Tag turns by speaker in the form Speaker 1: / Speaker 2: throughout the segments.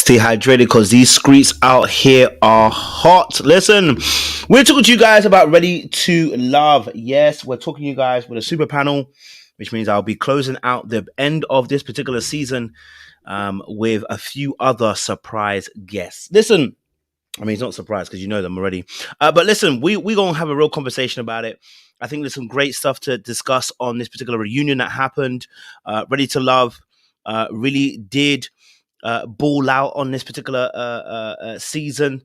Speaker 1: Stay hydrated because these streets out here are hot. Listen, we're talking to you guys about Ready to Love. Yes, we're talking to you guys with a super panel, which means I'll be closing out the end of this particular season with a few other surprise guests. Listen, I mean, it's not a surprise because you know them already. But listen, we're going to have a real conversation about it. I think there's some great stuff to discuss on this particular reunion that happened. Ready to Love really did ball out on this particular season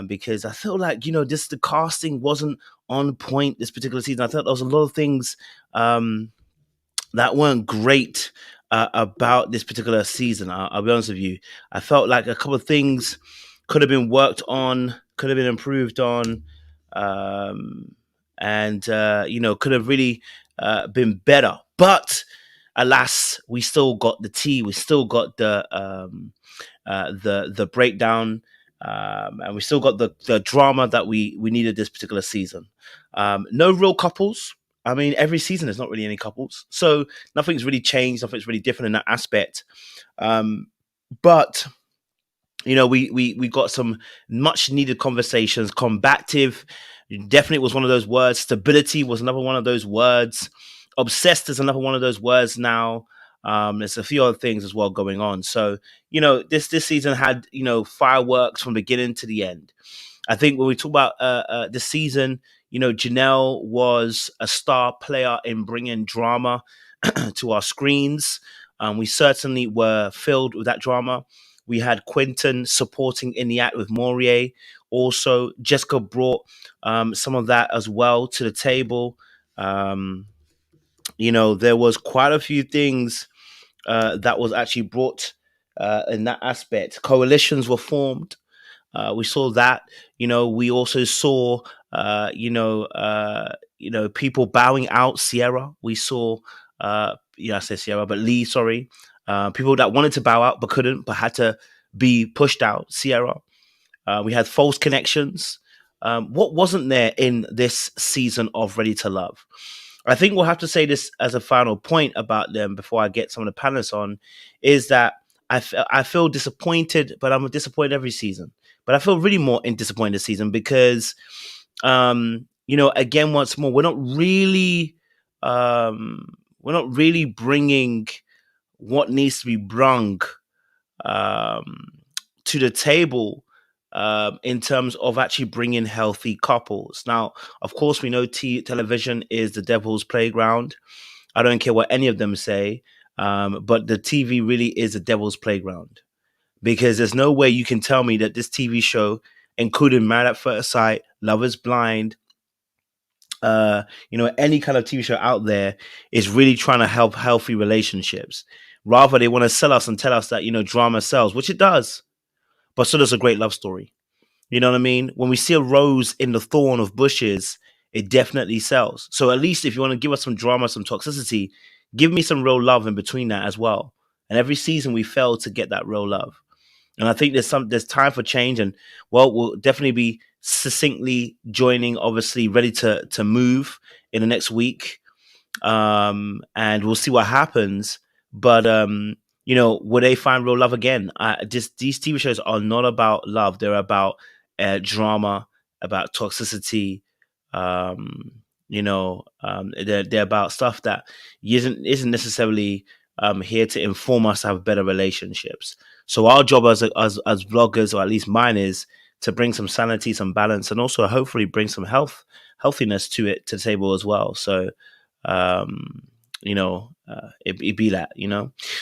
Speaker 1: because I feel like, the casting wasn't on point this particular season. I thought there was a lot of things that weren't great about this particular season. I'll be honest with you. I felt like a couple of things could have been worked on, could have been improved on, and could have really been better. But alas, we still got the tea. We still got the breakdown, and we still got the drama that we needed this particular season. No real couples. I mean, every season there's not really any couples, so nothing's really changed. Nothing's really different in that aspect. But we got some much needed conversations. Combative definitely was one of those words. Stability was another one of those words. Obsessed is another one of those words now. There's a few other things as well going on. So, this season had, fireworks from beginning to the end. I think when we talk about this season, Janelle was a star player in bringing drama to our screens. We certainly were filled with that drama. We had Quentin supporting in the act with Morier. Also, Jessica brought some of that as well to the table. There was quite a few things that was actually brought in that aspect. Coalitions were formed. We saw that. We also saw, people bowing out Sierra. We saw, I say Sierra, but Lee, sorry. People that wanted to bow out but couldn't, but had to be pushed out. Sierra. We had false connections. What wasn't there in this season of Ready to Love? I think we'll have to say this as a final point about them before I get some of the panelists on, is that I feel disappointed, but I'm disappointed every season. But I feel really more disappointed this season because, again, once more, we're not really bringing what needs to be brung to the table in terms of actually bringing healthy couples. Now, of course, we know television is the devil's playground. I don't care what any of them say, but the TV really is the devil's playground, because there's no way you can tell me that this TV show, including Married at First Sight, Love is Blind, any kind of TV show out there, is really trying to help healthy relationships. Rather, they want to sell us and tell us that, drama sells, which it does. But so does a great love story. You know what I mean? When we see a rose in the thorn of bushes, it definitely sells. So at least if you want to give us some drama, some toxicity, give me some real love in between that as well. And every season we fail to get that real love. And I think there's time for change. And, well, we'll definitely be succinctly joining, obviously, Ready to Move in the next week. And we'll see what happens. But, will they find real love again? These TV shows are not about love. They're about drama, about toxicity. They're about stuff that isn't necessarily here to inform us to have better relationships. So our job as vloggers, or at least mine, is to bring some sanity, some balance, and also hopefully bring some healthiness to the table as well. So it be that,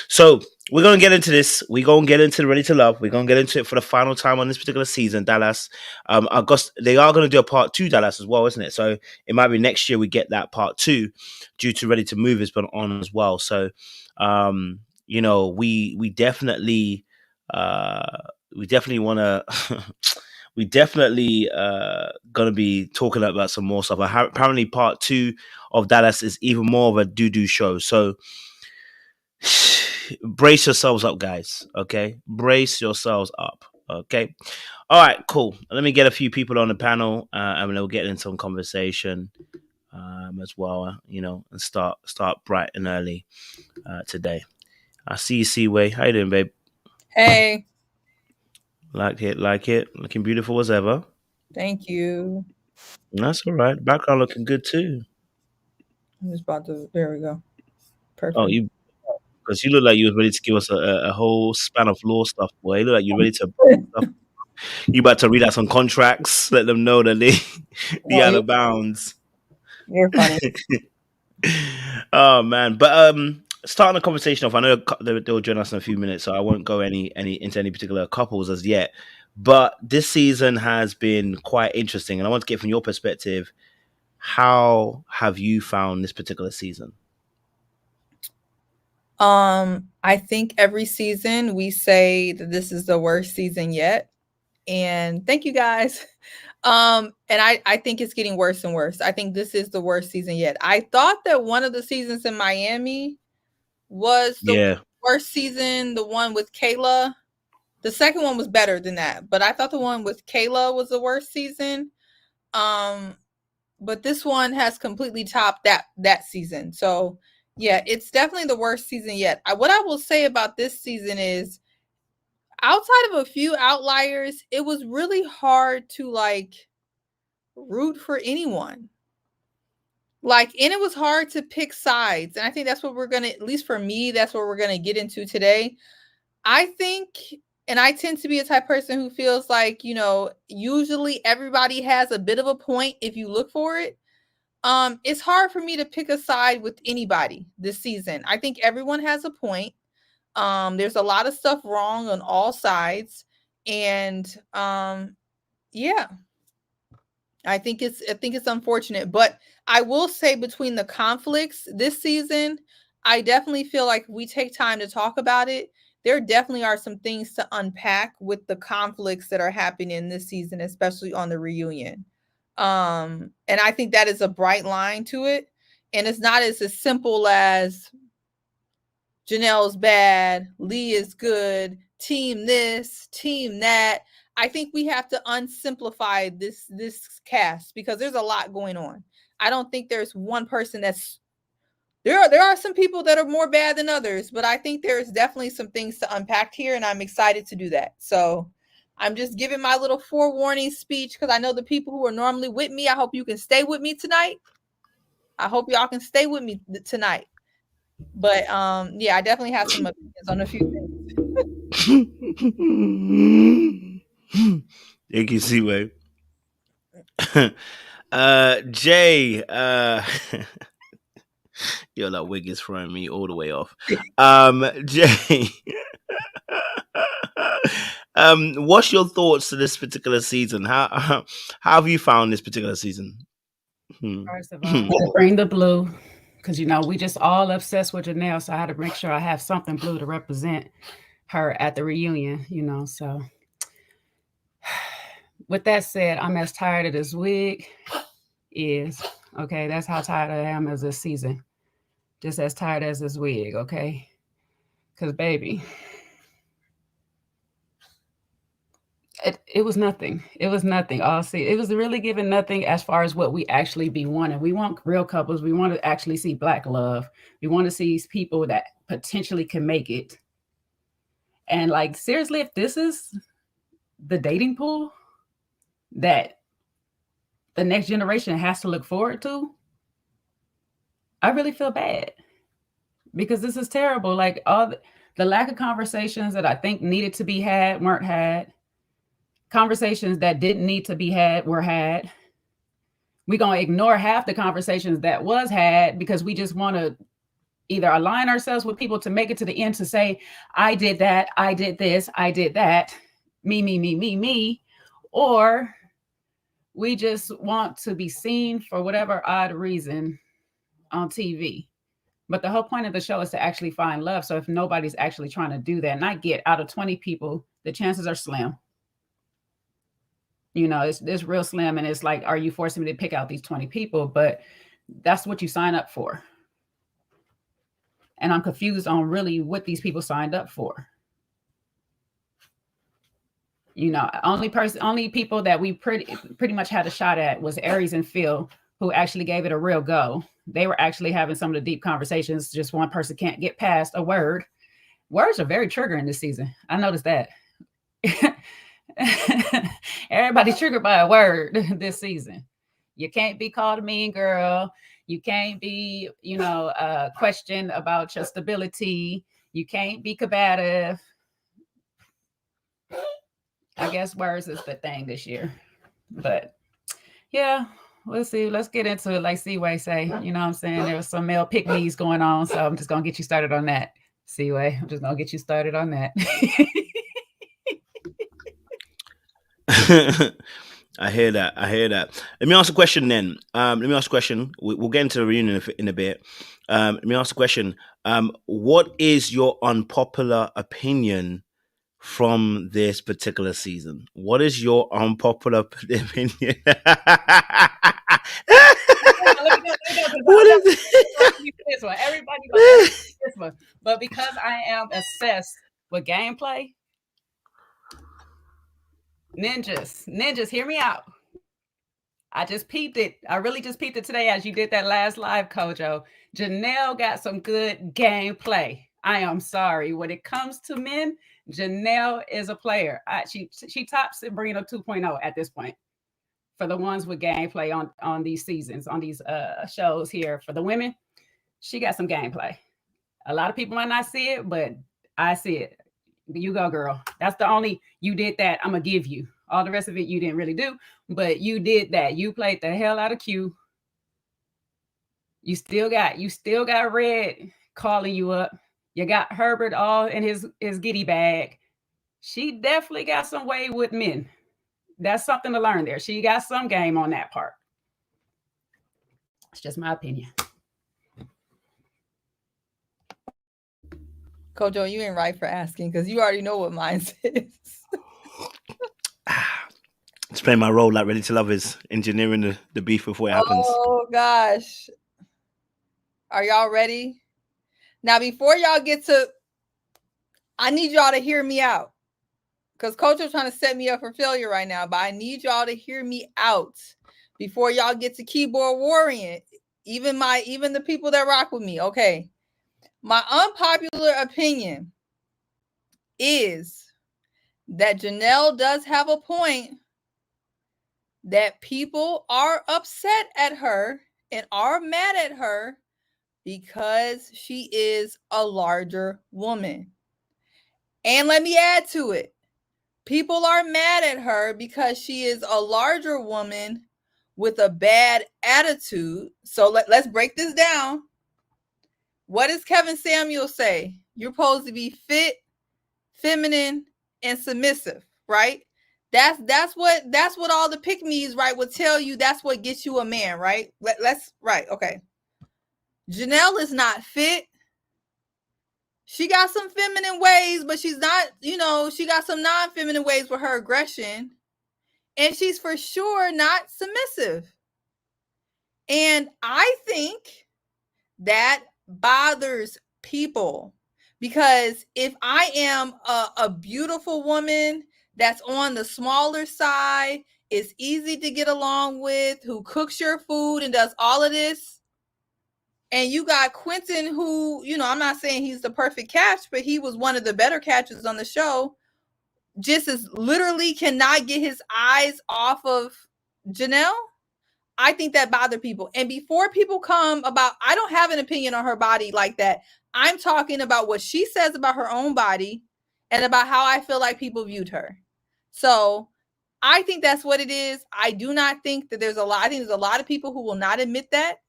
Speaker 1: So we're gonna get into this. We're gonna get into Ready to Love. We're gonna get into it for the final time on this particular season, Dallas. August, they are gonna do a part 2, Dallas, as well, isn't it? So it might be next year we get that part 2, due to Ready to Move has been on as well. So we definitely want to we definitely gonna be talking about some more stuff. Apparently part 2 of Dallas is even more of a doo-doo show. So brace yourselves up, guys. Okay, brace yourselves up. Okay, all right, cool. Let me get a few people on the panel, and we'll get into some conversation as well. And start bright and early today. I see you, Seaway. How you doing, babe?
Speaker 2: Hey.
Speaker 1: Like it. Looking beautiful as ever.
Speaker 2: Thank you.
Speaker 1: That's all right. Background looking good too.
Speaker 2: I'm just about to. There we go. Perfect.
Speaker 1: Oh, because you look like you was ready to give us a whole span of law stuff, boy. You look like you're ready to. You about to read out some contracts, let them know that they out of bounds.
Speaker 2: You're funny.
Speaker 1: Oh man, but starting the conversation off. I know they'll join us in a few minutes, so I won't go into any particular couples as yet. But this season has been quite interesting, and I want to get from your perspective. How have you found this particular season?
Speaker 2: I think every season we say that this is the worst season yet. And thank you guys. And I think it's getting worse and worse. I think this is the worst season yet. I thought that one of the seasons in Miami was the worst season, the one with Kayla. The second one was better than that, but I thought the one with Kayla was the worst season. But this one has completely topped that season. So yeah, it's definitely the worst season yet. What I will say about this season is, outside of a few outliers, it was really hard to root for anyone. And it was hard to pick sides. And I think that's what we're gonna, at least for me, that's what we're gonna get into today. I think, and I tend to be a type of person who feels like, usually everybody has a bit of a point if you look for it. It's hard for me to pick a side with anybody this season. I think everyone has a point. There's a lot of stuff wrong on all sides. And yeah. I think it's unfortunate, but I will say, between the conflicts this season, I definitely feel like if we take time to talk about it, there definitely are some things to unpack with the conflicts that are happening in this season, especially on the reunion. And I think that is a bright line to it. And it's not as simple as Janelle's bad, Lee is good, team this, team that. I think we have to unsimplify this cast, because there's a lot going on. I don't think there's one person that's there are some people that are more bad than others, but I think there's definitely some things to unpack here, and I'm excited to do that. So I'm just giving my little forewarning speech, because I know the people who are normally with me, I hope you can stay with me tonight. I hope y'all can stay with me tonight. But yeah, I definitely have some opinions on a few things.
Speaker 1: Thank you, Seaway. Jay, yo, that wig is throwing me all the way off. Jay, what's your thoughts to this particular season? How have you found this particular season?
Speaker 3: First of all, bring the blue, because we just all obsessed with Janelle, so I had to make sure I have something blue to represent her at the reunion. So with that said, I'm as tired of this wig is. Okay, that's how tired I am as this season. Just as tired as this wig. Okay, because baby, it was nothing. It was nothing. It was really giving nothing as far as what we actually be wanting. We want real couples. We want to actually see Black love. We want to see people that potentially can make it. And seriously, if this is the dating pool that the next generation has to look forward to, I really feel bad. because this is terrible. Like all the lack of conversations that I think needed to be had weren't had. Conversations that didn't need to be had were had. We're going to ignore half the conversations that was had because we just want to either align ourselves with people to make it to the end to say, I did that, I did this, I did that, me, or we just want to be seen for whatever odd reason on TV. But the whole point of the show is to actually find love. So if nobody's actually trying to do that, and I get out of 20 people, the chances are slim. You know, it's real slim. And it's like, are you forcing me to pick out these 20 people? But that's what you sign up for. And I'm confused on really what these people signed up for. You know, only people that we pretty much had a shot at was Aries and Phil, who actually gave it a real go. They were actually having some of the deep conversations. Just one person can't get past a word. Words are very triggering this season. I noticed that. Everybody's triggered by a word this season. You can't be called a mean girl. You can't be, questioned about your stability. You can't be combative. I guess words is the thing this year. But yeah, we'll see. Let's get into it. Like Seaway say, you know what I'm saying? There was some male pick-me's going on. So I'm just going to get you started on that. Seaway, I'm just going to get you started on that.
Speaker 1: I hear that. Let me ask a question then. We'll get into the reunion in a bit. Let me ask a question. What is your unpopular opinion from this particular season? What is your unpopular opinion? What is it?
Speaker 3: This one. Everybody this one. But because I am obsessed with gameplay, ninjas, hear me out. I just peeped it. I really just peeped it today as you did that last live, Kojo. Janelle got some good gameplay. I am sorry. When it comes to men, Janelle is a player. She tops Sabrina 2.0 at this point for the ones with gameplay on these seasons, on these shows here. For the women, she got some gameplay. A lot of people might not see it, but I see it. You go, girl. That's the only, you did that, I'm going to give you. All the rest of it you didn't really do, but you did that. You played the hell out of Q. You still got Red calling you up. You got Herbert all in his giddy bag. She definitely got some way with men. That's something to learn there. She got some game on that part. It's just my opinion.
Speaker 2: Kojo, you ain't right for asking because you already know what mine is.
Speaker 1: It's playing my role like Ready to Love is, engineering the beef before it happens.
Speaker 2: Oh, gosh. Are y'all ready? Now, before y'all get to, I need y'all to hear me out. Because Kojo's trying to set me up for failure right now, but I need y'all to hear me out before y'all get to keyboard warring. Even the people that rock with me. Okay. My unpopular opinion is that Janelle does have a point that people are upset at her and are mad at her because she is a larger woman. And let me add to it. People are mad at her because she is a larger woman with a bad attitude. So let's break this down. What does Kevin Samuel say? You're supposed to be fit, feminine, and submissive, right? That's what all the pick-me's, right, would tell you. That's what gets you a man, right? Right, okay. Janelle is not fit. She got some feminine ways, but she's not, she got some non-feminine ways with her aggression. And she's for sure not submissive. And I think that bothers people because if I am a beautiful woman that's on the smaller side, is easy to get along with, who cooks your food and does all of this, and you got Quentin, who, I'm not saying he's the perfect catch, but he was one of the better catches on the show, just as literally cannot get his eyes off of Janelle, I think that bothered people. And before people come about, I don't have an opinion on her body like that. I'm talking about what she says about her own body and about how I feel like people viewed her. So I think that's what it is. I do not think that I think there's a lot of people who will not admit that.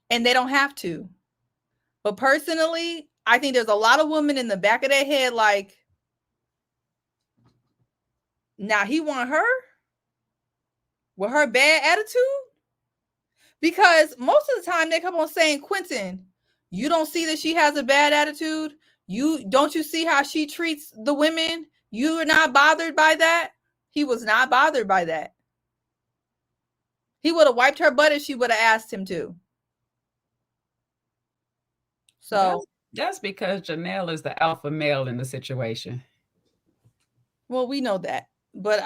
Speaker 2: And they don't have to. But personally, I think there's a lot of women in the back of their head like, now he want her with her bad attitude? Because most of the time they come on saying, Quentin, you don't see that she has a bad attitude? Don't you see how she treats the women? You are not bothered by that? He was not bothered by that. He would have wiped her butt if she would have asked him to. So
Speaker 3: that's because Janelle is the alpha male in the situation.
Speaker 2: Well, we know that. But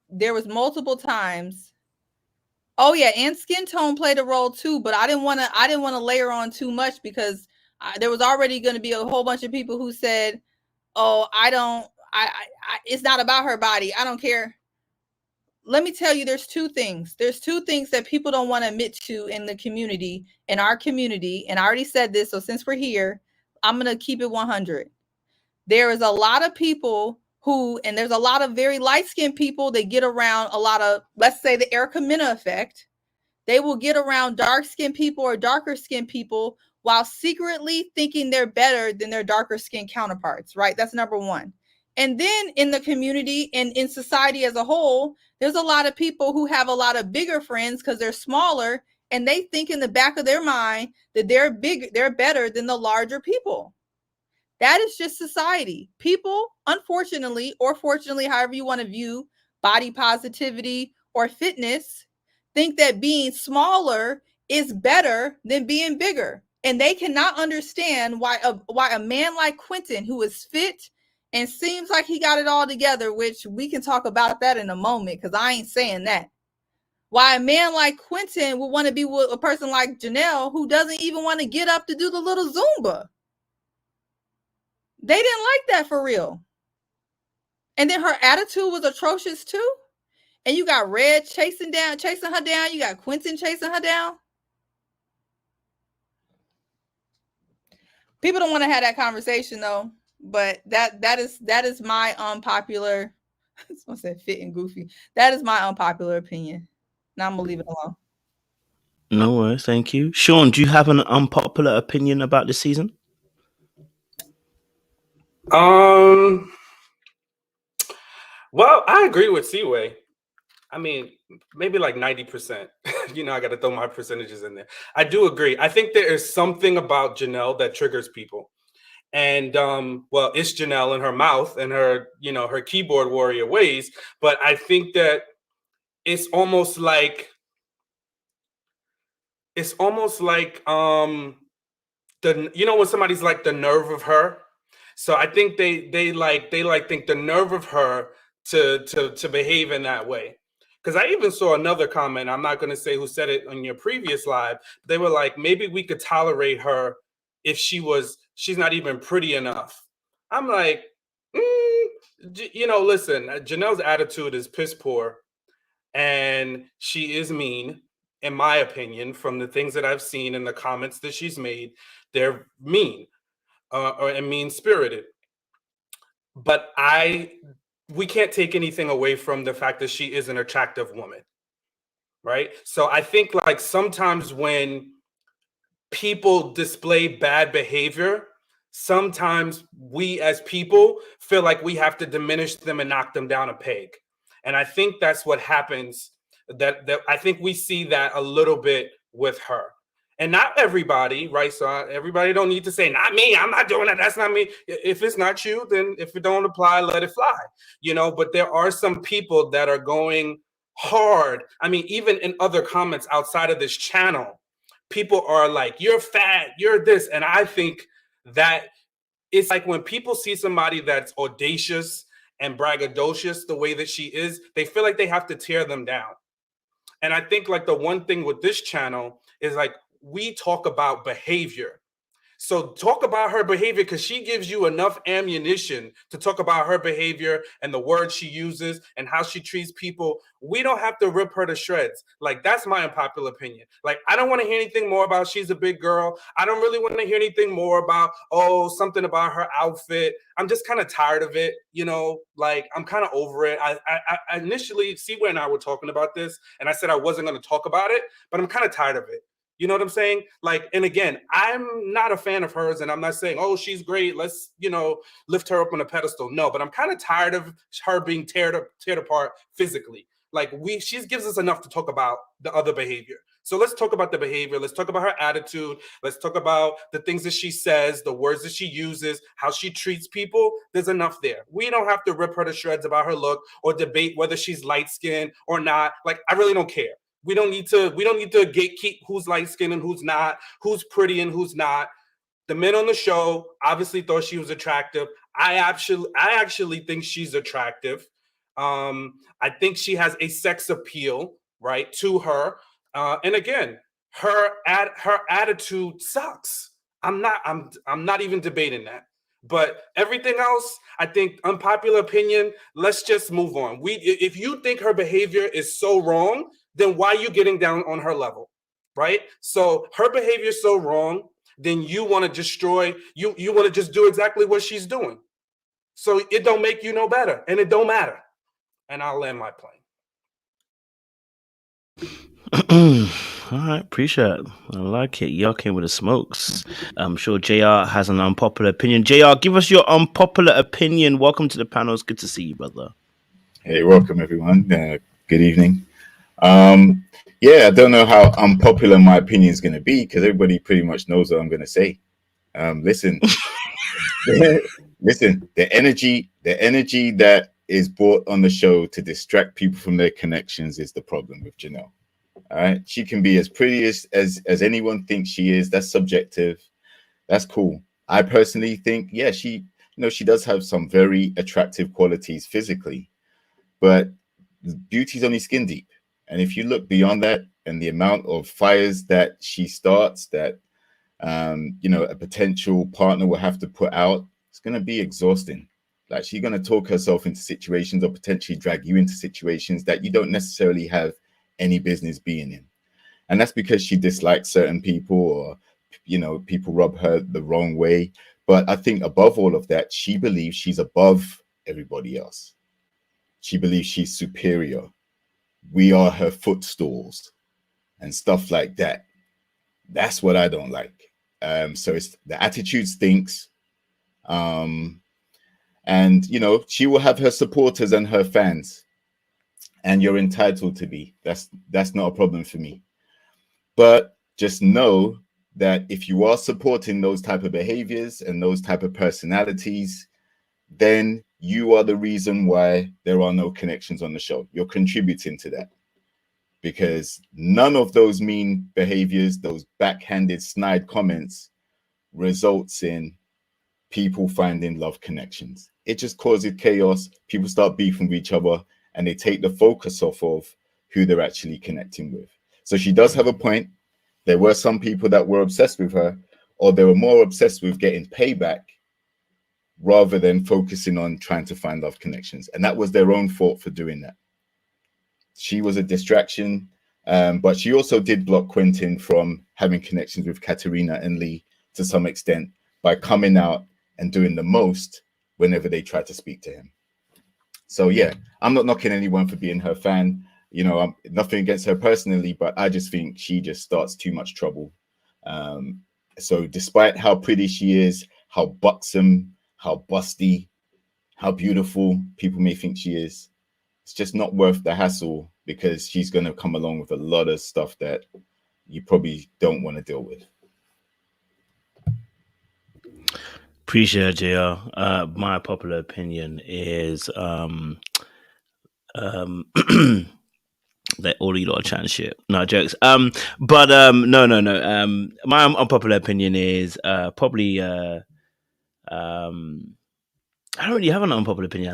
Speaker 2: there was multiple times. Oh yeah, and skin tone played a role too, but I didn't want to layer on too much because there was already going to be a whole bunch of people who said, "Oh, it's not about her body. I don't care." Let me tell you, there's two things. There's two things that people don't want to admit to in the community, in our community, and I already said this, so since we're here, I'm going to keep it 100. There is a lot of people and there's a lot of very light-skinned people that get around a lot of, let's say, the Erica Mena effect. They will get around dark-skinned people or darker-skinned people while secretly thinking they're better than their darker-skinned counterparts, right? That's number one. And then in the community and in society as a whole, there's a lot of people who have a lot of bigger friends because they're smaller, and they think in the back of their mind that they're better than the larger people. That is just society. People, unfortunately, or fortunately, however you want to view body positivity or fitness, think that being smaller is better than being bigger. And they cannot understand why a man like Quentin, who is fit and seems like he got it all together, which we can talk about that in a moment because I ain't saying that. Why a man like Quentin would want to be with a person like Janelle who doesn't even want to get up to do the little Zumba. They didn't like that for real. And then her attitude was atrocious too. And you got Red chasing her down. You got Quentin chasing her down. People don't want to have that conversation though. But that is my unpopular. Someone said fit and goofy. That is my unpopular opinion. Now I'm gonna leave it alone.
Speaker 1: No worries, thank you. Sean, do you have an unpopular opinion about this season?
Speaker 4: Well, I agree with Seaway. I mean, maybe like 90%. I got to throw my percentages in there. I do agree. I think there is something about Janelle that triggers people. And well, it's Janelle in her mouth and her, her keyboard warrior ways. But I think that it's almost like when somebody's like the nerve of her. So I think they think the nerve of her to behave in that way. Because I even saw another comment, I'm not going to say who said it on your previous live. They were like, maybe we could tolerate her if she's not even pretty enough. I'm like, listen, Janelle's attitude is piss poor. And she is mean, in my opinion, from the things that I've seen in the comments that she's made. They're mean and mean-spirited. But we can't take anything away from the fact that she is an attractive woman, right? So I think like sometimes when people display bad behavior, sometimes we as people feel like we have to diminish them and knock them down a peg. And I think that's what happens, that I think we see that a little bit with her. And not everybody, right? So everybody don't need to say, not me, I'm not doing that, that's not me. If it's not you, then if it don't apply, let it fly. But there are some people that are going hard. I mean, even in other comments outside of this channel, people are like, you're fat, you're this. And I think that it's like when people see somebody that's audacious and braggadocious the way that she is, they feel like they have to tear them down. And I think like the one thing with this channel is like, we talk about behavior. So talk about her behavior, because she gives you enough ammunition to talk about her behavior and the words she uses and how she treats people. We don't have to rip her to shreds. Like, that's my unpopular opinion. Like, I don't want to hear anything more about she's a big girl. I don't really want to hear anything more about, oh, something about her outfit. I'm just kind of tired of it. You know, like, I'm kind of over it. I initially, Seaway and I were talking about this, and I said I wasn't going to talk about it, but I'm kind of tired of it. You know what I'm saying? Like, and again, I'm not a fan of hers, and I'm not saying, oh, she's great, let's, you know, lift her up on a pedestal. No, but I'm kind of tired of her being teared apart physically. Like, she gives us enough to talk about the other behavior. So let's talk about the behavior. Let's talk about her attitude. Let's talk about the things that she says, the words that she uses, how she treats people. There's enough there. We don't have to rip her to shreds about her look or debate whether she's light-skinned or not. Like, I really don't care. We don't need to gatekeep who's light-skinned and who's not, who's pretty and who's not. The men on the show obviously thought she was attractive. I actually think she's attractive. I think she has a sex appeal, right, to her. And again, her attitude sucks. I'm not even debating that. But everything else, I think, unpopular opinion, let's just move on. If you think her behavior is so wrong, then why are you getting down on her level, right? So her behavior is so wrong, then you want to destroy, you want to just do exactly what she's doing. So it don't make you no better, and it don't matter. And I'll land my plane.
Speaker 1: All right, appreciate it. I like it. Y'all came with the smokes. I'm sure JR has an unpopular opinion. JR, give us your unpopular opinion. Welcome to the panel. It's good to see you, brother.
Speaker 5: Hey, welcome everyone. Good evening. Yeah, I don't know how unpopular my opinion is going to be, because everybody pretty much knows what I'm going to say. Listen, listen, the energy that is brought on the show to distract people from their connections is the problem with Janelle. All right, she can be as pretty as anyone thinks she is. That's subjective. That's cool. I personally think, yeah, she does have some very attractive qualities physically, but beauty's only skin deep. And if you look beyond that and the amount of fires that she starts, that a potential partner will have to put out, it's going to be exhausting. Like, she's going to talk herself into situations or potentially drag you into situations that you don't necessarily have any business being in. And that's because she dislikes certain people, or people rub her the wrong way. But I think above all of that, she believes she's above everybody else. She believes she's superior. We are her footstools and stuff like that. That's what I don't like. So it's the attitude stinks. And she will have her supporters and her fans, and you're entitled to be. That's not a problem for me. But just know that if you are supporting those type of behaviors and those type of personalities, then you are the reason why there are no connections on the show. You're contributing to that, because none of those mean behaviors, those backhanded, snide comments, results in people finding love connections. It just causes chaos. People start beefing with each other, and they take the focus off of who they're actually connecting with. So she does have a point. There were some people that were obsessed with her, or they were more obsessed with getting payback rather than focusing on trying to find love connections. And that was their own fault for doing that. She was a distraction, but she also did block Quentin from having connections with Katerina and Lee to some extent by coming out and doing the most whenever they tried to speak to him. So yeah, I'm not knocking anyone for being her fan. I'm nothing against her personally, but I just think she just starts too much trouble. So despite how pretty she is, how buxom, how busty, how beautiful people may think she is, it's just not worth the hassle, because she's going to come along with a lot of stuff that you probably don't want to deal with.
Speaker 1: Appreciate it, JR. My popular opinion is that all you lot are chatting shit. No jokes. No. My unpopular opinion is probably I don't really have an unpopular opinion. I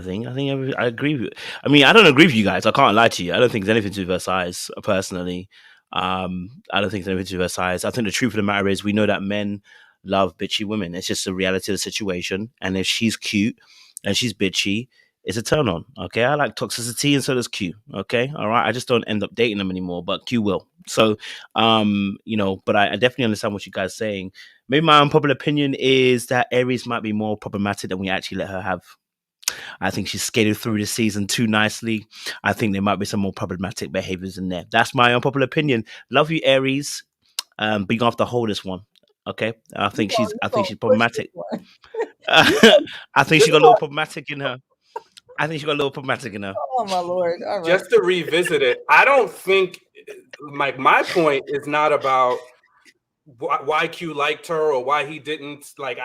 Speaker 1: agree with you. I mean, I don't agree with you guys. I can't lie to you. I don't think there's anything to do with her size, personally. I don't think there's anything to do with her size. I think the truth of the matter is, we know that men love bitchy women. It's just the reality of the situation. And if she's cute and she's bitchy, it's a turn on. Okay, I like toxicity, and so does Q. Okay, all right. I just don't end up dating them anymore, but Q will. So, but I definitely understand what you guys are saying. Maybe my unpopular opinion is that Aries might be more problematic than we actually let her have. I think she's skated through the season too nicely. I think there might be some more problematic behaviors in there. That's my unpopular opinion. Love you, Aries. But you have to hold this one. Okay, I think she's problematic. I think she got a little problematic in her. I think she got a little problematic in her.
Speaker 2: Oh my Lord! All right.
Speaker 4: Just to revisit it, I don't think my point is not about why Q liked her or why he didn't. Like,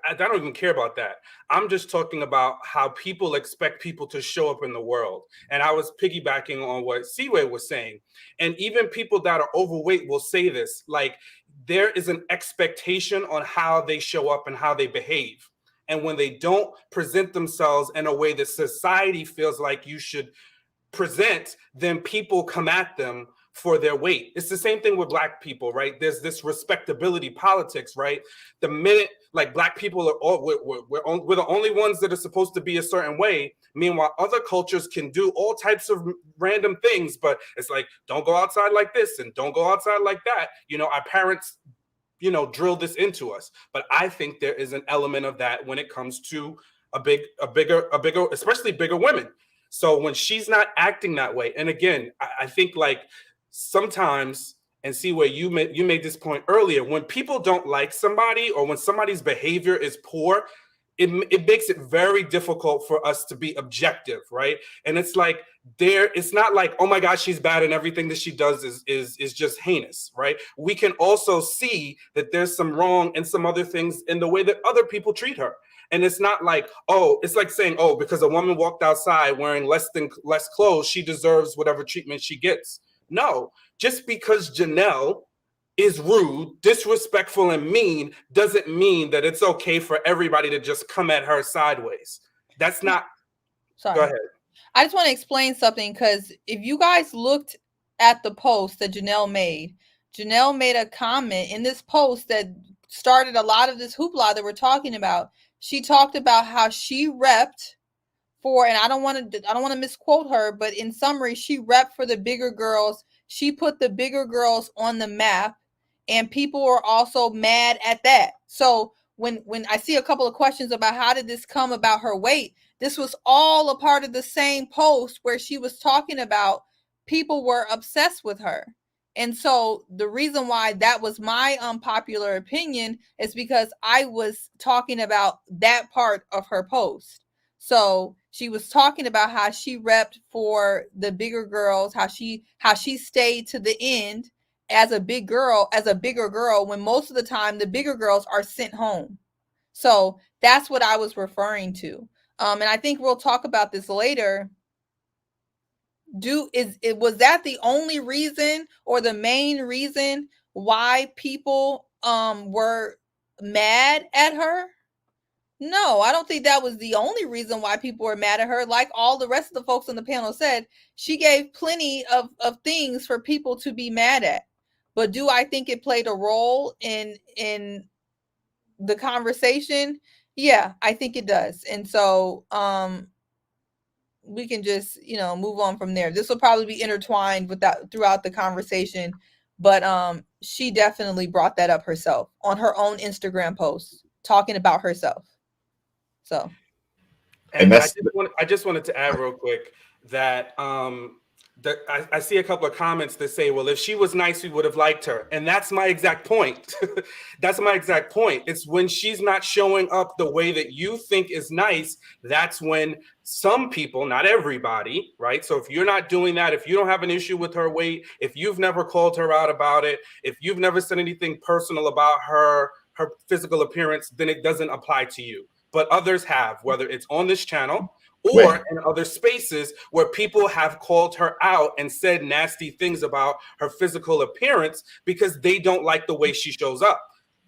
Speaker 4: I don't even care about that. I'm just talking about how people expect people to show up in the world. And I was piggybacking on what Seaway was saying. And even people that are overweight will say this, like, there is an expectation on how they show up and how they behave. And when they don't present themselves in a way that society feels like you should present, then people come at them for their weight. It's the same thing with Black people, right? There's this respectability politics, right? The minute, like, Black people are all, we're the only ones that are supposed to be a certain way. Meanwhile, other cultures can do all types of random things, but it's like, don't go outside like this and don't go outside like that. You know, our parents, drill this into us. But I think there is an element of that when it comes to a bigger, especially bigger women. So when she's not acting that way, and again, I think, like, sometimes, and see where you made this point earlier, when people don't like somebody or when somebody's behavior is poor, it makes it very difficult for us to be objective, right? And it's like, it's not like, oh my gosh, she's bad and everything that she does is just heinous, right? We can also see that there's some wrong and some other things in the way that other people treat her. And it's not like, it's like saying, because a woman walked outside wearing less clothes, she deserves whatever treatment she gets. No, just because Janelle is rude, disrespectful, and mean doesn't mean that it's okay for everybody to just come at her sideways. That's not.
Speaker 2: Sorry.
Speaker 4: Go ahead.
Speaker 2: I just want to explain something, because if you guys looked at the post that Janelle made a comment in this post that started a lot of this hoopla that we're talking about. She talked about how she repped for, and I don't want to misquote her, but in summary, she repped for the bigger girls. She put the bigger girls on the map, and people were also mad at that. So when I see a couple of questions about how did this come about her weight, this was all a part of the same post where she was talking about people were obsessed with her. And so the reason why that was my unpopular opinion is because I was talking about that part of her post. So she was talking about how she repped for the bigger girls, how she stayed to the end as a bigger girl, when most of the time the bigger girls are sent home. So that's what I was referring to. And I think we'll talk about this later. Was that the only reason or the main reason why people were mad at her? No, I don't think that was the only reason why people were mad at her. Like all the rest of the folks on the panel said, she gave plenty of things for people to be mad at. But do I think it played a role in the conversation? Yeah, I think it does. And so we can just, move on from there. This will probably be intertwined with that throughout the conversation, but she definitely brought that up herself on her own Instagram post, talking about herself. So,
Speaker 4: and I just wanted to add real quick that I see a couple of comments that say, well, if she was nice, we would have liked her. And that's my exact point. That's my exact point. It's when she's not showing up the way that you think is nice, that's when some people, not everybody, right? So if you're not doing that, if you don't have an issue with her weight, if you've never called her out about it, if you've never said anything personal about her physical appearance, then it doesn't apply to you. But others have, whether it's on this channel or in other spaces where people have called her out and said nasty things about her physical appearance because they don't like the way she shows up.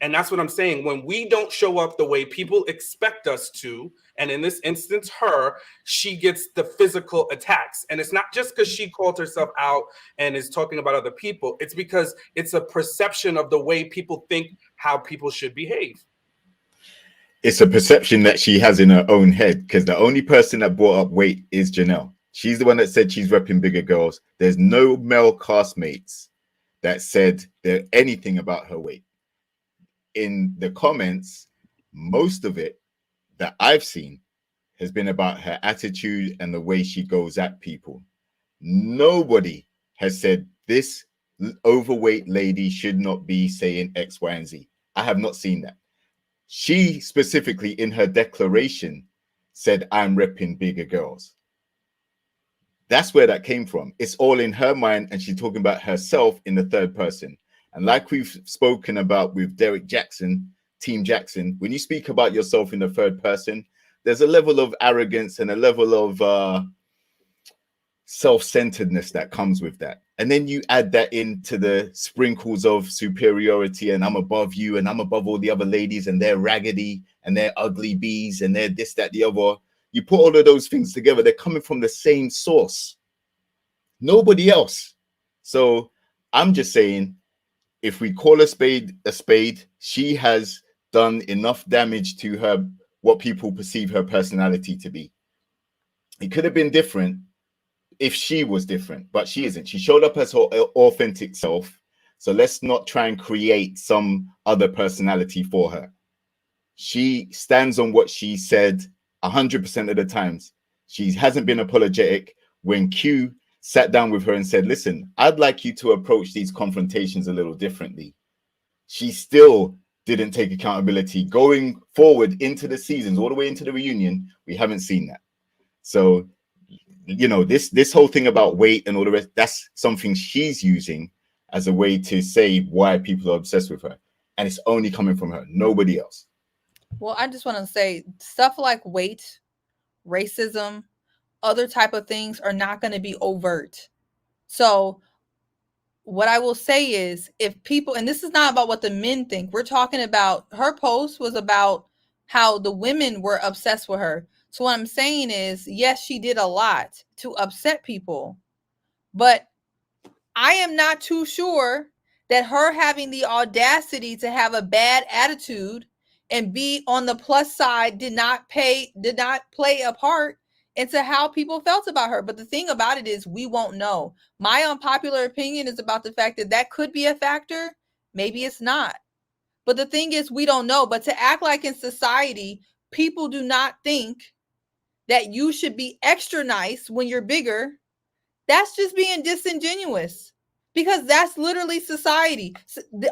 Speaker 4: And that's what I'm saying. When we don't show up the way people expect us to, and in this instance, she gets the physical attacks. And it's not just because she called herself out and is talking about other people. It's because it's a perception of the way people think how people should behave.
Speaker 5: It's a perception that she has in her own head, because the only person that brought up weight is Janelle. She's the one that said she's repping bigger girls. There's no male castmates that said anything about her weight. In the comments, most of it that I've seen has been about her attitude and the way she goes at people. Nobody has said this overweight lady should not be saying X, Y, and Z. I have not seen that. She specifically in her declaration said, I'm repping bigger girls. That's where that came from. It's all in her mind, and she's talking about herself in the third person. And like we've spoken about with Derek Jackson, Team Jackson, when you speak about yourself in the third person, there's a level of arrogance and a level of self-centeredness that comes with that. And then you add that into the sprinkles of superiority, and I'm above you, and I'm above all the other ladies, and they're raggedy, and they're ugly bees, and they're this, that, the other. You put all of those things together, they're coming from the same source. Nobody else. So I'm just saying, if we call a spade, she has done enough damage to her, what people perceive her personality to be. It could have been different if she was different, but she isn't. She showed up as her authentic self. So let's not try and create some other personality for her. She stands on what she said 100% of the times. She hasn't been apologetic. When Q sat down with her and said, listen, I'd like you to approach these confrontations a little differently, she still didn't take accountability. Going forward into the seasons, all the way into the reunion, we haven't seen that. So, you know, this whole thing about weight and all the rest, that's something she's using as a way to say why people are obsessed with her. And it's only coming from her, nobody else.
Speaker 2: Well, I just want to say stuff like weight, racism, other type of things are not going to be overt. So what I will say is, if people, and this is not about what the men think, we're talking about, her post was about how the women were obsessed with her. So what I'm saying is, yes, she did a lot to upset people, but I am not too sure that her having the audacity to have a bad attitude and be on the plus side did not play a part into how people felt about her. But the thing about it is, we won't know. My unpopular opinion is about the fact that that could be a factor. Maybe it's not. But the thing is, we don't know. But to act like in society, people do not think that you should be extra nice when you're bigger, that's just being disingenuous, because that's literally society.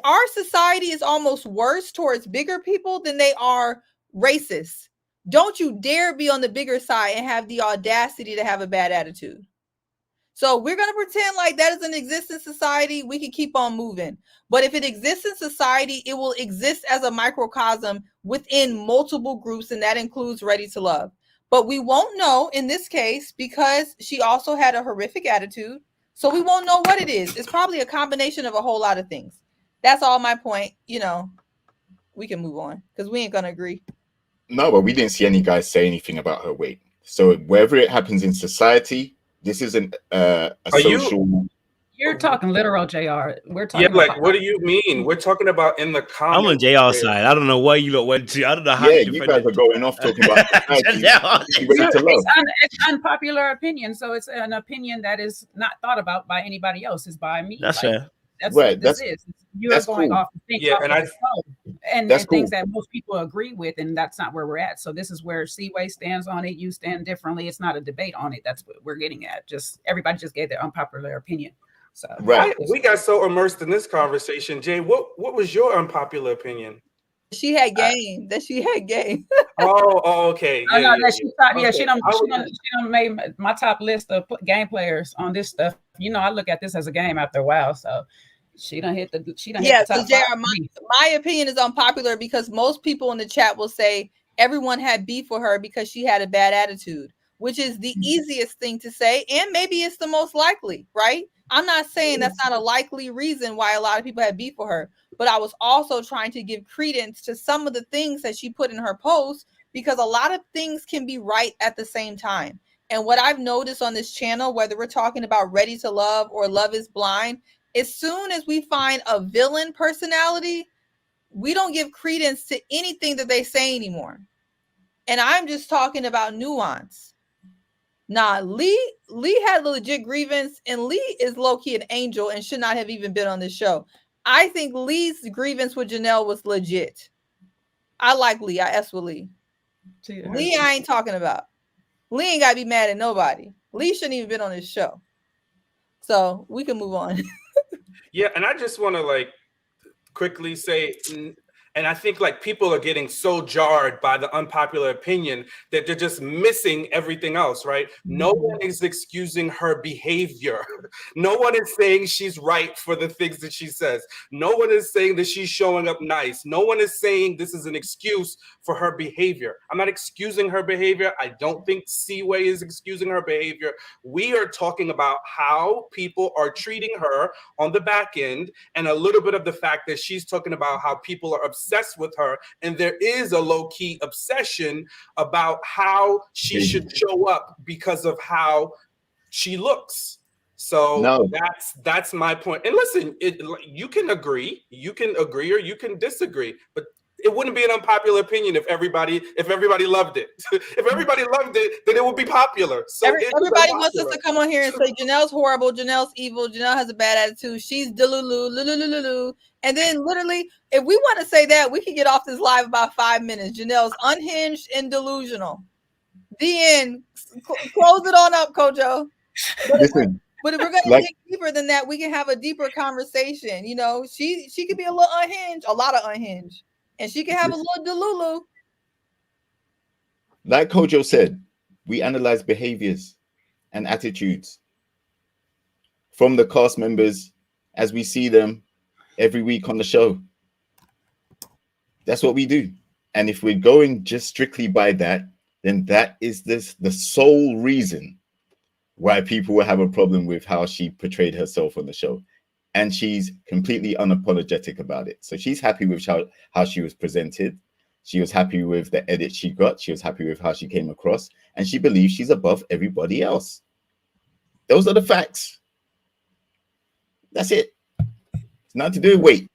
Speaker 2: Our society is almost worse towards bigger people than they are racist. Don't you dare be on the bigger side and have the audacity to have a bad attitude. So we're going to pretend like that doesn't exist in society. We can keep on moving. But if it exists in society, it will exist as a microcosm within multiple groups, and that includes Ready to Love. But we won't know in this case because she also had a horrific attitude. So we won't know what it is. It's probably a combination of a whole lot of things. That's all my point. You know, we can move on because we ain't going to agree.
Speaker 5: No, but we didn't see any guys say anything about her weight. So wherever it happens in society, this isn't a social...
Speaker 3: You're talking literal, JR. We're talking
Speaker 4: like, what do you mean? We're talking about in the comments.
Speaker 1: I'm on JR's side. I don't know where you lot went to. I don't know how
Speaker 5: you guys are going off talking about
Speaker 3: it's unpopular opinion, so it's an opinion that is not thought about by anybody else. It's by me.
Speaker 1: That's fair.
Speaker 3: That's right. What this is. You're going
Speaker 5: cool.
Speaker 3: off the things and things that most people agree with, and that's not where we're at. So this is where Seaway stands on it. You stand differently. It's not a debate on it. That's what we're getting at. Just everybody just gave their unpopular opinion. So
Speaker 4: we got so immersed in this conversation. Jay, what was your unpopular opinion?
Speaker 2: She had game. She had game.
Speaker 4: Okay.
Speaker 3: She done made my top list of game players on this stuff. You know, I look at this as a game after a while. So she done hit the top
Speaker 2: JR, my opinion is unpopular because most people in the chat will say everyone had beef with her because she had a bad attitude, which is the easiest thing to say, and maybe it's the most likely, right? I'm not saying that's not a likely reason why a lot of people had beef for her, but I was also trying to give credence to some of the things that she put in her post, because a lot of things can be right at the same time. And what I've noticed on this channel, whether we're talking about Ready to Love or Love is Blind, as soon as we find a villain personality, we don't give credence to anything that they say anymore. And I'm just talking about nuance. Nah, Lee had a legit grievance, and Lee is low-key an angel and should not have even been on this show. I think Lee's grievance with Janelle was legit. I like Lee. I S with Lee. Lee I ain't talking about. Lee ain't got to be mad at nobody. Lee shouldn't even been on this show. So we can move on.
Speaker 4: Yeah, and I just want to like quickly say, and I think like people are getting so jarred by the unpopular opinion that they're just missing everything else, right? No one is excusing her behavior. No one is saying she's right for the things that she says. No one is saying that she's showing up nice. No one is saying this is an excuse for her behavior. I'm not excusing her behavior. I don't think Seaway is excusing her behavior. We are talking about how people are treating her on the back end, and a little bit of the fact that she's talking about how people are obsessed with her, and there is a low-key obsession about how she should show up because of how she looks. So that's my point. And listen, you can agree or you can disagree, but it wouldn't be an unpopular opinion if everybody loved it. If everybody loved it, then it would be popular. So
Speaker 2: everybody wants us to come on here and say Janelle's horrible, Janelle's evil, Janelle has a bad attitude, she's delulu. And then literally, if we want to say that, we can get off this live about 5 minutes. Janelle's unhinged and delusional. The end. Close it on up, Kojo. But if we're going to dig deeper than that, we can have a deeper conversation. You know, she could be a little unhinged, a lot of unhinged. And she can have a little delulu.
Speaker 5: Like Kojo said, we analyze behaviors and attitudes from the cast members as we see them every week on the show. That's what we do. And if we're going just strictly by that, then that is the sole reason why people will have a problem with how she portrayed herself on the show. And she's completely unapologetic about it. So she's happy with how she was presented. She was happy with the edit she got. She was happy with how she came across. And she believes she's above everybody else. Those are the facts. That's it. It's nothing to do with weight.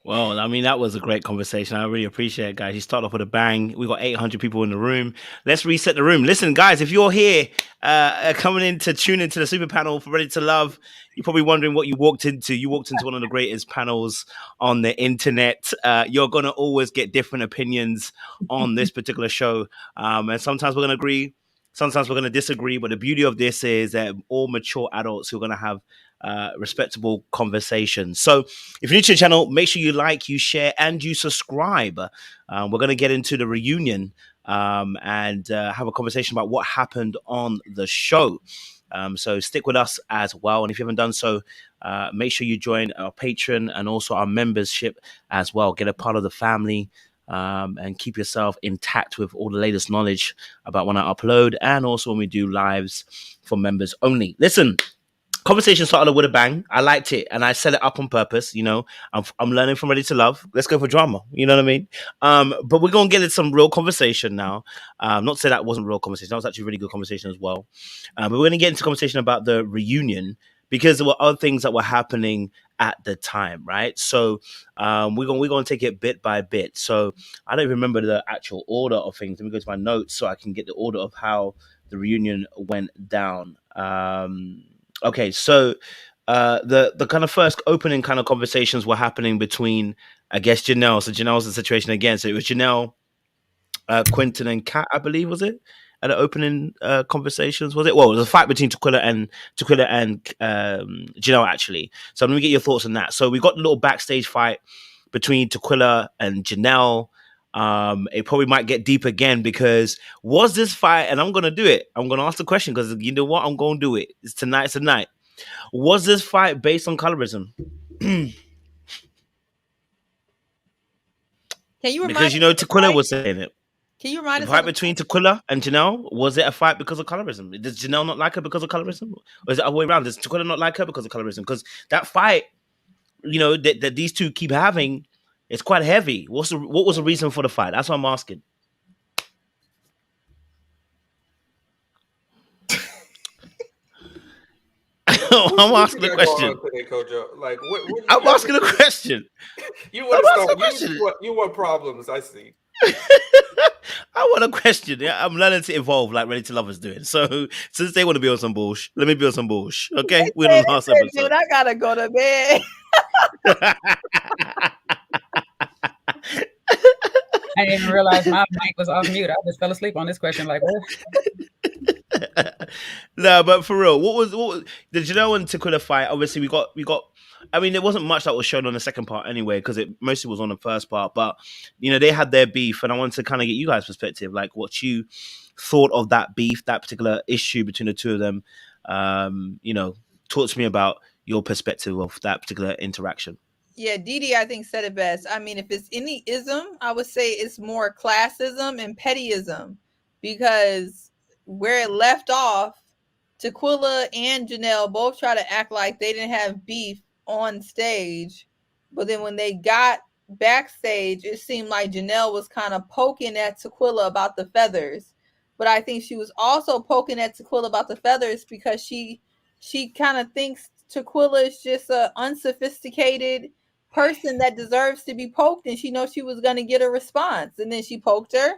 Speaker 1: Well, I mean, that was a great conversation. I really appreciate it, guys. You start off with a bang. We got 800 people in the room. Let's reset the room. Listen, guys, if you're here coming in to tune into the super panel for Ready to Love, you're probably wondering what you walked into. You walked into one of the greatest panels on the internet. You're going to always get different opinions on this particular show. And sometimes we're going to agree. Sometimes we're going to disagree. But the beauty of this is that all mature adults who are going to have respectable conversations. So if you're new to the channel, make sure you like, you share, and you subscribe. We're going to get into the reunion and have a conversation about what happened on the show. So stick with us as well. And if you haven't done so, make sure you join our Patreon and also our membership as well. Get a part of the family. And keep yourself intact with all the latest knowledge about when I upload and also when we do lives for members only. Listen, conversation started with a bang. I liked it and I set it up on purpose. You know, I'm learning from Ready to Love. Let's go for drama. You know what I mean? But we're going to get into some real conversation now. Not to say that wasn't real conversation. That was actually a really good conversation as well. But we're going to get into conversation about the reunion because there were other things that were happening at the time, right? So we're going to take it bit by bit. So I don't remember the actual order of things. Let me go to my notes so I can get the order of how the reunion went down. Okay, so the kind of first opening kind of conversations were happening between, I guess, Janelle. So Janelle's the situation again. So it was Janelle, Quentin, and Kat, I believe, was it? At the opening conversations, was it? Well, it was a fight between Tequila and Janelle, actually. So let me get your thoughts on that. So we got a little backstage fight between Tequila and Janelle. It probably might get deep again because was this fight, and I'm going to do it. I'm going to ask the question because you know what? I'm going to do it. It's tonight's the night. Was this fight based on colorism?
Speaker 2: Can you remind
Speaker 1: because, you know, Tequila was saying it.
Speaker 2: Can you remind
Speaker 1: The
Speaker 2: us
Speaker 1: fight
Speaker 2: of the
Speaker 1: between Tequila and Janelle, was it a fight because of colorism? Does Janelle not like her because of colorism? Or is it the other way around? Does Tequila not like her because of colorism? Because that fight, that these two keep having, it's quite heavy. What was the reason for the fight? That's what I'm asking. I'm asking the question.
Speaker 4: Today, Kojo? Like, what
Speaker 1: I'm asking a question.
Speaker 4: You want to start? You want problems? I see.
Speaker 1: I want a question. Yeah, I'm learning to evolve like Ready to Love is doing. So since they want to be on some bullshit, let me be on some bullshit. Okay, we're on the last episode.
Speaker 2: Dude, I gotta go to bed.
Speaker 3: I didn't even realize my mic was off mute. I just fell asleep on this question. Like, what?
Speaker 1: No, but for real, what was the Janelle and Tequila fight? Obviously, we got. I mean, there wasn't much that was shown on the second part anyway, because it mostly was on the first part. But they had their beef, and I wanted to kind of get you guys' perspective, like what you thought of that beef, that particular issue between the two of them. Talk to me about your perspective of that particular interaction.
Speaker 2: Yeah, Didi, I think, said it best. I mean, if it's any ism, I would say it's more classism and pettyism, because where it left off, Tequila and Janelle both try to act like they didn't have beef on stage, but then when they got backstage, it seemed like Janelle was kind of poking at Tequila about the feathers. But I think she was also poking at Tequila about the feathers because she kind of thinks Tequila is just an unsophisticated person that deserves to be poked, and she knows she was going to get a response, and then she poked her.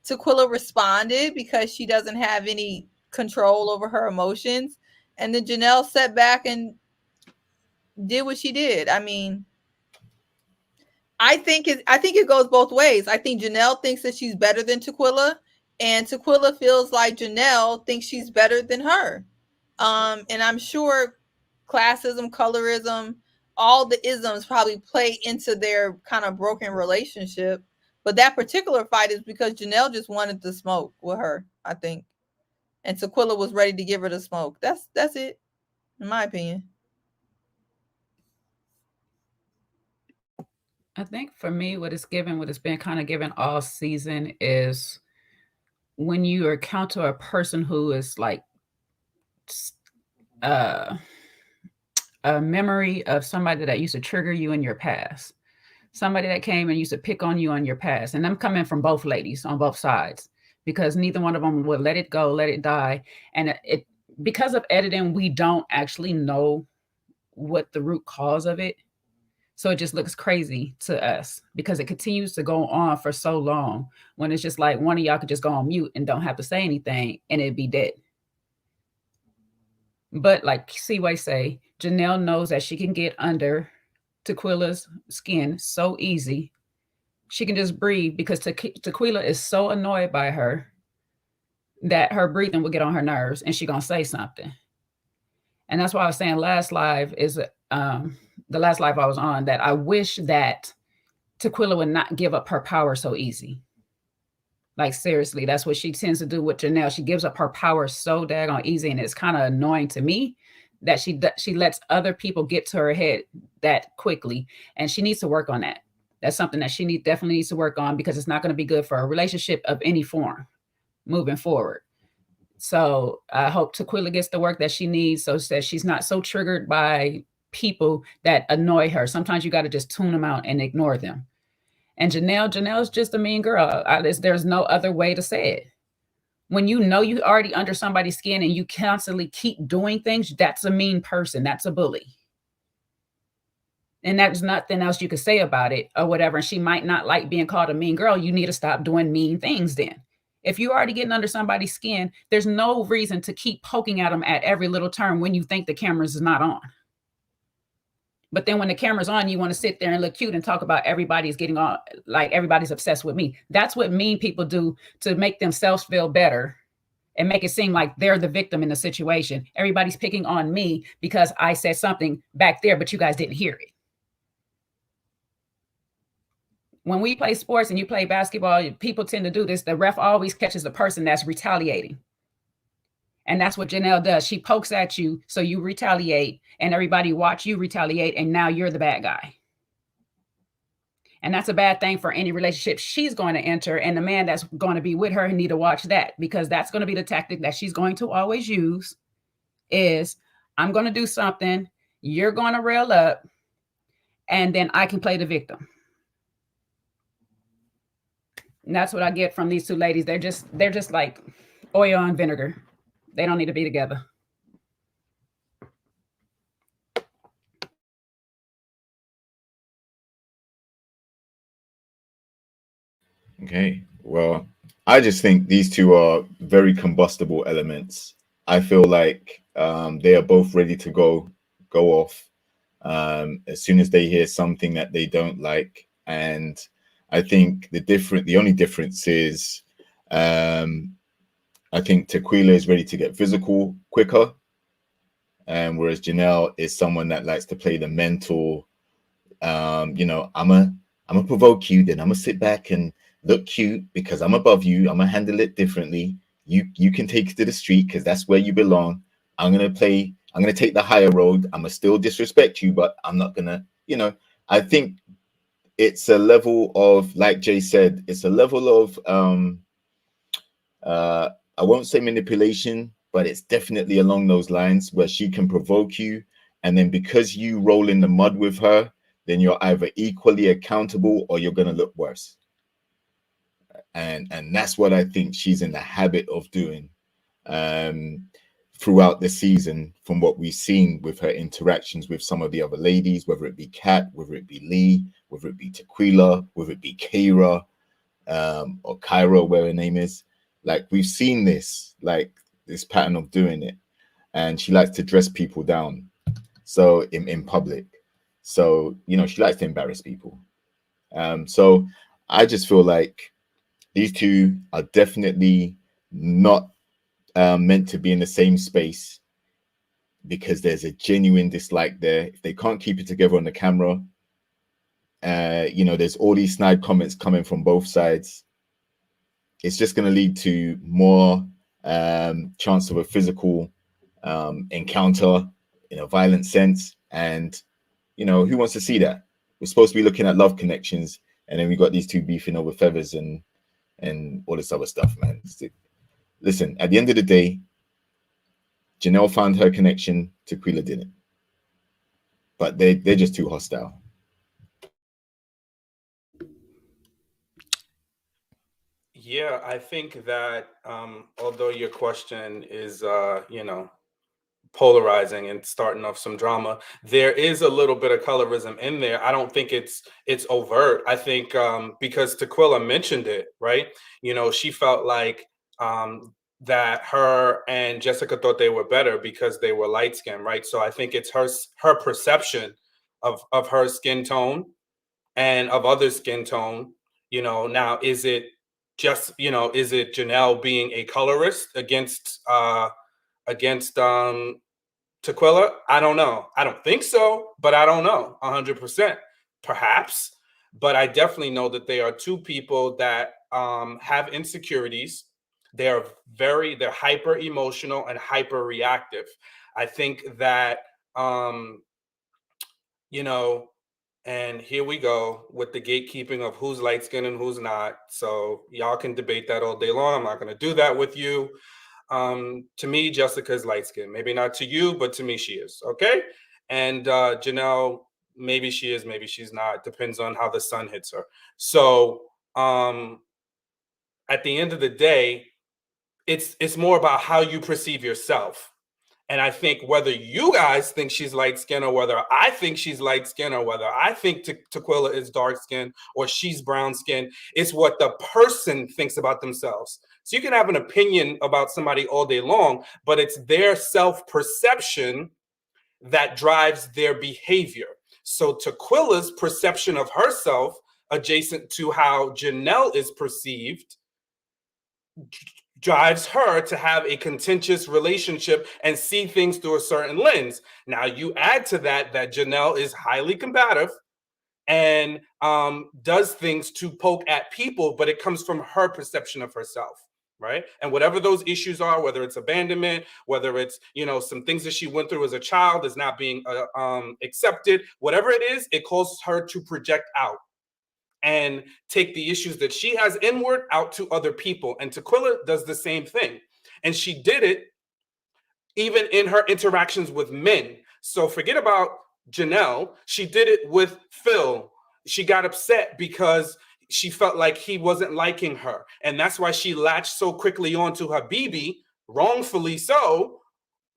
Speaker 2: Tequila responded because she doesn't have any control over her emotions, and then Janelle sat back and did what she did. I mean, I think it goes both ways. I think Janelle thinks that she's better than Tequila, and Tequila feels like Janelle thinks she's better than her. And I'm sure classism, colorism, all the isms probably play into their kind of broken relationship. But that particular fight is because Janelle just wanted to smoke with her, I think. And Tequila was ready to give her the smoke. That's it, in my opinion.
Speaker 3: I think for me, what it's been kind of given all season is when you encounter a person who is like a memory of somebody that used to trigger you in your past, somebody that came and used to pick on you on your past. And I'm coming from both ladies on both sides, because neither one of them would let it go, let it die. And it because of editing, we don't actually know what the root cause of it. So it just looks crazy to us because it continues to go on for so long, when it's just like one of y'all could just go on mute and don't have to say anything and it'd be dead. But like Seaway say, Janelle knows that she can get under Tequila's skin so easy. She can just breathe, because Tequila is so annoyed by her that her breathing will get on her nerves and she's going to say something. And that's why I was saying last live is the last live I was on, that I wish that Tequila would not give up her power so easy. Like, seriously, that's what she tends to do with Janelle. She gives up her power so daggone easy, and it's kind of annoying to me that she lets other people get to her head that quickly, and she needs to work on that. That's something that she definitely needs to work on, because it's not going to be good for a relationship of any form moving forward. So I hope Tequila gets the work that she needs, so that she's not so triggered by people that annoy her. Sometimes you got to just tune them out and ignore them. And Janelle's just a mean girl. There's no other way to say it. When you know you already under somebody's skin and you constantly keep doing things, that's a mean person. That's a bully. And there's nothing else you could say about it or whatever. And she might not like being called a mean girl. You need to stop doing mean things then. If you're already getting under somebody's skin, there's no reason to keep poking at them at every little turn when you think the camera's not on. But then when the camera's on, you want to sit there and look cute and talk about everybody's getting on, like everybody's obsessed with me. That's what mean people do to make themselves feel better and make it seem like they're the victim in the situation. Everybody's picking on me because I said something back there, but you guys didn't hear it. When we play sports and you play basketball, people tend to do this. The ref always catches the person that's retaliating. And that's what Janelle does. She pokes at you, so you retaliate, and everybody watch you retaliate, and now you're the bad guy. And that's a bad thing for any relationship she's going to enter. And the man that's going to be with her need to watch that, because that's going to be the tactic that she's going to always use is, I'm going to do something, you're going to rail up, and then I can play the victim. And that's what I get from these two ladies. They're just like oil and vinegar. They don't need to be together.
Speaker 5: Okay, well, I just think these two are very combustible elements. I feel like they are both ready to go off as soon as they hear something that they don't like. And I think the only difference is I think Tequila is ready to get physical quicker, and whereas Janelle is someone that likes to play the mental, you know, I'm a provoke you, then I'm gonna sit back and look cute because I'm above you. I'm gonna handle it differently. You can take it to the street because that's where you belong. I'm gonna take the higher road. I'm gonna still disrespect you, but I'm not gonna, you know. I think it's a level of, like Jay said, it's a level of I won't say manipulation, but it's definitely along those lines where she can provoke you, and then because you roll in the mud with her, then you're either equally accountable or you're gonna look worse. And that's what I think she's in the habit of doing throughout the season, from what we've seen with her interactions with some of the other ladies, whether it be Kat, whether it be Lee, whether it be Tequila, whether it be Kara, or Kyra, where her name is. Like, we've seen this pattern of doing it, and she likes to dress people down. So in public, so, you know, she likes to embarrass people. So I just feel like these two are definitely not meant to be in the same space, because there's a genuine dislike there. If they can't keep it together on the camera, you know, there's all these snide comments coming from both sides. It's just going to lead to more chance of a physical encounter in a violent sense. And, you know, who wants to see that? We're supposed to be looking at love connections, and then we got these two beefing over feathers and all this other stuff, man. Listen, at the end of the day, Janelle found her connection, Tequila didn't. But they're just too hostile.
Speaker 4: Yeah, I think that although your question is, you know, polarizing and starting off some drama, there is a little bit of colorism in there. I don't think it's overt. I think because Tequila mentioned it, right? You know, she felt like that her and Jessica thought they were better because they were light skinned, right? So I think it's her perception of her skin tone and of other skin tone. You know, now is it just, you know, is it Janelle being a colorist against Tequila? I don't know. I don't think so, but I don't know 100%. Perhaps, but I definitely know that they are two people that have insecurities. They're hyper emotional and hyper reactive. I think that you know, and here we go with the gatekeeping of who's light skinned and who's not. So y'all can debate that all day long. I'm not going to do that with you. To me, Jessica is light skinned. Maybe not to you, but to me, she is. Okay. And Janelle, maybe she is, maybe she's not. Depends on how the sun hits her. So at the end of the day, it's more about how you perceive yourself. And I think whether you guys think she's light skinned, or whether I think she's light skinned, or whether I think Tequila is dark skinned or she's brown skinned, it's what the person thinks about themselves. So you can have an opinion about somebody all day long, but it's their self-perception that drives their behavior. So Tequila's perception of herself, adjacent to how Janelle is perceived, drives her to have a contentious relationship and see things through a certain lens. Now you add to that Janelle is highly combative and does things to poke at people, but it comes from her perception of herself, right? And whatever those issues are, whether it's abandonment, whether it's, you know, some things that she went through as a child is not being accepted, whatever it is, it causes her to project out. and take the issues that she has inward out to other people. And Tequila does the same thing. And she did it even in her interactions with men. So forget about Janelle. She did it with Phil. She got upset because she felt like he wasn't liking her. And that's why she latched so quickly onto Habibi, wrongfully so,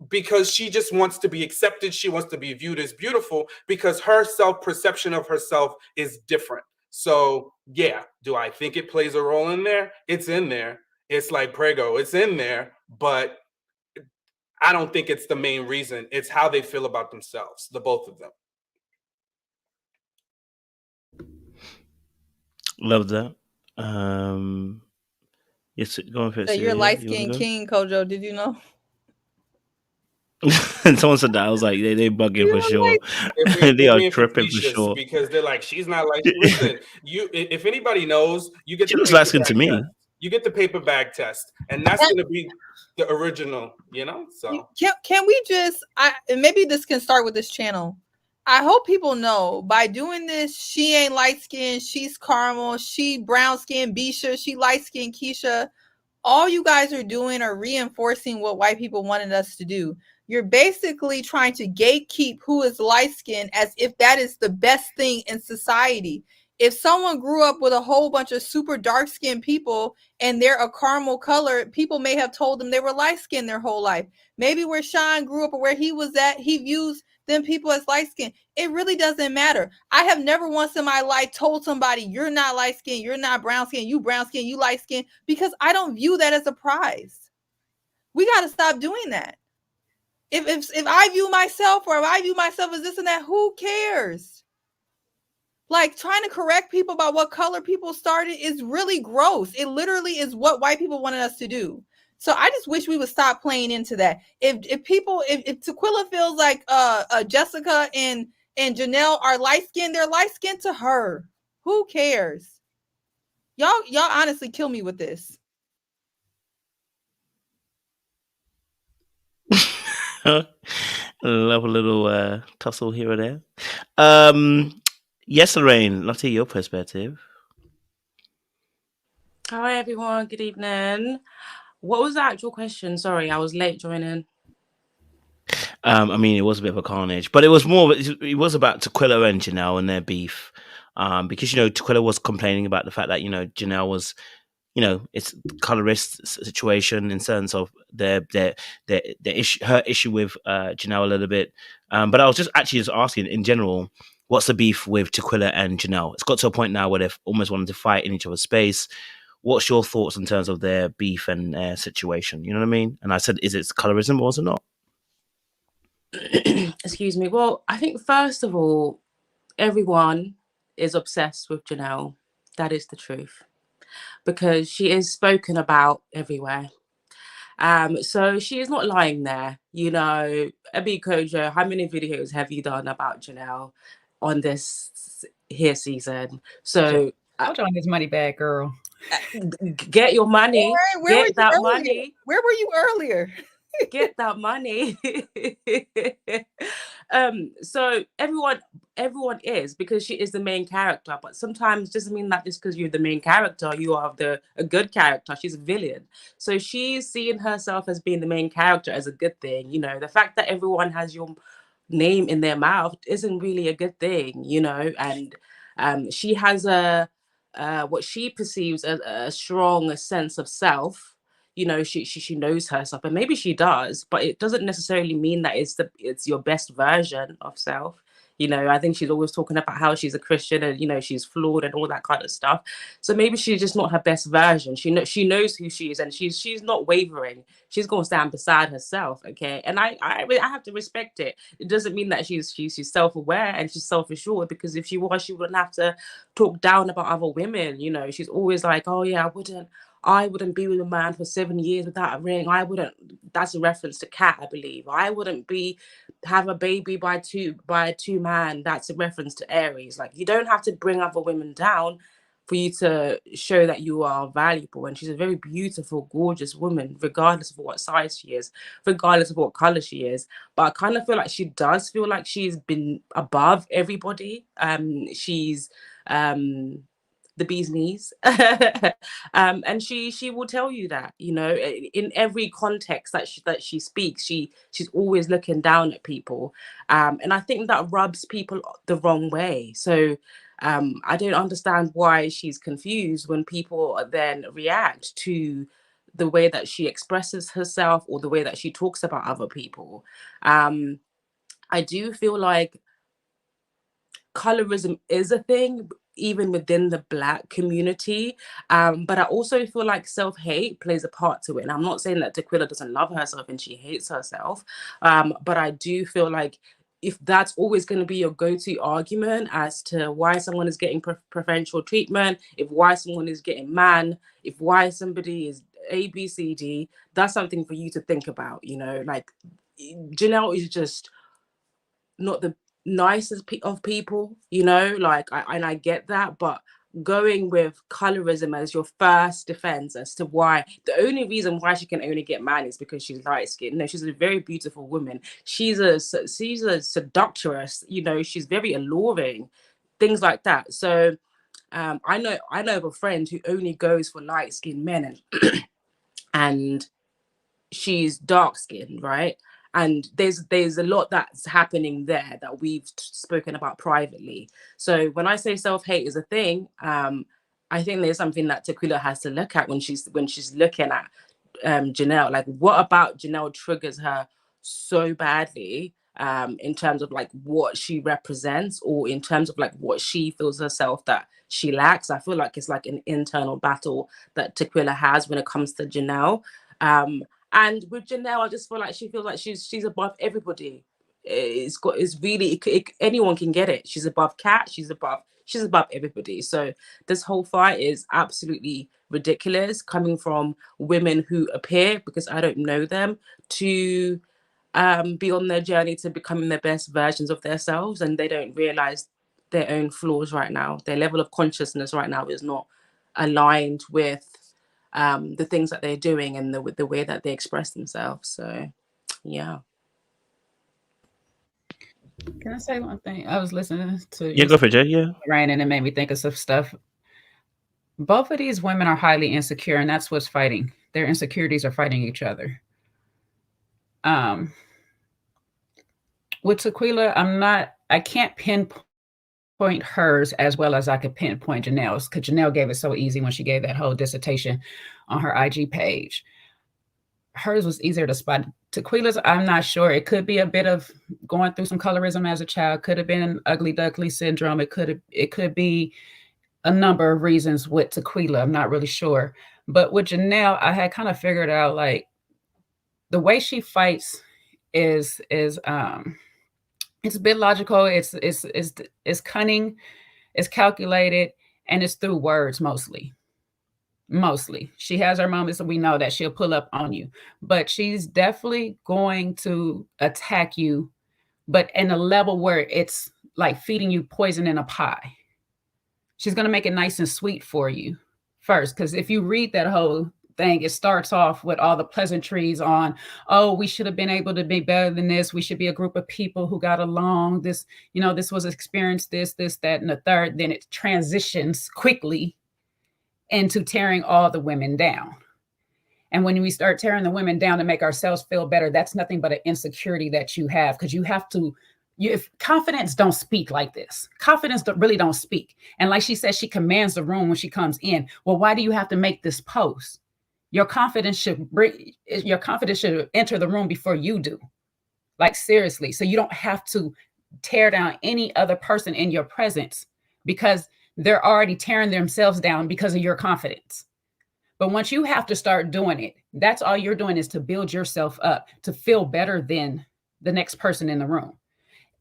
Speaker 4: because she just wants to be accepted. She wants to be viewed as beautiful because her self-perception of herself is different. So yeah, do I think it plays a role in there? It's in there. It's like Prego, it's in there, but I don't think it's the main reason. It's how they feel about themselves, the both of them.
Speaker 1: Love that. Yes, go on,
Speaker 2: So you're light-skinned king, Kojo. Did you know?
Speaker 1: And someone said that. I was like, they bugging for sure. They are tripping for sure.
Speaker 4: Because they're like, she's not like. Listen, if anybody knows, you get.
Speaker 1: She looks light skinned to me.
Speaker 4: Test. You get the paper bag test, and that's going to be the original. You know. So
Speaker 2: can we just? Maybe this can start with this channel. I hope people know by doing this, she ain't light skinned. She's caramel. She brown skinned. Bisha. She light skinned. Keisha. All you guys are doing are reinforcing what white people wanted us to do. You're basically trying to gatekeep who is light-skinned as if that is the best thing in society. If someone grew up with a whole bunch of super dark-skinned people and they're a caramel color, people may have told them they were light-skinned their whole life. Maybe where Sean grew up or where he was at, he views them people as light-skinned. It really doesn't matter. I have never once in my life told somebody, you're not light-skinned, you're not brown-skinned, you brown-skinned, you light-skinned, because I don't view that as a prize. We got to stop doing that. If I view myself or if I view myself as this and that, who cares? Like, trying to correct people about what color people started is really gross. It literally is what white people wanted us to do. So I just wish we would stop playing into that. If Tequila feels like Jessica and Janelle are light-skinned, they're light-skinned to her. Who cares? Y'all honestly kill me with this.
Speaker 1: Love a little tussle here or there. Yes, Lorraine, love to hear your perspective.
Speaker 6: Hi, everyone. Good evening. What was the actual question? Sorry, I was late joining.
Speaker 1: I mean, it was a bit of a carnage, but it was more. It was about Tequila and Janelle and their beef, because Tequila was complaining about the fact that Janelle was, it's colorist situation in terms of their issue, her issue with Janelle a little bit. But I was just asking in general, what's the beef with Tequila and Janelle? It's got to a point now where they've almost wanted to fight in each other's space. What's your thoughts in terms of their beef and situation? You know what I mean? And I said, is it colorism or was it not?
Speaker 6: Excuse me. Well, I think first of all, everyone is obsessed with Janelle. That is the truth. Because she is spoken about everywhere. So she is not lying there. Abi Kojo, how many videos have you done about Janelle on this here season? So
Speaker 3: Kojo on his money bag, girl.
Speaker 6: Get your money.
Speaker 2: Where
Speaker 6: get that money.
Speaker 2: Where were you earlier?
Speaker 6: Get that money. So everyone is, because she is the main character, but sometimes it doesn't mean that just because you're the main character you are a good character. She's a villain, so she's seeing herself as being the main character as a good thing. The fact that everyone has your name in their mouth isn't really a good thing, and she has what she perceives as a strong sense of self. She knows herself, and maybe she does, but it doesn't necessarily mean that it's your best version of self. I think she's always talking about how she's a Christian and she's flawed and all that kind of stuff. So maybe she's just not her best version. She knows who she is, and she's not wavering. She's gonna stand beside herself, okay? And I have to respect it. It doesn't mean that she's self-aware and she's self-assured, because if she was, she wouldn't have to talk down about other women. She's always like, oh yeah, I wouldn't be with a man for 7 years without a ring. I wouldn't. That's a reference to Kat, I believe. I wouldn't have a baby by two man. That's a reference to Aries. Like, you don't have to bring other women down for you to show that you are valuable. And she's a very beautiful, gorgeous woman, regardless of what size she is, regardless of what color she is. But I kind of feel like she does feel like she's been above everybody. She's the bee's knees. And she will tell you that, you know, in every context that she speaks, she's always looking down at people. And I think that rubs people the wrong way. So I don't understand why she's confused when people then react to the way that she expresses herself or the way that she talks about other people. I do feel like colorism is a thing even within the Black community, but I also feel like self-hate plays a part to it. And I'm not saying that Tequila doesn't love herself and she hates herself, but I do feel like if that's always going to be your go-to argument as to why someone is getting preferential treatment, if why someone is getting man, if why somebody is A, B, C, D, that's something for you to think about. You know, like Janelle is just not the nicest of people, you know, like I get that, but going with colorism as your first defense as to why the only reason why she can only get man is because she's light skinned. No, she's a very beautiful woman. She's a seductress, you know, she's very alluring, things like that. So I know of a friend who only goes for light skinned men, and she's dark skinned, right? And there's a lot that's happening there that we've spoken about privately. So when I say self-hate is a thing, I think there's something that Tequila has to look at when she's looking at Janelle. Like, what about Janelle triggers her so badly in terms of like what she represents, or in terms of like what she feels herself that she lacks? I feel like it's like an internal battle that Tequila has when it comes to Janelle. And with Janelle, I just feel like she feels like she's above everybody. Anyone can get it. She's above Kat. She's above everybody. So this whole fight is absolutely ridiculous, coming from women who appear, because I don't know them, to be on their journey to becoming the best versions of themselves, and they don't realize their own flaws right now. Their level of consciousness right now is not aligned with the things that they're doing and the way that they express themselves. So yeah.
Speaker 3: Can I say one thing? I was listening to
Speaker 1: Yeah, go for it, Jay. Yeah.
Speaker 3: Ryan, and it made me think of some stuff. Both of these women are highly insecure, and that's what's fighting. Their insecurities are fighting each other. With Tequila, I can't pinpoint hers as well as I could pinpoint Janelle's, because Janelle gave it so easy when she gave that whole dissertation on her IG page. Hers was easier to spot. Tequila's, I'm not sure. It could be a bit of going through some colorism as a child. Could have been ugly duckling syndrome. It could be a number of reasons with Tequila. I'm not really sure. But with Janelle, I had kind of figured out, like, the way she fights is it's a bit logical. It's cunning, it's calculated, and it's through words mostly. She has her moments that we know that she'll pull up on you, but she's definitely going to attack you, but in a level where it's like feeding you poison in a pie. She's going to make it nice and sweet for you first, because if you read that whole thing, it starts off with all the pleasantries on, oh, we should have been able to be better than this. We should be a group of people who got along. This, you know, this was experienced, this, that, and the third. Then it transitions quickly into tearing all the women down. And when we start tearing the women down to make ourselves feel better, that's nothing but an insecurity that you have, because you have to, if confidence don't speak like this, confidence really don't speak. And like she says, she commands the room when she comes in. Well, why do you have to make this post? Your confidence should enter the room before you do. Like, seriously. So you don't have to tear down any other person in your presence, because they're already tearing themselves down because of your confidence. But once you have to start doing it, that's all you're doing, is to build yourself up, to feel better than the next person in the room.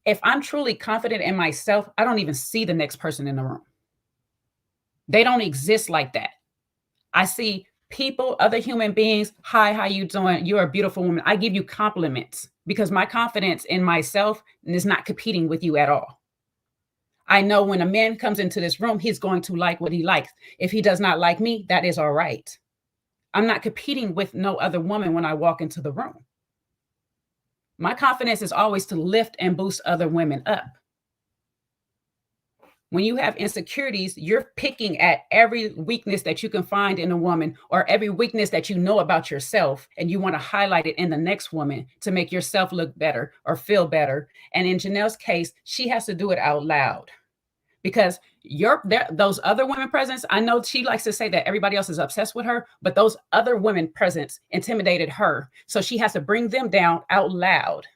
Speaker 3: If I'm truly confident in myself, I don't even see the next person in the room. They don't exist like that. I see people, other human beings. Hi, how you doing? You're a beautiful woman. I give you compliments because my confidence in myself is not competing with you at all. I know when a man comes into this room, he's going to like what he likes. If he does not like me, that is all right. I'm not competing with no other woman when I walk into the room. My confidence is always to lift and boost other women up. When you have insecurities, you're picking at every weakness that you can find in a woman, or every weakness that you know about yourself, and you want to highlight it in the next woman to make yourself look better or feel better. And in Janelle's case, she has to do it out loud, because those other women presence, I know she likes to say that everybody else is obsessed with her, but those other women presence intimidated her. So she has to bring them down out loud.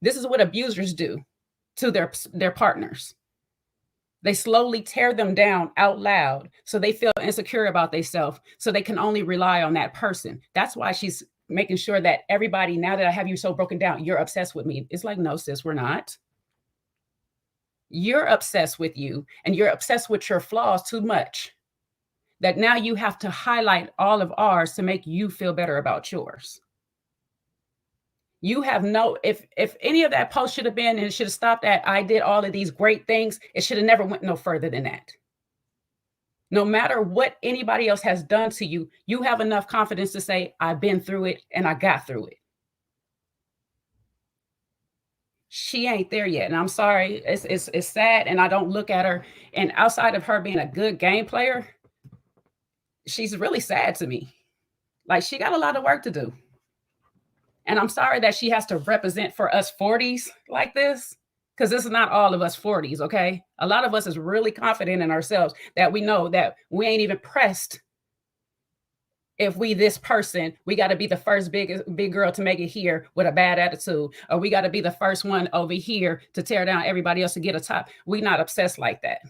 Speaker 3: This is what abusers do to their partners. They slowly tear them down out loud, so they feel insecure about themselves, so they can only rely on that person. That's why she's making sure that everybody, now that I have you so broken down, you're obsessed with me. It's like, no, sis, we're not. You're obsessed with you, and you're obsessed with your flaws too much, that now you have to highlight all of ours to make you feel better about yours. You have no, if any of that post should have been, and it should have stopped at, I did all of these great things, it should have never went no further than that. No matter what anybody else has done to you, you have enough confidence to say, I've been through it and I got through it. She ain't there yet. And I'm sorry, it's sad. And I don't look at her, and outside of her being a good game player, she's really sad to me. Like, she got a lot of work to do. And I'm sorry that she has to represent for us 40s like this, because this is not all of us 40s, okay? A lot of us is really confident in ourselves, that we know that we ain't even pressed. If we this person, we got to be the first big girl to make it here with a bad attitude, or we got to be the first one over here to tear down everybody else to get a top. We not obsessed like that.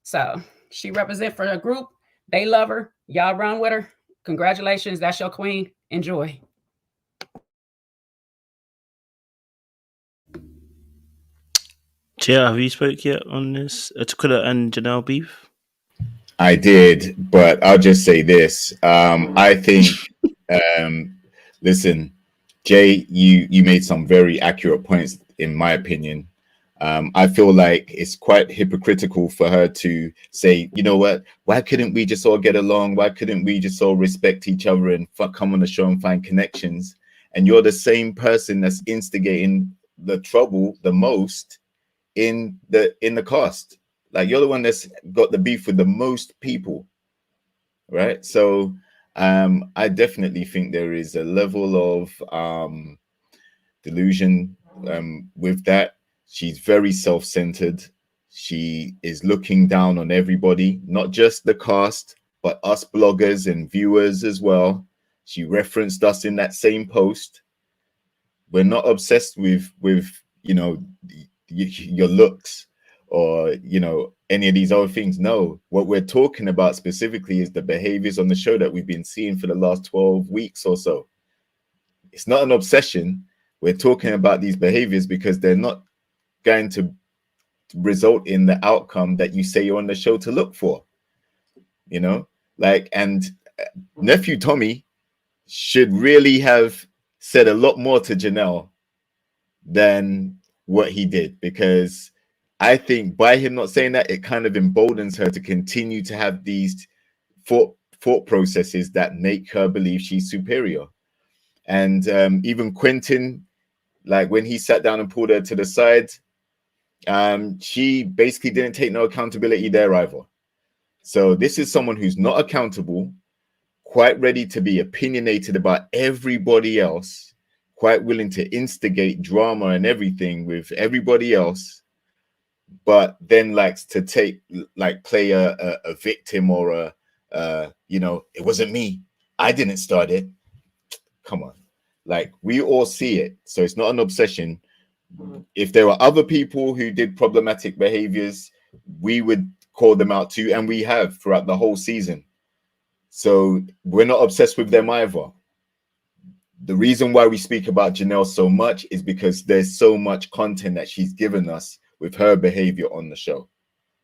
Speaker 3: So she represent for a group. They love her. Y'all run with her. Congratulations. That's your queen. Enjoy.
Speaker 1: Chia, have you spoke yet on this Tequila and Janelle beef?
Speaker 5: I did, but I'll just say this. I think, listen, Jay, you made some very accurate points, in my opinion. I feel like it's quite hypocritical for her to say, you know what, why couldn't we just all get along? Why couldn't we just all respect each other and come on the show and find connections? And you're the same person that's instigating the trouble the most in the cast. Like, you're the one that's got the beef with the most people, right? So I definitely think there is a level of delusion with that. She's very self-centered. She is looking down on everybody, not just the cast, but us bloggers and viewers as well. She referenced us in that same post. We're not obsessed with you know, your looks or, you know, any of these other things. No, what we're talking about specifically is the behaviors on the show that we've been seeing for the last 12 weeks or so. It's not an obsession. We're talking about these behaviors because they're not going to result in the outcome that you say you're on the show to look for, you know, like, and nephew Tommy should really have said a lot more to Janelle than what he did, because I think by him not saying that, it kind of emboldens her to continue to have these thought processes that make her believe she's superior. And even Quentin, like, when he sat down and pulled her to the side, she basically didn't take no accountability there either. So this is someone who's not accountable, quite ready to be opinionated about everybody else, quite willing to instigate drama and everything with everybody else, but then likes to play a victim or you know, it wasn't me, I didn't start it. Come on, like, we all see it, so it's not an obsession. If there were other people who did problematic behaviors, we would call them out too, and we have throughout the whole season. So we're not obsessed with them either. The reason why we speak about Janelle so much is because there's so much content that she's given us with her behavior on the show.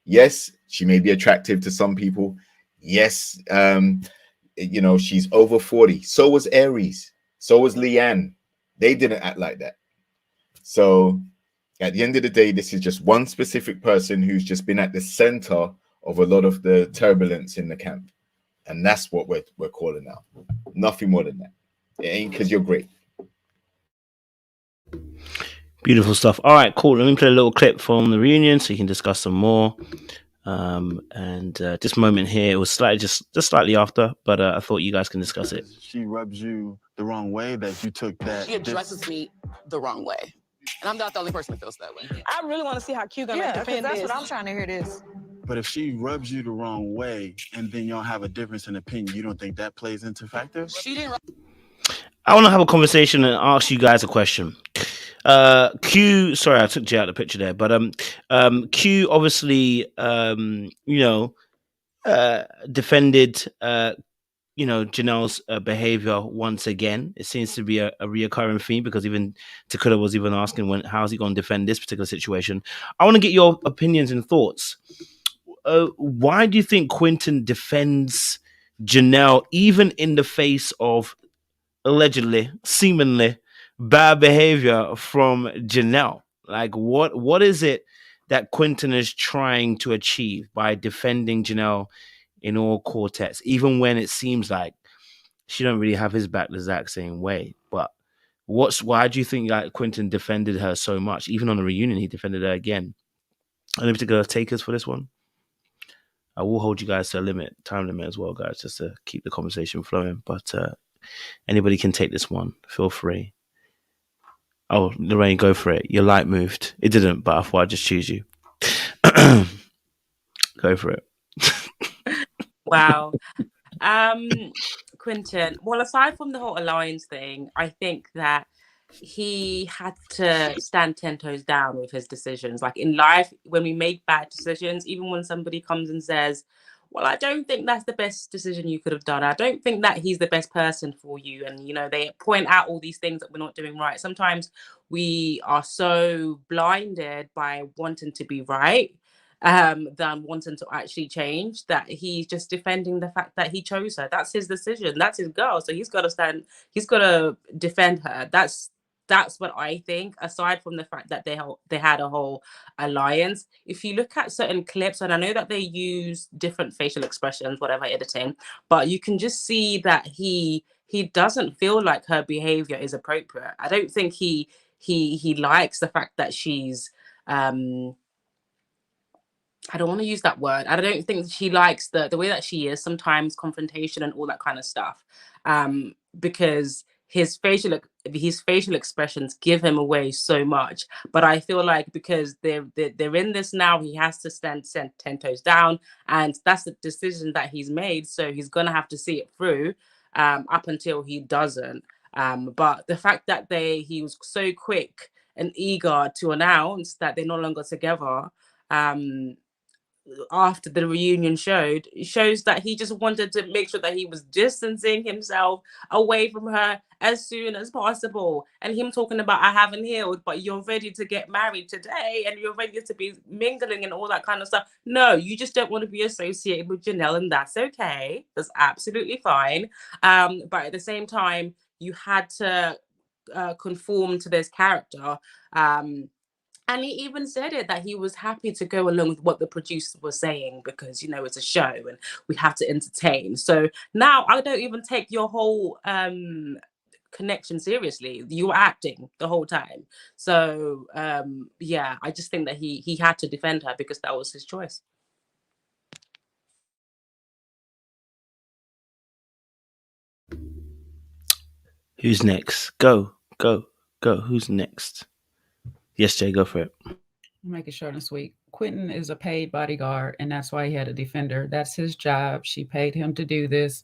Speaker 5: Yes, she may be attractive to some people. Yes, you know, she's over 40. So was Aries. So was Leanne. They didn't act like that. So at the end of the day, this is just one specific person who's just been at the center of a lot of the turbulence in the camp. And that's what we're calling out. Nothing more than that. It ain't because you're great.
Speaker 1: Beautiful stuff. All right, cool. Let me play a little clip from the reunion so you can discuss some more. This moment here, it was slightly just slightly after, but I thought you guys can discuss it.
Speaker 7: She rubs you the wrong way, that you took that.
Speaker 8: She addresses me the wrong way. And I'm not the only person that feels that way. I really want to see how Q gonna defend this. That's what I'm trying to hear this.
Speaker 7: But if she rubs you the wrong way and then y'all have a difference in opinion, you don't think that plays into factors?
Speaker 8: She didn't.
Speaker 1: I want to have a conversation and ask you guys a question. Q, sorry, I took Jay out of the picture there, but Q obviously, defended, Janelle's behavior once again. It seems to be a reoccurring theme because even Takeda was even asking how's he going to defend this particular situation. I want to get your opinions and thoughts. Why do you think Quentin defends Janelle even in the face of allegedly, seemingly bad behavior from Janelle? Like, what is it that Quentin is trying to achieve by defending Janelle in all quartets, even when it seems like she don't really have his back the exact same way? But why do you think that Quentin defended her so much? Even on the reunion, he defended her again. Any particular takers for this one? I will hold you guys to a time limit as well, guys, just to keep the conversation flowing. But anybody can take this one. Feel free. Oh, Lorraine, go for it. Your light moved. It didn't, but I thought I'd just choose you. Go for it.
Speaker 6: Wow. Quentin, well, aside from the whole alliance thing, I think that he had to stand 10 toes down with his decisions. Like in life, when we make bad decisions, even when somebody comes and says, well, I don't think that's the best decision you could have done. I don't think that he's the best person for you. And, they point out all these things that we're not doing right. Sometimes we are so blinded by wanting to be right than wanting to actually change, that he's just defending the fact that he chose her. That's his decision. That's his girl. So he's got to defend her. That's what I think, aside from the fact that they had a whole alliance. If you look at certain clips, and I know that they use different facial expressions, whatever editing, but you can just see that he doesn't feel like her behavior is appropriate. I don't think he likes the fact that she's I don't want to use that word. I don't think she likes the way that she is, sometimes confrontation and all that kind of stuff. Because his facial expressions give him away so much. But I feel like because they're in this now, he has to stand 10 toes down, and that's the decision that he's made. So he's gonna have to see it through up until he doesn't. But the fact that he was so quick and eager to announce that they're no longer together after the reunion shows that he just wanted to make sure that he was distancing himself away from her as soon as possible. And him talking about, I haven't healed, but you're ready to get married today and you're ready to be mingling and all that kind of stuff. No, you just don't want to be associated with Janelle, and that's okay. That's absolutely fine. But at the same time, you had to conform to this character. And he even said it, that he was happy to go along with what the producer was saying because, it's a show and we have to entertain. So now I don't even take your whole connection seriously. You were acting the whole time. So, I just think that he had to defend her because that was his choice.
Speaker 1: Who's next? Go. Who's next? Yes, Jay, go for it.
Speaker 3: Make it short and sweet. Quentin is a paid bodyguard, and that's why he had a defender. That's his job. She paid him to do this.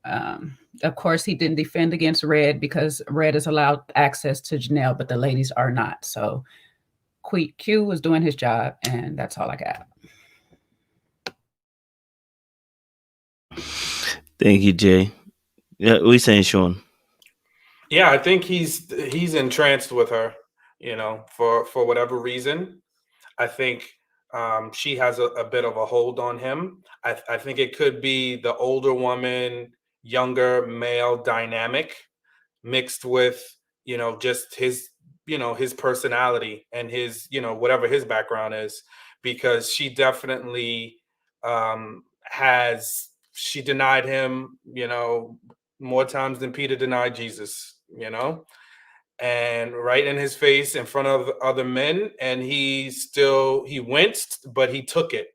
Speaker 3: Of course, he didn't defend against Red because Red is allowed access to Janelle, but the ladies are not. So Q was doing his job, and that's all I got.
Speaker 1: Thank you, Jay. Yeah, what are you saying, Sean?
Speaker 4: Yeah, I think he's entranced with her, for whatever reason. I think she has a bit of a hold on him. I think it could be the older woman, younger male dynamic mixed with, just his, his personality and his, whatever his background is, because she definitely she denied him, more times than Peter denied Jesus, and right in his face in front of other men, and he winced, but he took it.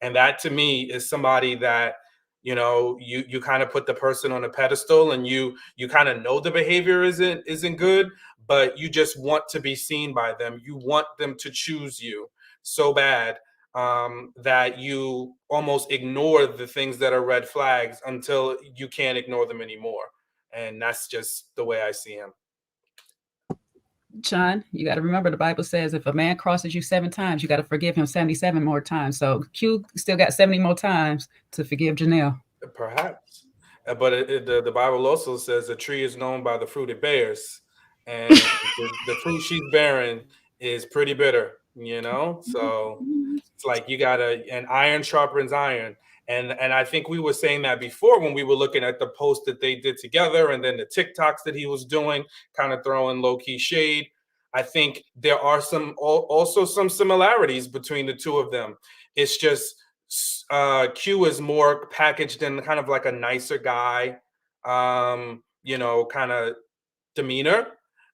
Speaker 4: And that to me is somebody that, you know, you kind of put the person on a pedestal, and you kind of know the behavior isn't good, but you just want to be seen by them. You want them to choose you so bad that you almost ignore the things that are red flags until you can't ignore them anymore. And that's just the way I see him.
Speaker 3: John, you got to remember the Bible says if a man crosses you 7 times, you got to forgive him 77 more times. So Q still got 70 more times to forgive Janelle.
Speaker 4: Perhaps. But the Bible also says a tree is known by the fruit it bears. And the fruit she's bearing is pretty bitter, you know? So it's like you got an iron sharpens iron. And I think we were saying that before when we were looking at the post that they did together, and then the TikToks that he was doing, kind of throwing low-key shade. I think there are also some similarities between the two of them. It's just Q is more packaged in kind of like a nicer guy, you know, kind of demeanor,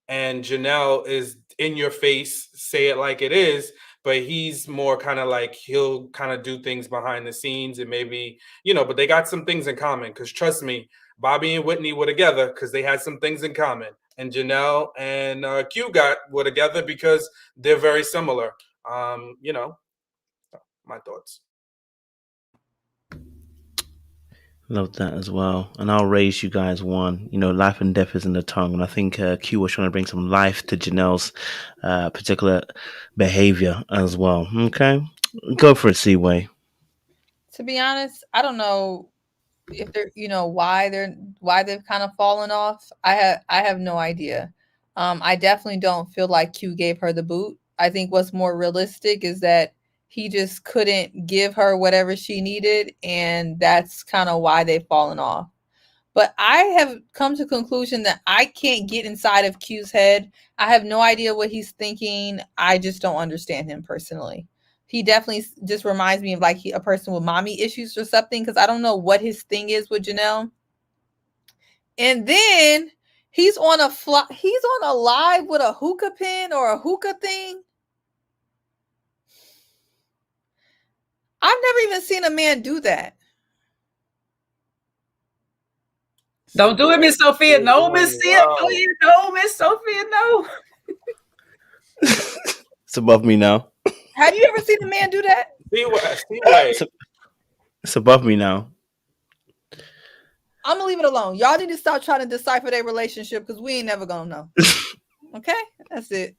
Speaker 4: and Janelle is in your face, say it like it is, but he's more kind of like he'll kind of do things behind the scenes, and maybe, you know, but they got some things in common, because trust me, Bobby and Whitney were together because they had some things in common, and Janelle and Q were together because they're very similar. You know, my thoughts.
Speaker 1: Love that as well. And I'll raise you guys one. You know, life and death is in the tongue. And I think Q was trying to bring some life to Janelle's particular behavior as well. Okay. Go for it, Seaway.
Speaker 2: To be honest, I don't know if they're, you know, why they've kind of fallen off. I have no idea. I definitely don't feel like Q gave her the boot. I think what's more realistic is that he just couldn't give her whatever she needed, and that's kind of why they've fallen off. But I have come to the conclusion that I can't get inside of Q's head. I have no idea what he's thinking. I just don't understand him personally. He definitely just reminds me of like a person with mommy issues or something, because I don't know what his thing is with Janelle. And then he's on a live with a hookah pin or a hookah thing. I've never even seen a man do that.
Speaker 3: Don't do it, Miss Sophia. No, Miss Sophia. No, Miss Sophia. No.
Speaker 1: It's above me now.
Speaker 2: Have you ever seen a man do that?
Speaker 1: It's above me now.
Speaker 2: I'm gonna leave it alone. Y'all need to stop trying to decipher their relationship, because we ain't never gonna know. Okay, that's it.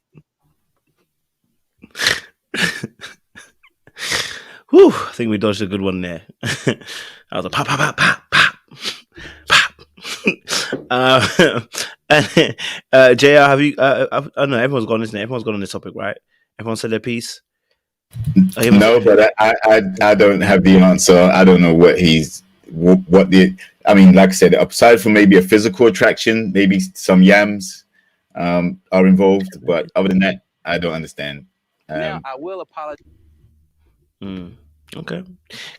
Speaker 1: Whew, I think we dodged a good one there. I was a pop, pop, pop, pop, pop, pop. JR, have you? I don't know. Everyone's gone, isn't it? Everyone's gone on this topic, right? Everyone said their piece.
Speaker 5: No, but I don't have the answer. I don't know what I mean, like I said, aside from maybe a physical attraction, maybe some yams are involved, but other than that, I don't understand.
Speaker 9: Now I will apologize.
Speaker 1: Okay.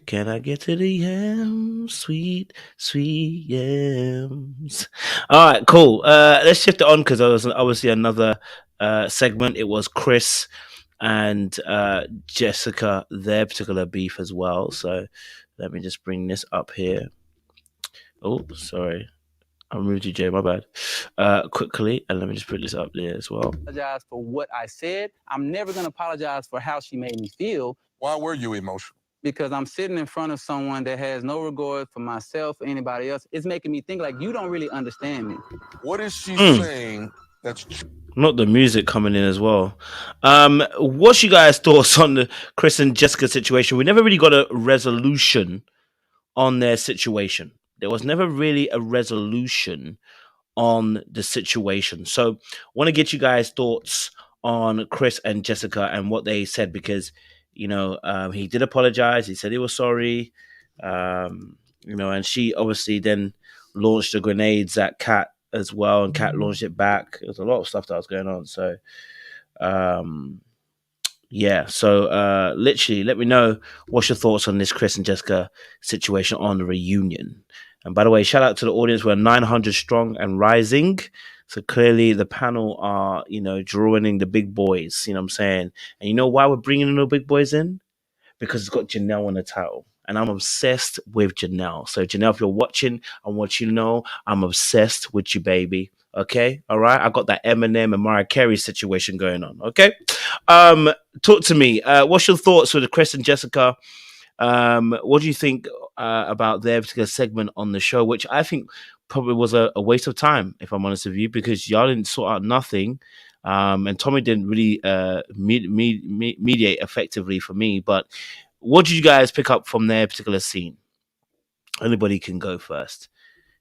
Speaker 1: Can I get to the yams? Sweet, sweet yams. All right, cool. Let's shift it on, because there was obviously another segment. It was Chris and Jessica, their particular beef as well. So let me just bring this up here. Oh, sorry. I moved you, Jay. My bad. Quickly, and let me just put this up there as well.
Speaker 9: Apologize for what I said. I'm never going to apologize for how she made me feel.
Speaker 10: Why were you emotional?
Speaker 9: Because I'm sitting in front of someone that has no regard for myself or anybody else. It's making me think like you don't really understand me.
Speaker 10: What is she saying that's true?
Speaker 1: Not the music coming in as well. What's you guys' thoughts on the Chris and Jessica situation? We never really got a resolution on their situation. There was never really a resolution on the situation. So I want to get you guys' thoughts on Chris and Jessica and what they said, because, you know, he did apologize. He said he was sorry. You know, and she obviously then launched the grenades at Kat as well, and Kat launched it back. There was a lot of stuff that was going on. So, yeah. So, literally, let me know what's your thoughts on this Chris and Jessica situation on the reunion. And by the way, shout out to the audience. We're 900 strong and rising. So clearly the panel are, drawing in the big boys, you know what I'm saying? And you know why we're bringing in the big boys in? Because it's got Janelle on the title. And I'm obsessed with Janelle. So Janelle, if you're watching, I want you to know I'm obsessed with you, baby. Okay? All right? I got that Eminem and Mariah Carey situation going on. Okay? Talk to me. What's your thoughts with Chris and Jessica? What do you think about their particular segment on the show, which I think probably was a waste of time, if I'm honest with you, because y'all didn't sort out nothing. And Tommy didn't really mediate effectively for me. But what did you guys pick up from their particular scene? Anybody can go first.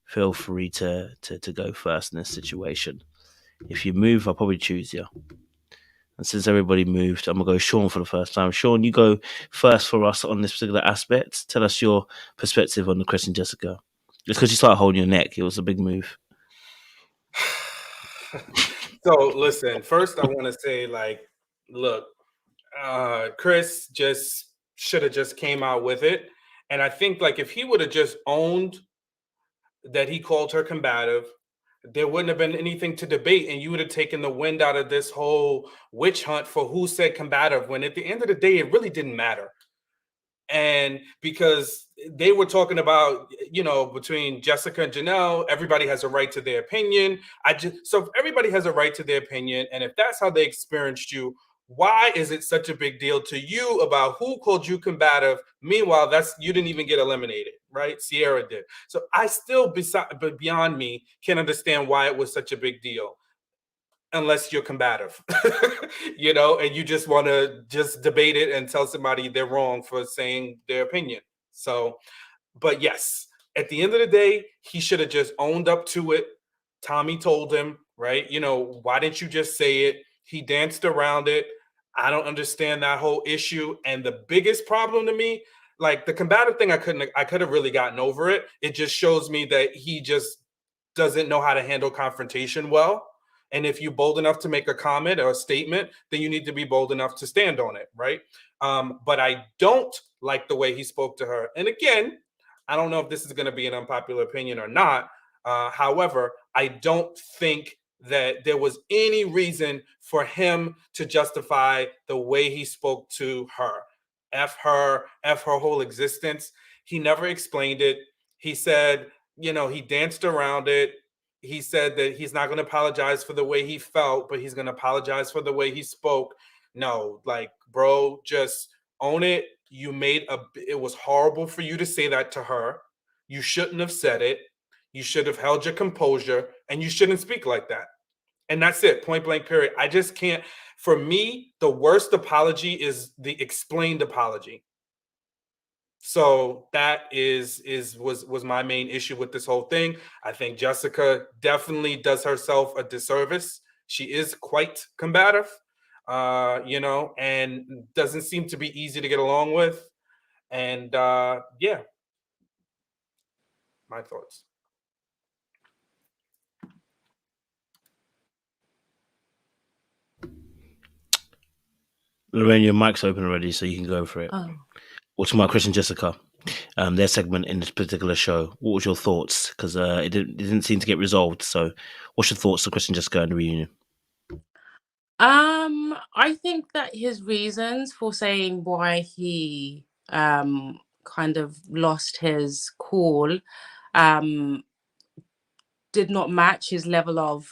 Speaker 1: Feel free to go first in this situation. If you move, I'll probably choose you. And since everybody moved, I'm going to go Sean for the first time. Sean, you go first for us on this particular aspect. Tell us your perspective on the Chris and Jessica. Just because you started holding your neck, it was a big move.
Speaker 4: So listen, first I want to say, look, Chris just should have just came out with it. And I think if he would have just owned that he called her combative, there wouldn't have been anything to debate, and you would have taken the wind out of this whole witch hunt for who said combative, when at the end of the day, it really didn't matter. And because they were talking about, between Jessica and Janelle, everybody has a right to their opinion. So if everybody has a right to their opinion, and if that's how they experienced you, why is it such a big deal to you about who called you combative? Meanwhile, you didn't even get eliminated, right? Sierra did. So I still, but beyond me, can understand why it was such a big deal, unless you're combative, and you just want to just debate it and tell somebody they're wrong for saying their opinion. So, but yes, at the end of the day, he should have just owned up to it. Tommy told him, right? Why didn't you just say it? He danced around it. I don't understand that whole issue. And the biggest problem to me, the combative thing, I could have really gotten over it. It just shows me that he just doesn't know how to handle confrontation well. And if you're bold enough to make a comment or a statement, then you need to be bold enough to stand on it, right? But I don't like the way he spoke to her. And again, I don't know if this is going to be an unpopular opinion or not. However, I don't think that there was any reason for him to justify the way he spoke to her. F her whole existence. He never explained it. He said, he danced around it. He said that he's not going to apologize for the way he felt, but he's going to apologize for the way he spoke. No, bro, just own it. It was horrible for you to say that to her. You shouldn't have said it. You should have held your composure, and you shouldn't speak like that. And that's it, point blank, period. I just can't. For me, the worst apology is the explained apology. So that was my main issue with this whole thing. I think Jessica definitely does herself a disservice. She is quite combative, and doesn't seem to be easy to get along with. And yeah, my thoughts.
Speaker 1: Lorraine, your mic's open already, so you can go for it.
Speaker 6: Oh.
Speaker 1: What's about Chris and Jessica? Their segment in this particular show. What was your thoughts? Because it didn't seem to get resolved. So, what's your thoughts on Chris and Jessica and the reunion?
Speaker 6: I think that his reasons for saying why he kind of lost his cool did not match his level of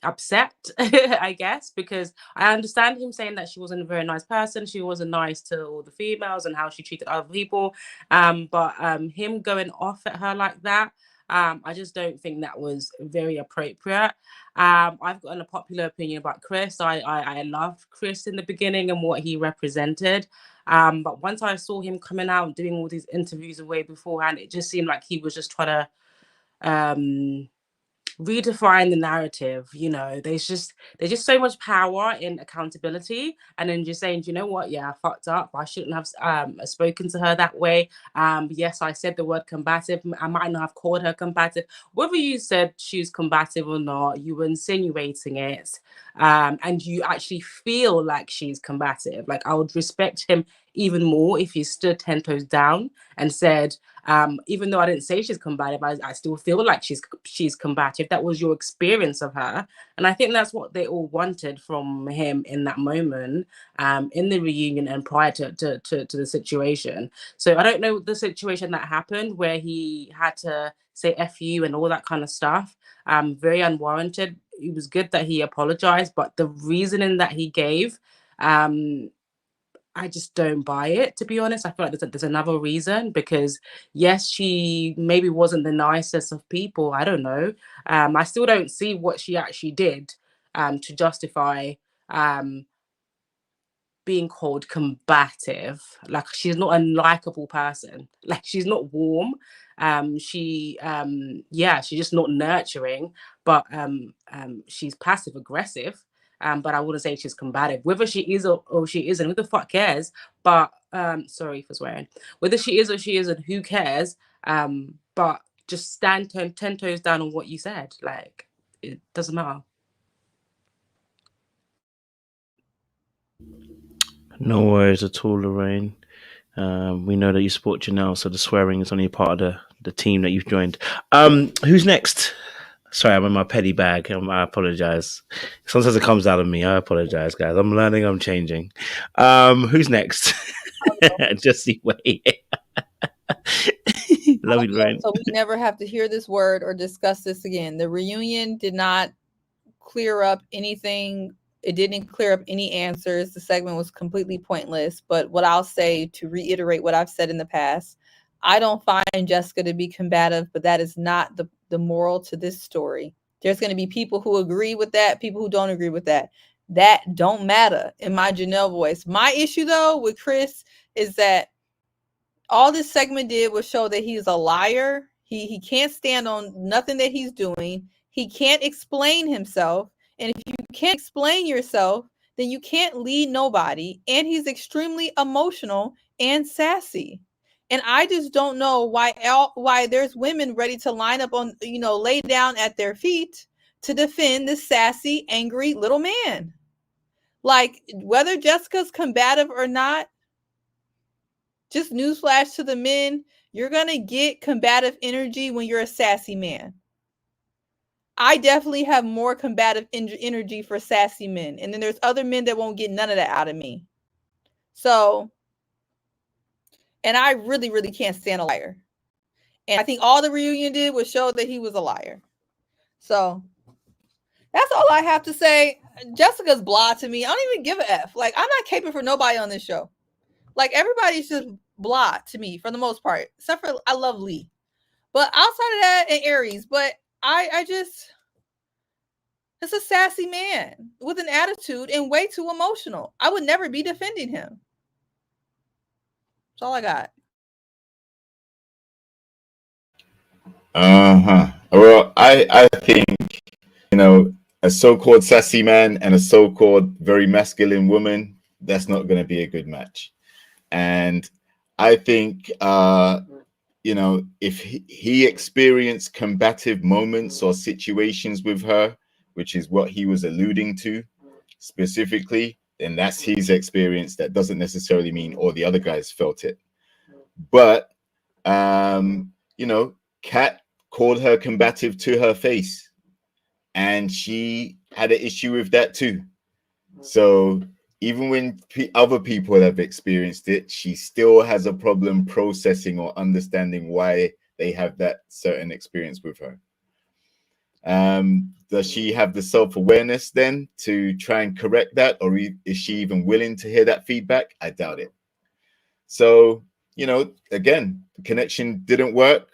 Speaker 6: upset, I guess, because I understand him saying that she wasn't a very nice person. She wasn't nice to all the females and how she treated other people. But him going off at her like that, I just don't think that was very appropriate. I've got an unpopular opinion about Chris. I loved Chris in the beginning and what he represented. But once I saw him coming out and doing all these interviews way beforehand, it just seemed like he was just trying to redefine the narrative. There's just so much power in accountability, and then just saying, you know what, yeah, I fucked up, I shouldn't have spoken to her that way. Yes, I said the word combative, I might not have called her combative. Whether you said she's combative or not, you were insinuating it, and you actually feel like she's combative. I would respect him even more if you stood 10 toes down and said, even though I didn't say she's combative, I still feel like she's combative. That was your experience of her. And I think that's what they all wanted from him in that moment, in the reunion and prior to the situation. So I don't know the situation that happened where he had to say F you and all that kind of stuff. Very unwarranted. It was good that he apologized, but the reasoning that he gave, I just don't buy it, to be honest. I feel like there's another reason, because yes, she maybe wasn't the nicest of people. I don't know. I still don't see what she actually did to justify being called combative. Like, she's not a likable person. Like, she's not warm. She's just not nurturing, but she's passive aggressive. But I wouldn't say she's combative. Whether she is or she isn't, who the fuck cares? But sorry for swearing. Whether she is or she isn't, who cares? But just stand 10 toes down on what you said. Like, it doesn't matter.
Speaker 1: No worries at all, Lorraine. We know that you support Janelle, so the swearing is only part of the team that you've joined. Who's next? Sorry, I'm in my petty bag. I apologize. Sometimes it comes out of me. I apologize, guys. I'm learning. I'm changing. Who's next? Jessie Way. Love you, Lorraine.
Speaker 2: So we never have to hear this word or discuss this again. The reunion did not clear up anything. It didn't clear up any answers. The segment was completely pointless. But what I'll say, to reiterate what I've said in the past, I don't find Jessica to be combative, but that is not the moral to this story. There's going to be people who agree with that, people who don't agree with that. That don't matter in my Janelle voice. My issue, though, with Chris is that all this segment did was show that he's a liar. He can't stand on nothing that he's doing. He can't explain himself. And if you can't explain yourself, then you can't lead nobody. And he's extremely emotional and sassy. And I just don't know why there's women ready to line up on, lay down at their feet to defend this sassy, angry little man. Like, whether Jessica's combative or not, just newsflash to the men, you're going to get combative energy when you're a sassy man. I definitely have more combative energy for sassy men. And then there's other men that won't get none of that out of me. So, and I really, really can't stand a liar. And I think all the reunion did was show that he was a liar. So, that's all I have to say. Jessica's blah to me. I don't even give a F. Like, I'm not caping for nobody on this show. Like, everybody's just blah to me for the most part. Except for, I love Lee. But outside of that, and Aries, but I just, it's a sassy man with an attitude and way too emotional. I would never be defending him. That's all I got.
Speaker 5: Well, I think, a so-called sassy man and a so-called very masculine woman, that's not going to be a good match. And I think, if he experienced combative moments or situations with her, which is what he was alluding to specifically, then that's his experience. That doesn't necessarily mean all the other guys felt it. But, Kat called her combative to her face, and she had an issue with that too. So even when other people have experienced it, she still has a problem processing or understanding why they have that certain experience with her. Does she have the self-awareness then to try and correct that? Or is she even willing to hear that feedback? I doubt it. So, again, the connection didn't work.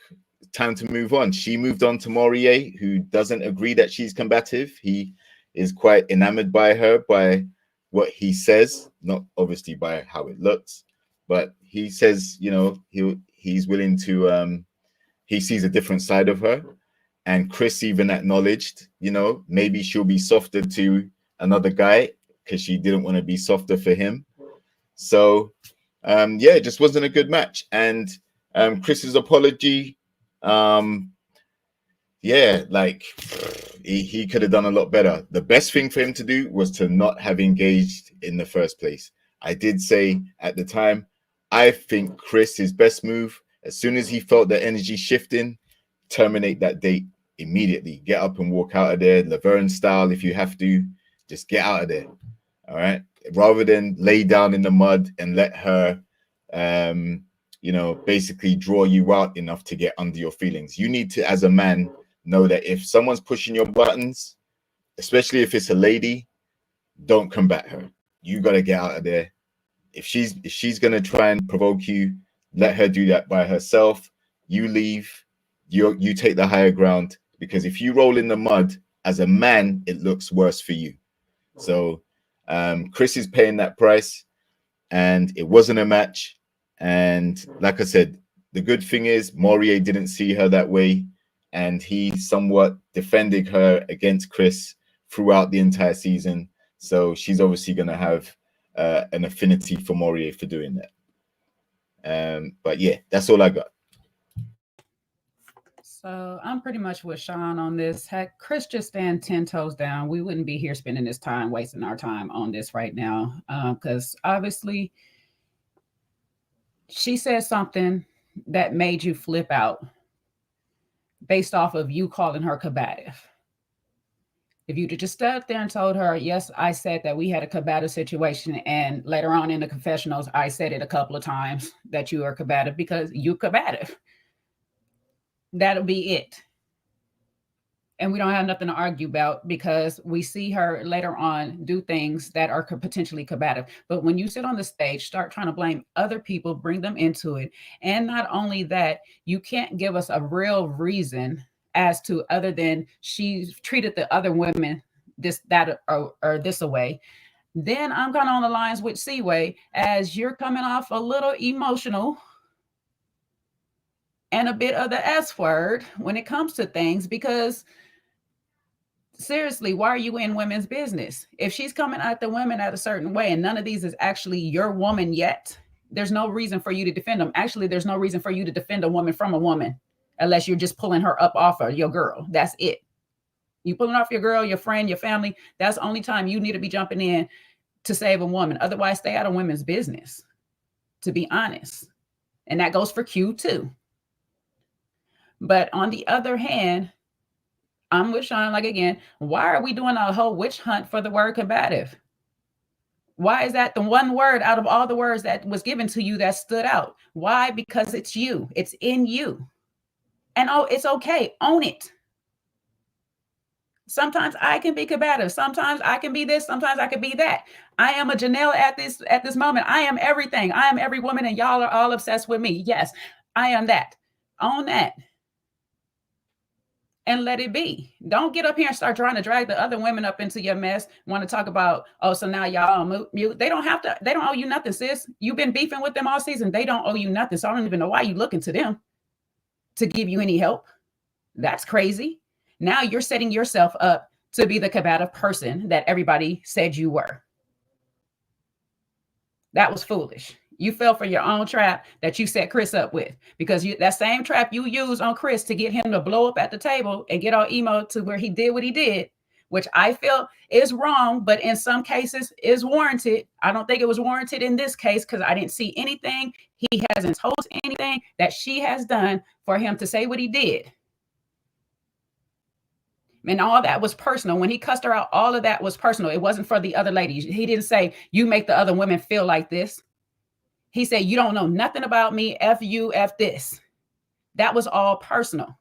Speaker 5: Time to move on. She moved on to Morier, who doesn't agree that she's combative. He is quite enamored by her, by what he says, not obviously by how it looks, but he says, he's willing to, he sees a different side of her. And Chris even acknowledged, maybe she'll be softer to another guy because she didn't want to be softer for him. So, it just wasn't a good match. And Chris's apology, he could have done a lot better. The best thing for him to do was to not have engaged in the first place. I did say at the time, I think Chris's best move, as soon as he felt the energy shifting, terminate that date immediately. Get up and walk out of there, Laverne style, if you have to. Just get out of there. All right. Rather than lay down in the mud and let her, you know, basically draw you out enough to get under your feelings. You need to, as a man, know that if someone's pushing your buttons, especially if it's a lady, don't combat her. You got to get out of there. If she's going to try and provoke you, let her do that by herself. You leave. You take the higher ground, because if you roll in the mud as a man, it looks worse for you. So Chris is paying that price, and it wasn't a match. And like I said, the good thing is Morier didn't see her that way, and he somewhat defended her against Chris throughout the entire season. So she's obviously going to have an affinity for Morier for doing that. But yeah, that's all I got.
Speaker 3: So I'm pretty much with Sean on this. Had Chris just stand 10 toes down, we wouldn't be here spending this time, wasting our time on this right now. Because obviously she said something that made you flip out based off of you calling her combative. If you'd just stood there and told her, yes, I said that we had a combative situation, and later on in the confessionals, I said it a couple of times that you are combative because you combative. That'll be it. And we don't have nothing to argue about, because we see her later on do things that are potentially combative. But when you sit on the stage, start trying to blame other people, bring them into it. And not only that, you can't give us a real reason as to, other than she treated the other women this, that, or this away. Then I'm kind of on the lines with Seaway, as you're coming off a little emotional and a bit of the S word when it comes to things, because seriously, why are you in women's business? If she's coming at the women at a certain way, and none of these is actually your woman yet, there's no reason for you to defend them. Actually, there's no reason for you to defend a woman from a woman, unless you're just pulling her up off of your girl. That's it. You pulling off your girl, your friend, your family. That's the only time you need to be jumping in to save a woman. Otherwise, stay out of women's business, to be honest. And that goes for Q too. But on the other hand, I'm with Sean, like, again, why are we doing a whole witch hunt for the word combative? Why is that the one word out of all the words that was given to you that stood out? Why? Because it's you. It's in you. And oh, it's okay. Own it. Sometimes I can be combative. Sometimes I can be this. Sometimes I can be that. I am a Janelle at this moment. I am everything. I am every woman, and y'all are all obsessed with me. Yes, I am that. Own that. And let it be. Don't get up here and start trying to drag the other women up into your mess. Want to talk about, oh, so now y'all mute. They don't have to. They don't owe you nothing, sis. You've been beefing with them all season. They don't owe you nothing. So I don't even know why you looking to them to give you any help. That's crazy. Now you're setting yourself up to be the combative person that everybody said you were. That was foolish. You fell for your own trap that you set Chris up with, because that same trap you used on Chris to get him to blow up at the table and get all emo to where he did what he did, which I feel is wrong, but in some cases is warranted. I don't think it was warranted in this case, because I didn't see anything. He hasn't told us anything that she has done for him to say what he did. And all that was personal. When he cussed her out, all of that was personal. It wasn't for the other ladies. He didn't say, you make the other women feel like this. He said, you don't know nothing about me. F you, F this. That was all personal.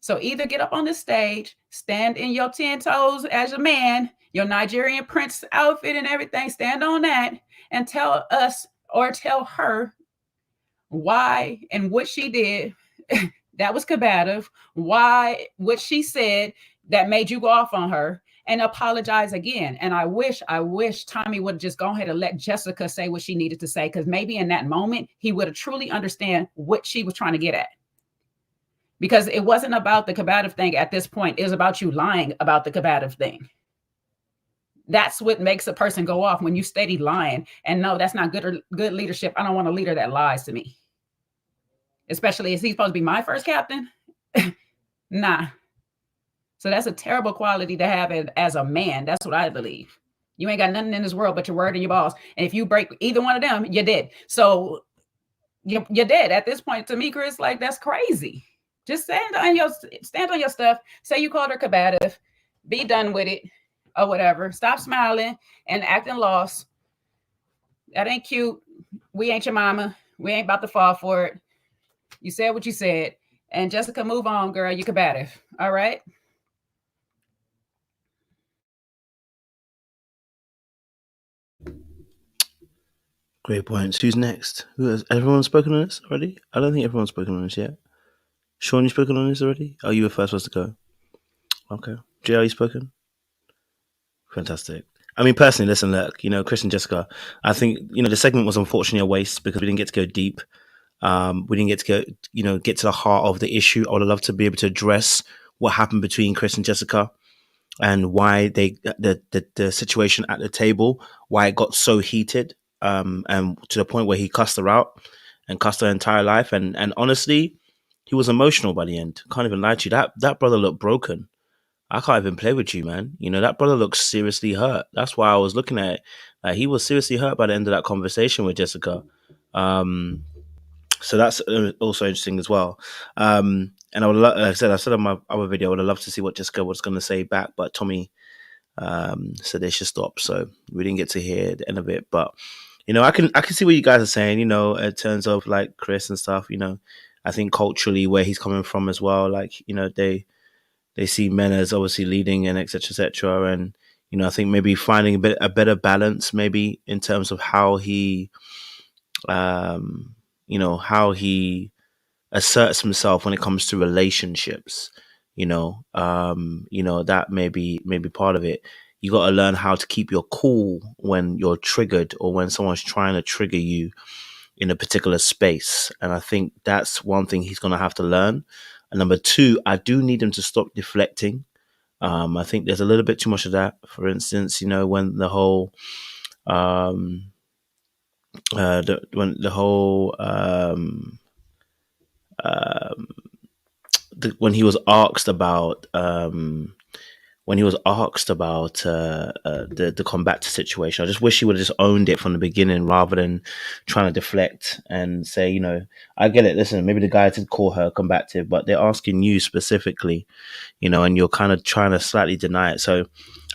Speaker 3: So either get up on the stage, stand in your 10 toes as a man, your Nigerian prince outfit and everything, stand on that and tell us or tell her why and what she did that was combative, why what she said that made you go off on her, and apologize again. And I wish Tommy would just go ahead and let Jessica say what she needed to say, because maybe in that moment, he would have truly understand what she was trying to get at. Because it wasn't about the combative thing at this point. It was about you lying about the combative thing. That's what makes a person go off, when you steady lying. And no, that's not good leadership. I don't want a leader that lies to me. Especially, is he supposed to be my first captain? Nah. So that's a terrible quality to have as a man. That's what I believe. You ain't got nothing in this world but your word and your balls. And if you break either one of them, you're dead. So you're dead at this point. To me, Chris, like, that's crazy. Just stand on your stuff. Say you called her combative. Be done with it or whatever. Stop smiling and acting lost. That ain't cute. We ain't your mama. We ain't about to fall for it. You said what you said. And Jessica, move on, girl. You combative. All right?
Speaker 1: Great points. Who's next? Who has everyone spoken on this already? I don't think everyone's spoken on this yet. Sean, you spoken on this already? Oh, you were first to go. Okay. JR, you spoken? Fantastic. I mean, personally, listen, look, Chris and Jessica, I think, the segment was unfortunately a waste because we didn't get to go deep. We didn't get to go, get to the heart of the issue. I would have loved to be able to address what happened between Chris and Jessica and why the situation at the table, why it got so heated, and to the point where he cussed her out and cussed her entire life. And honestly, he was emotional by the end. Can't even lie to you. That brother looked broken. I can't even play with you, man. That brother looks seriously hurt. That's why I was looking at it. Like, he was seriously hurt by the end of that conversation with Jessica. So that's also interesting as well. And I said on my other video, I would have loved to see what Jessica was going to say back, but Tommy said they should stop. So we didn't get to hear the end of it. But I can see what you guys are saying. In terms of like Chris and stuff. I think culturally where he's coming from as well. Like they see men as obviously leading and etc. And I think maybe finding a better balance maybe in terms of how he how he asserts himself when it comes to relationships. That may be part of it. You got to learn how to keep your cool when you're triggered or when someone's trying to trigger you in a particular space. And I think that's one thing he's going to have to learn. And number two, I do need him to stop deflecting. I think there's a little bit too much of that. For instance, when the whole when he was asked about the combative situation, I just wish he would have just owned it from the beginning rather than trying to deflect and say, I get it. Listen, maybe the guy did call her combative, but they're asking you specifically, and you're kind of trying to slightly deny it. So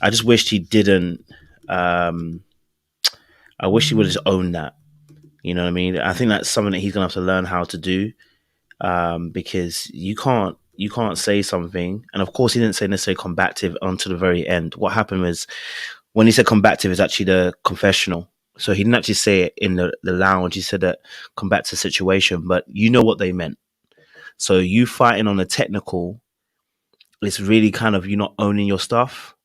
Speaker 1: I just wished he didn't. I wish he would have just owned that. You know what I mean? I think that's something that he's gonna have to learn how to do, because you can't say something. And of course, he didn't say necessarily combative until the very end. What happened was when he said combative is actually the confessional. So he didn't actually say it in the lounge. He said that combative situation, but you know what they meant. So you fighting on a technical, it's really kind of you not owning your stuff.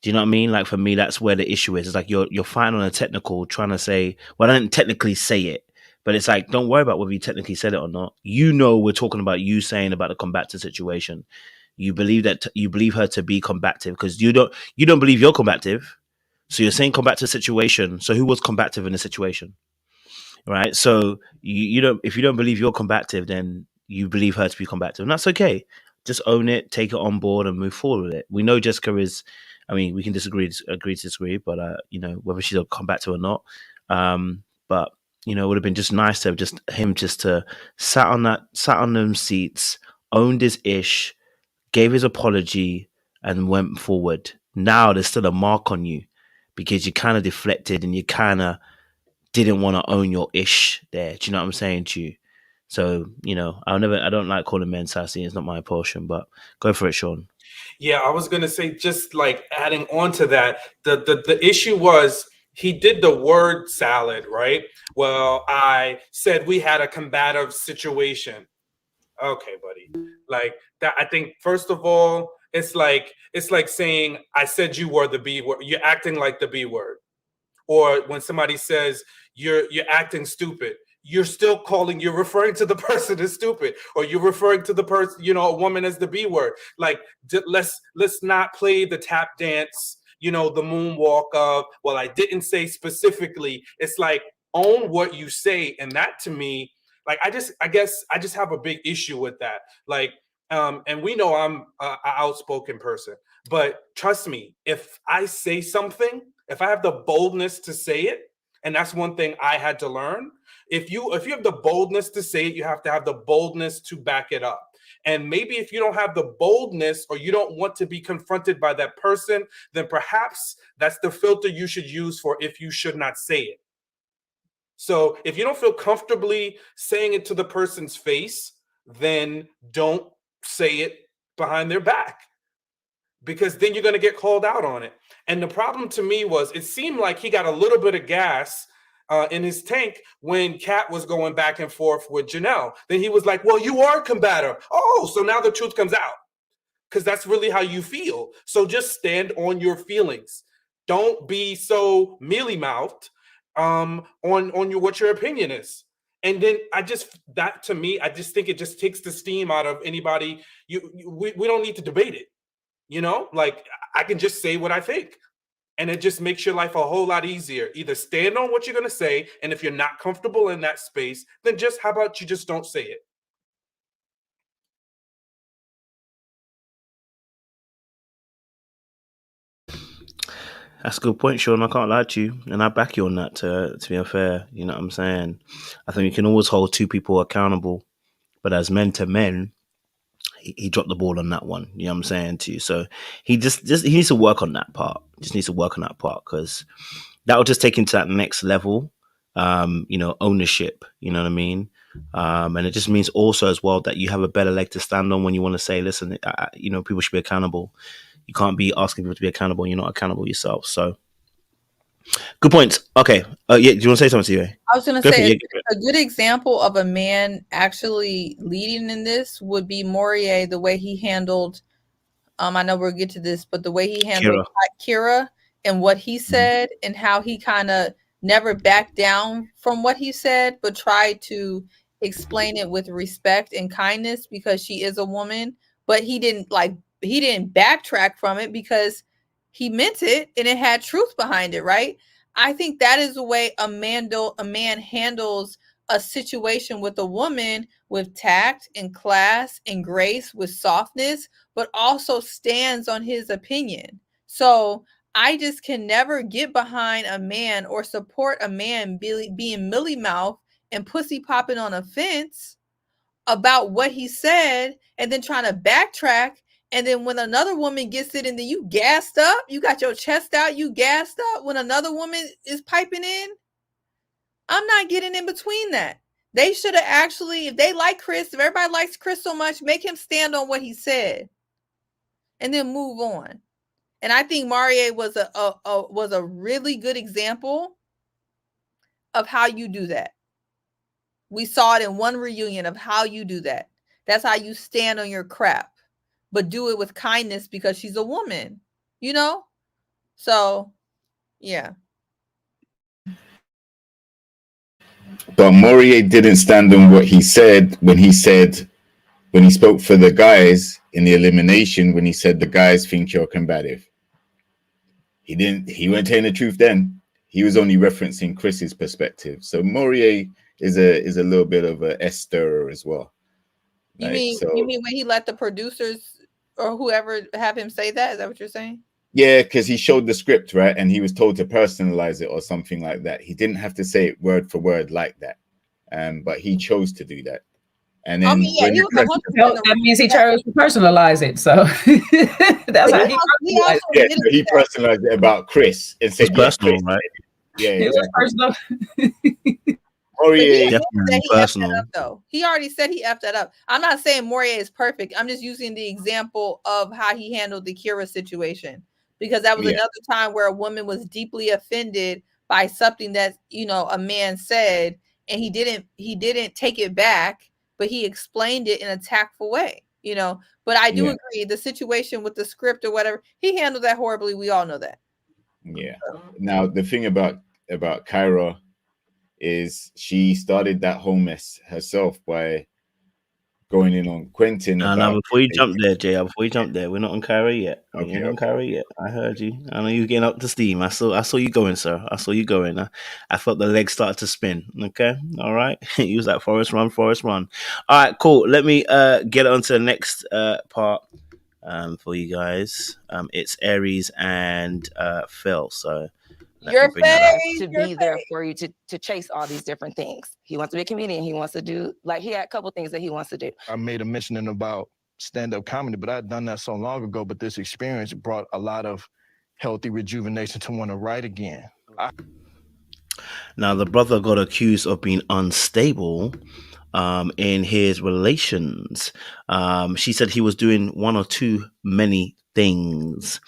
Speaker 1: Do you know what I mean? Like for me, that's where the issue is. It's like you're fighting on a technical, trying to say, well, I didn't technically say it, but it's like, don't worry about whether you technically said it or not. We're talking about you saying about the combative situation. You believe you believe her to be combative because you don't believe you're combative. So you're saying combative situation. So who was combative in the situation? Right. So you don't, if you don't believe you're combative, then you believe her to be combative. And that's okay. Just own it, take it on board and move forward with it. We know Jessica is, we can agree to disagree, but whether she's a combative or not. But it would have been just nice to have just to sat on them seats, owned his ish, gave his apology, and went forward. Now there's still a mark on you because you kind of deflected and you kind of didn't want to own your ish there. Do you know what I'm saying to you? So, I don't like calling men sassy. It's not my portion, but go for it, Sean.
Speaker 4: Yeah, I was going to say, just like adding on to that, the issue was he did the word salad, right? Well, I said we had a combative situation. Okay, buddy. Like that, I think, first of all, it's like saying I said you were the B word. You're acting like the B word. Or when somebody says you're acting stupid, you're referring to the person as stupid, or you're referring to the person, a woman as the B word. Like, let's not play the tap dance, the moonwalk of, well, I didn't say specifically. It's like, own what you say. And that to me, like, I guess I just have a big issue with that. Like, and we know I'm an outspoken person, but trust me, if I say something if I have the boldness to say it, and that's one thing I had to learn. If you have the boldness to say it, you have to have the boldness to back it up. And maybe if you don't have the boldness, or you don't want to be confronted by that person, then perhaps that's the filter you should use for if you should not say it. So if you don't feel comfortably saying it to the person's face, then don't say it behind their back, because then you're going to get called out on it. And the problem to me was, it seemed like he got a little bit of gas in his tank when Kat was going back and forth with Janelle. Then he was like, well, you are combative. Oh, so now the truth comes out, because that's really how you feel. So just stand on your feelings. Don't be so mealy-mouthed on what your opinion is. And then I just think it just takes the steam out of anybody. We don't need to debate it. Like, I can just say what I think. And it just makes your life a whole lot easier. Either stand on what you're going to say, and if you're not comfortable in that space, then how about you just don't say it?
Speaker 1: That's a good point, Sean. I can't lie to you, and I back you on that. To be fair, you know what I'm saying. I think you can always hold two people accountable, but as men to men, he dropped the ball on that one. You know what I'm saying to you. So he just he needs to work on that part. Just needs to work on that part, because that will just take him to that next level. Ownership. You know what I mean. And it just means also as well that you have a better leg to stand on when you want to say, listen, people should be accountable. You can't be asking people to be accountable and you're not accountable yourself. So, good points. Okay. Do you want to say something, CA?
Speaker 2: I was going to say a good example of a man actually leading in this would be Morier, the way he handled, I know we'll get to this, but the way he handled Kira and what he said, and how he kind of never backed down from what he said, but tried to explain it with respect and kindness, because she is a woman. But he didn't backtrack from it, because he meant it and it had truth behind it, right? I think that is the way a man handles a situation with a woman, with tact and class and grace, with softness, but also stands on his opinion. So I just can never get behind a man or support a man being milly-mouth and pussy popping on a fence about what he said, and then trying to backtrack. And then when another woman gets it, and then you gassed up, you got your chest out, you gassed up when another woman is piping in. I'm not getting in between that. They should have actually, if they like Chris, if everybody likes Chris so much, make him stand on what he said and then move on. And I think Morier was a really good example of how you do that. We saw it in one reunion of how you do that. That's how you stand on your crap, but do it with kindness, because she's a woman, So, yeah.
Speaker 5: But Morier didn't stand on what he said when he spoke for the guys in the elimination, when he said the guys think you're combative. He weren't telling the truth then. He was only referencing Chris's perspective. So Morier is a little bit of a Esther as well.
Speaker 2: You mean when he let the producers or whoever have him say that? Is that what you're saying?
Speaker 5: Yeah, because he showed the script, right? And he was told to personalize it or something like that. He didn't have to say it word for word like that. But he chose to do that. And then
Speaker 3: that means he chose to personalize it. So that's how
Speaker 5: he personalized it about Chris and said,
Speaker 1: personal, right?
Speaker 5: Yeah,
Speaker 3: it was personal.
Speaker 5: Morier
Speaker 2: though. He already said he effed that up. I'm not saying Morier is perfect. I'm just using the example of how he handled the Kira situation, because that was another time where a woman was deeply offended by something that a man said, and he didn't take it back, but he explained it in a tactful way. But I do agree, the situation with the script or whatever, he handled that horribly. We all know that.
Speaker 5: Yeah. Now the thing about Kyra is she started that whole mess herself by going in on Quentin.
Speaker 1: No, before you jump there, JR, we're not on Kyra yet. We're not on Kyra yet. I heard you. I know you're getting up to steam. I saw you going, sir. I saw you going. I felt the legs started to spin. Okay, all right. Use that Forest Run. All right, cool. Let me get on to the next part for you guys. It's Aries and Phil. So
Speaker 2: Your
Speaker 1: bring that up.
Speaker 2: face,
Speaker 8: to be there for you to chase all these different things. He wants to be a comedian. He wants to do, like, he had a couple things that he wants to do.
Speaker 10: I made a mention about stand-up comedy, but I'd done that so long ago. But this experience brought a lot of healthy rejuvenation to want to write again.
Speaker 1: Now, the brother got accused of being unstable in his relations. She said he was doing one or too many things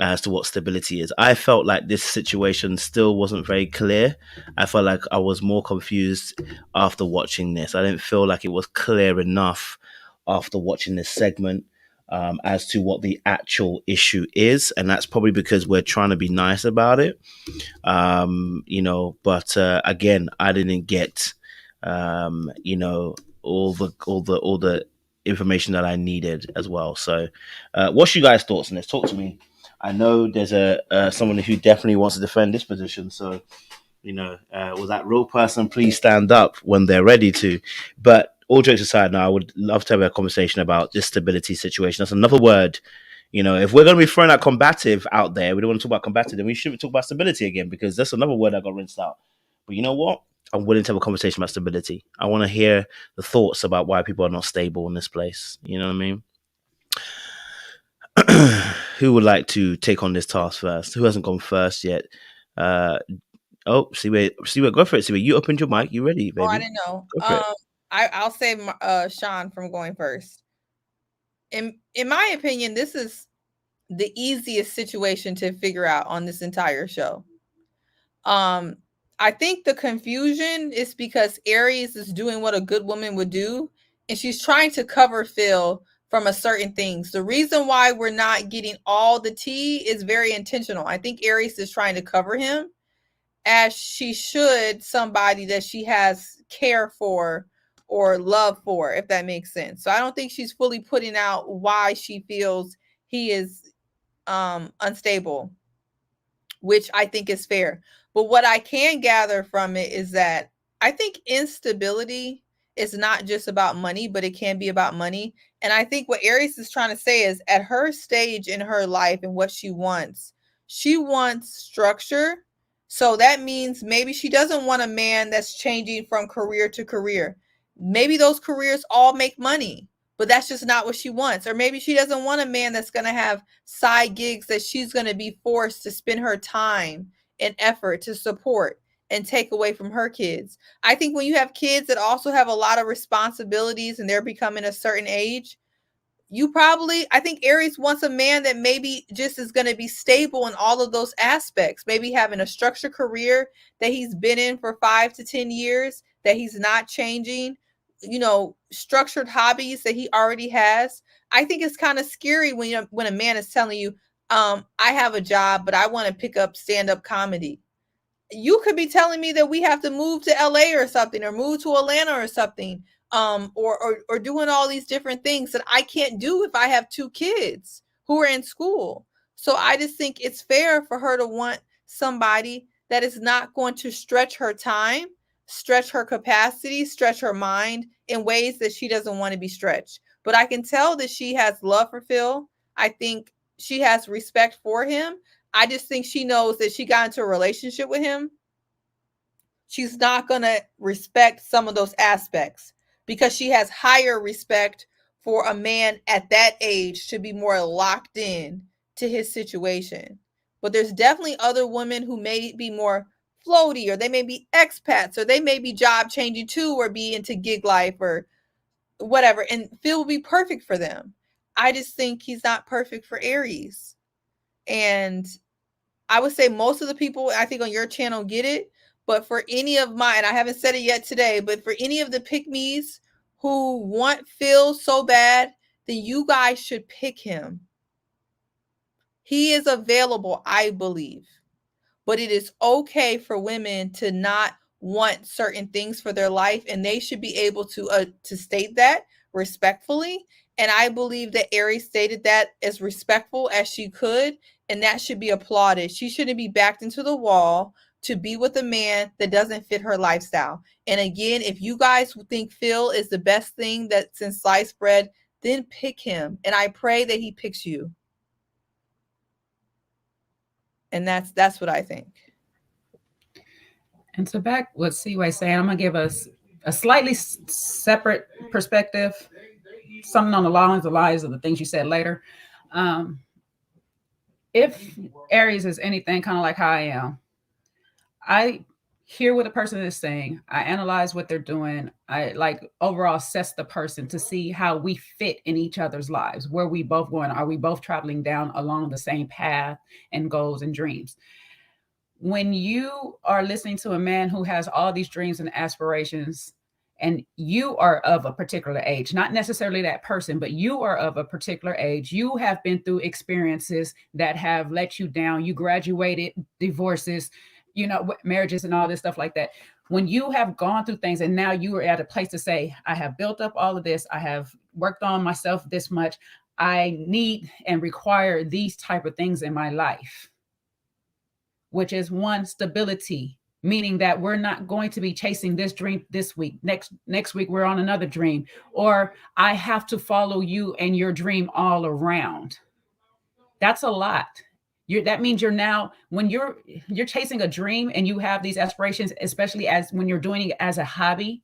Speaker 1: as to what stability is. I felt like this situation still wasn't very clear. I felt like I was more confused after watching this. I didn't feel like it was clear enough after watching this segment as to what the actual issue is. And that's probably because we're trying to be nice about it. But again, I didn't get, all the information that I needed as well. So, what's you guys' thoughts on this? Talk to me. I know there's someone who definitely wants to defend this position. So, was that real person? Please stand up when they're ready to. But all jokes aside, now I would love to have a conversation about this stability situation. That's another word. If we're going to be throwing out combative out there, we don't want to talk about combative, then we shouldn't talk about stability again, because that's another word that got rinsed out. But you know what? I'm willing to have a conversation about stability. I want to hear the thoughts about why people are not stable in this place. You know what I mean? Who would like to take on this task first? Who hasn't gone first yet? Siwe, go for it. Siwe, you opened your mic. You ready, baby?
Speaker 2: Oh, I didn't know. I'll save Sean from going first. In my opinion, this is the easiest situation to figure out on this entire show. I think the confusion is because Aries is doing what a good woman would do, and she's trying to cover Phil from a certain things. The reason why we're not getting all the tea is very intentional. I think Aries is trying to cover him, as she should somebody that she has care for or love for, if that makes sense. So I don't think she's fully putting out why she feels he is unstable, which I think is fair. But what I can gather from it is that I think instability is not just about money, but it can be about money. And I think what Aries is trying to say is, at her stage in her life and what she wants structure. So that means maybe she doesn't want a man that's changing from career to career. Maybe those careers all make money, but that's just not what she wants. Or maybe she doesn't want a man that's going to have side gigs that she's going to be forced to spend her time and effort to support and take away from her kids. I think when you have kids that also have a lot of responsibilities and they're becoming a certain age, I think Aries wants a man that maybe just is going to be stable in all of those aspects. Maybe having a structured career that he's been in for 5 to 10 years, that he's not changing, structured hobbies that he already has. I think it's kind of scary when a man is telling you, I have a job, but I want to pick up stand-up comedy. You could be telling me that we have to move to LA or something, or move to Atlanta or something, or doing all these different things that I can't do if I have 2 kids who are in school. So I just think it's fair for her to want somebody that is not going to stretch her time, stretch her capacity, stretch her mind in ways that she doesn't want to be stretched. But I can tell that she has love for Phil. I think she has respect for him. I just think she knows that she got into a relationship with him. She's not going to respect some of those aspects because she has higher respect for a man at that age to be more locked in to his situation. But there's definitely other women who may be more floaty, or they may be expats, or they may be job changing too, or be into gig life or whatever. And Phil will be perfect for them. I just think he's not perfect for Aries. And I would say most of the people I think on your channel get it. But for any of mine, I haven't said it yet today, but for any of the pick-me's who want Phil so bad, then you guys should pick him. He is available, I believe. But it is okay for women to not want certain things for their life, and they should be able to state that respectfully. And I believe that Aries stated that as respectful as she could, and that should be applauded. She shouldn't be backed into the wall to be with a man that doesn't fit her lifestyle. And again, if you guys think Phil is the best thing that since sliced bread, then pick him. And I pray that he picks you. And that's what I think.
Speaker 3: And to back what Seaway saying, I'm gonna give us a slightly separate perspective, something on the lines of the things you said later. If Aries is anything kind of like how I am, I hear what a person is saying. I analyze what they're doing. I like overall assess the person to see how we fit in each other's lives. Where we both going? Are we both traveling down along the same path and goals and dreams? When you are listening to a man who has all these dreams and aspirations, and you are of a particular age, not necessarily that person, but you are of a particular age, you have been through experiences that have let you down. You graduated, divorces, marriages and all this stuff like that. When you have gone through things and now you are at a place to say, I have built up all of this, I have worked on myself this much, I need and require these type of things in my life, which is one, stability, meaning that we're not going to be chasing this dream this week. Next week, we're on another dream, or I have to follow you and your dream all around. That's a lot. That means you're now, when you're chasing a dream and you have these aspirations, especially as when you're doing it as a hobby,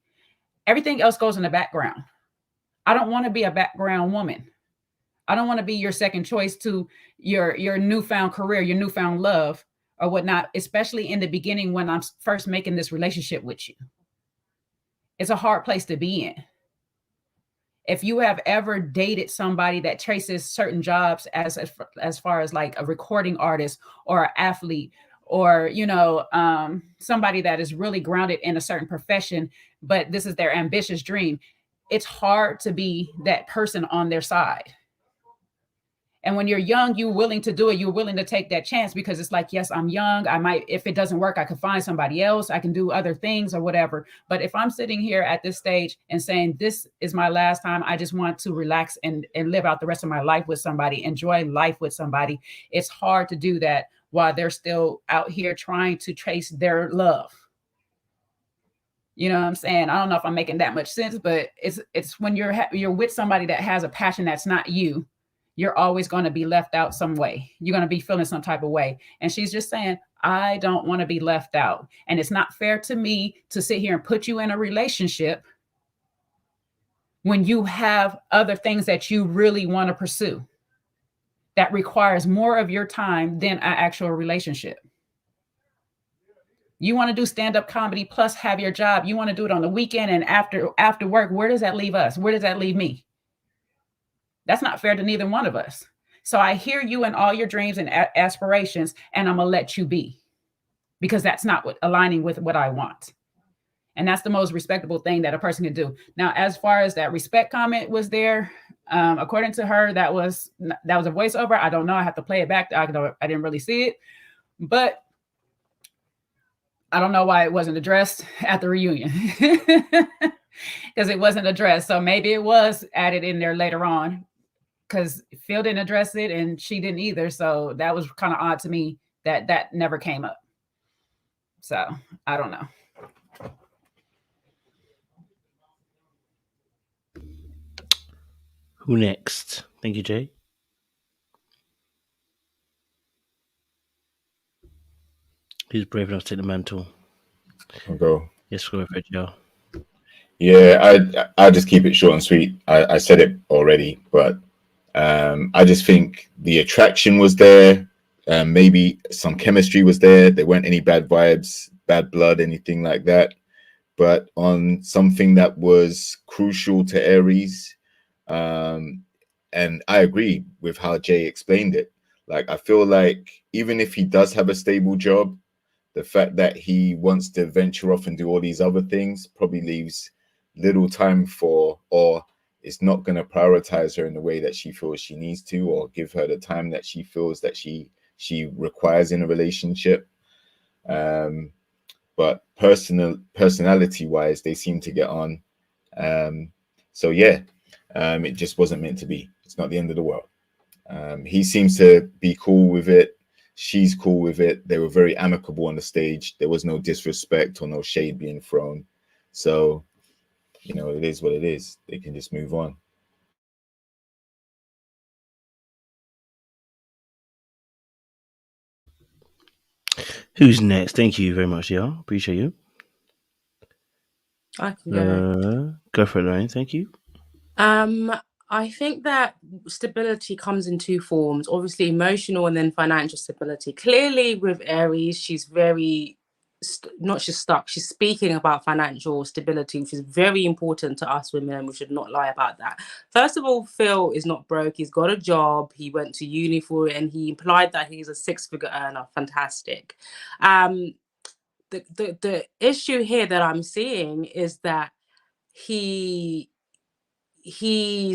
Speaker 3: everything else goes in the background. I don't want to be a background woman. I don't want to be your second choice to your newfound career, your newfound love, or whatnot, especially in the beginning when I'm first making this relationship with you. It's a hard place to be in. If you have ever dated somebody that traces certain jobs as far as like a recording artist or an athlete, or somebody that is really grounded in a certain profession, but this is their ambitious dream, it's hard to be that person on their side. And when you're young, you're willing to do it. You're willing to take that chance because it's like, yes, I'm young. I might, if it doesn't work, I could find somebody else. I can do other things or whatever. But if I'm sitting here at this stage and saying, this is my last time, I just want to relax and live out the rest of my life with somebody, enjoy life with somebody, it's hard to do that while they're still out here trying to chase their love. You know what I'm saying? I don't know if I'm making that much sense, but it's when you're with somebody that has a passion that's not you, you're always going to be left out some way. You're going to be feeling some type of way. And she's just saying, I don't want to be left out. And it's not fair to me to sit here and put you in a relationship when you have other things that you really want to pursue that requires more of your time than an actual relationship. You want to do stand-up comedy plus have your job. You want to do it on the weekend and after work. Where does that leave us? Where does that leave me? That's not fair to neither one of us. So I hear you and all your dreams and aspirations, and I'm going to let you be, because that's not aligning with what I want. And that's the most respectable thing that a person can do. Now, as far as that respect comment was there, according to her, that was a voiceover. I don't know. I have to play it back. I didn't really see it, but I don't know why it wasn't addressed at the reunion, because it wasn't addressed. So maybe it was added in there later on, because Phil didn't address it and she didn't either. So that was kind of odd to me that never came up. So I don't know.
Speaker 1: Who next? Thank you, Jay. Who's brave enough to take the mantle?
Speaker 5: I'll go.
Speaker 1: Yes, go for it, Joe.
Speaker 5: Yeah, I just keep it short and sweet. I said it already, but I just think the attraction was there. Maybe some chemistry was there. There weren't any bad vibes, bad blood, anything like that. But on something that was crucial to Aries, and I agree with how Jay explained it. Like, I feel like even if he does have a stable job, the fact that he wants to venture off and do all these other things probably leaves little time for, or is not going to prioritize her in the way that she feels she needs to, or give her the time that she feels that she requires in a relationship. But personality wise, they seem to get on. So yeah, it just wasn't meant to be. It's not the end of the world. He seems to be cool with it. She's cool with it. They were very amicable on the stage. There was no disrespect or no shade being thrown. So, it is what it is. They can just move on.
Speaker 1: Who's next? Thank you very much, y'all. Appreciate you.
Speaker 6: I can go.
Speaker 1: Go for it, Lorraine. Thank you.
Speaker 6: I think that stability comes in two forms, obviously emotional and then financial stability. Clearly with Aries, she's very not just stuck, she's speaking about financial stability, which is very important to us women, and we should not lie about that. First of all, Phil is not broke. He's got a job. He went to uni for it, and he implied that he's a 6-figure earner. Fantastic. The issue here that I'm seeing is that he's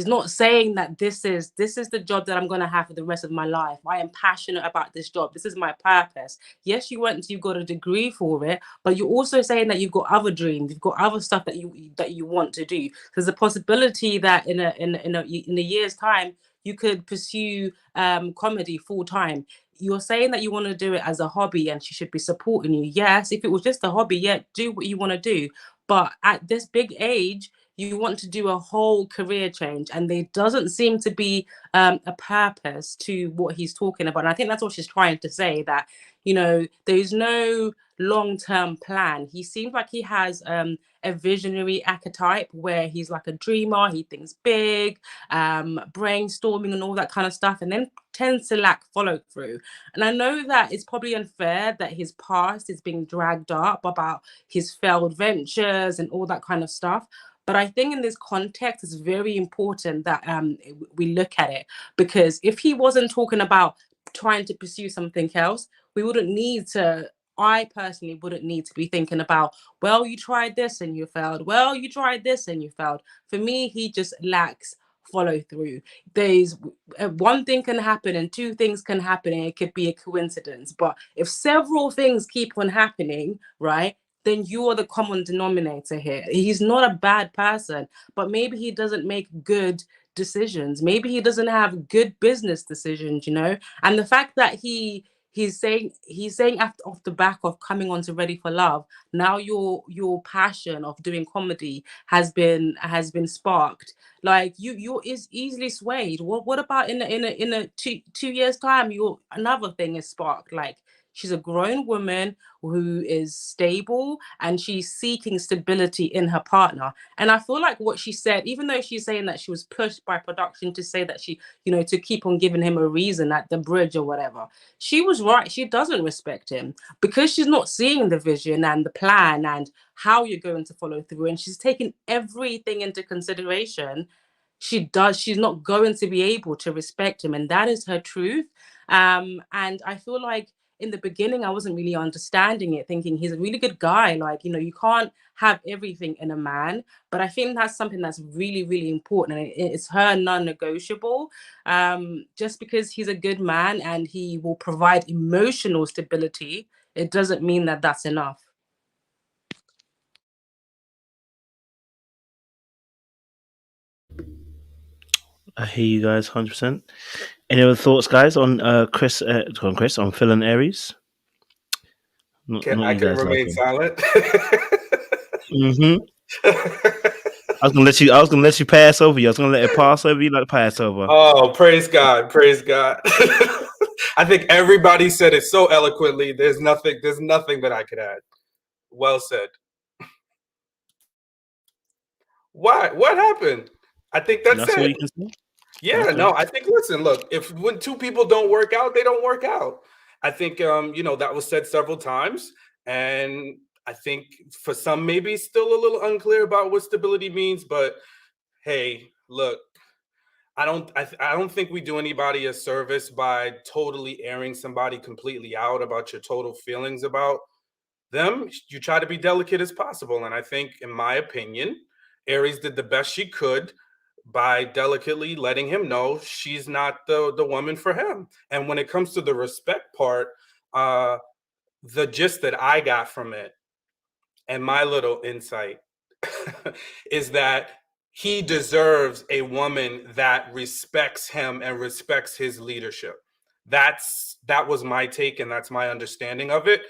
Speaker 6: not saying that this is the job that I'm going to have for the rest of my life. I am passionate about this job. This is my purpose. Yes, you got a degree for it, but you're also saying that you've got other dreams, you've got other stuff that you want to do. There's a possibility that in a year's time you could pursue comedy full time. You're saying that you want to do it as a hobby and she should be supporting you. Yes, if it was just a hobby, yeah, do what you want to do. But at this big age, you want to do a whole career change, and there doesn't seem to be a purpose to what he's talking about. And I think that's what she's trying to say, that, you know, there's no long-term plan. He seems like he has a visionary archetype where he's like a dreamer. He thinks big, brainstorming and all that kind of stuff, and then tends to lack follow through. And I know that it's probably unfair that his past is being dragged up about his failed ventures and all that kind of stuff. But I think in this context, it's very important that we look at it, because if he wasn't talking about trying to pursue something else, I personally wouldn't need to be thinking about, well, you tried this and you failed. Well, you tried this and you failed. For me, he just lacks follow through. There's one thing can happen and two things can happen, and it could be a coincidence. But if several things keep on happening, right, then you are the common denominator here. He's not a bad person, but maybe he doesn't make good decisions. Maybe he doesn't have good business decisions, you know? And the fact that he's saying off the back of coming on to Ready for Love, now your passion of doing comedy has been sparked. Like you're is easily swayed. What about in a 2 years time, another thing is sparked? Like, she's a grown woman who is stable and she's seeking stability in her partner. And I feel like what she said, even though she's saying that she was pushed by production to say that she, you know, to keep on giving him a reason at the bridge or whatever, she was right. She doesn't respect him because she's not seeing the vision and the plan and how you're going to follow through. And she's taking everything into consideration. She's not going to be able to respect him. And that is her truth. And I feel like in the beginning, I wasn't really understanding it, thinking he's a really good guy. Like, you know, you can't have everything in a man. But I think that's something that's really, really important. And it's her non-negotiable. Just because he's a good man and he will provide emotional stability, it doesn't mean that that's enough.
Speaker 1: I hear you guys 100%. Any other thoughts, guys, on Chris, on Phil and Aries?
Speaker 4: I can remain silent.
Speaker 1: Mm-hmm. I was gonna let you pass over you. I was gonna let it pass over you, like pass over.
Speaker 4: Oh, praise God, praise God. I think everybody said it so eloquently. There's nothing that I could add. Well said. Why? What happened? I think that's it.
Speaker 1: All you can say?
Speaker 4: Yeah, no, I think, listen, look, when two people don't work out, they don't work out. I think, you know, that was said several times. And I think for some, maybe still a little unclear about what stability means. But hey, look, I don't think we do anybody a service by totally airing somebody completely out about your total feelings about them. You try to be delicate as possible. And I think, in my opinion, Aries did the best she could by delicately letting him know she's not the woman for him. And when it comes to the respect part, the gist that I got from it and my little insight is that he deserves a woman that respects him and respects his leadership. That was my take, and that's my understanding of it.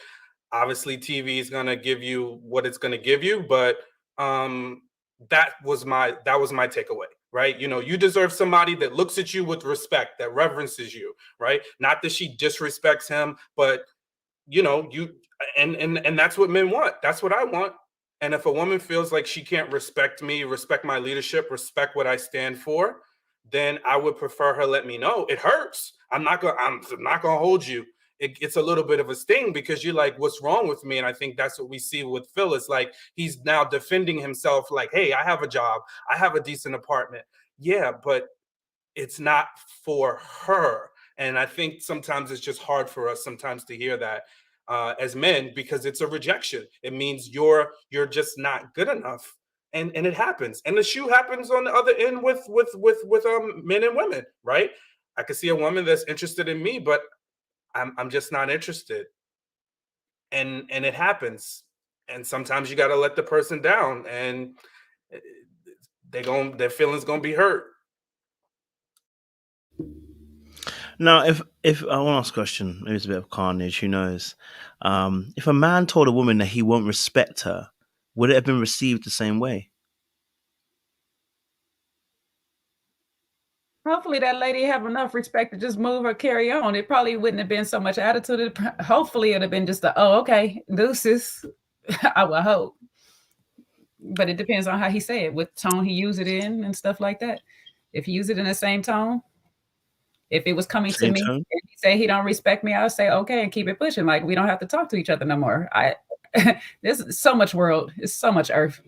Speaker 4: Obviously, TV is going to give you what it's going to give you, but that was my takeaway. Right? You know, you deserve somebody that looks at you with respect, that reverences you, right? Not that she disrespects him, but you know, and that's what men want. That's what I want. And if a woman feels like she can't respect me, respect my leadership, respect what I stand for, then I would prefer her let me know. It hurts. I'm not gonna hold you. It's a little bit of a sting because you're like, what's wrong with me? And I think that's what we see with Phil. It's like he's now defending himself, like, hey, I have a job, I have a decent apartment. Yeah, but it's not for her. And I think sometimes it's just hard for us sometimes to hear that as men, because it's a rejection. It means you're just not good enough. And it happens. And the shoe happens on the other end with men and women, right? I could see a woman that's interested in me, but I'm just not interested. And it happens. And sometimes you got to let the person down, and their feelings gonna be hurt.
Speaker 1: Now, if I want to ask a question, maybe it's a bit of carnage. Who knows? If a man told a woman that he won't respect her, would it have been received the same way?
Speaker 3: Hopefully that lady have enough respect to just move or carry on. It probably wouldn't have been so much attitude. Hopefully it would have been just okay, deuces. I would hope. But it depends on how he say it, what tone he use it in and stuff like that. If he use it in the same tone, if it was coming to me and he say he don't respect me, I'll say okay and keep it pushing. Like we don't have to talk to each other no more. There's so much world. It's so much earth.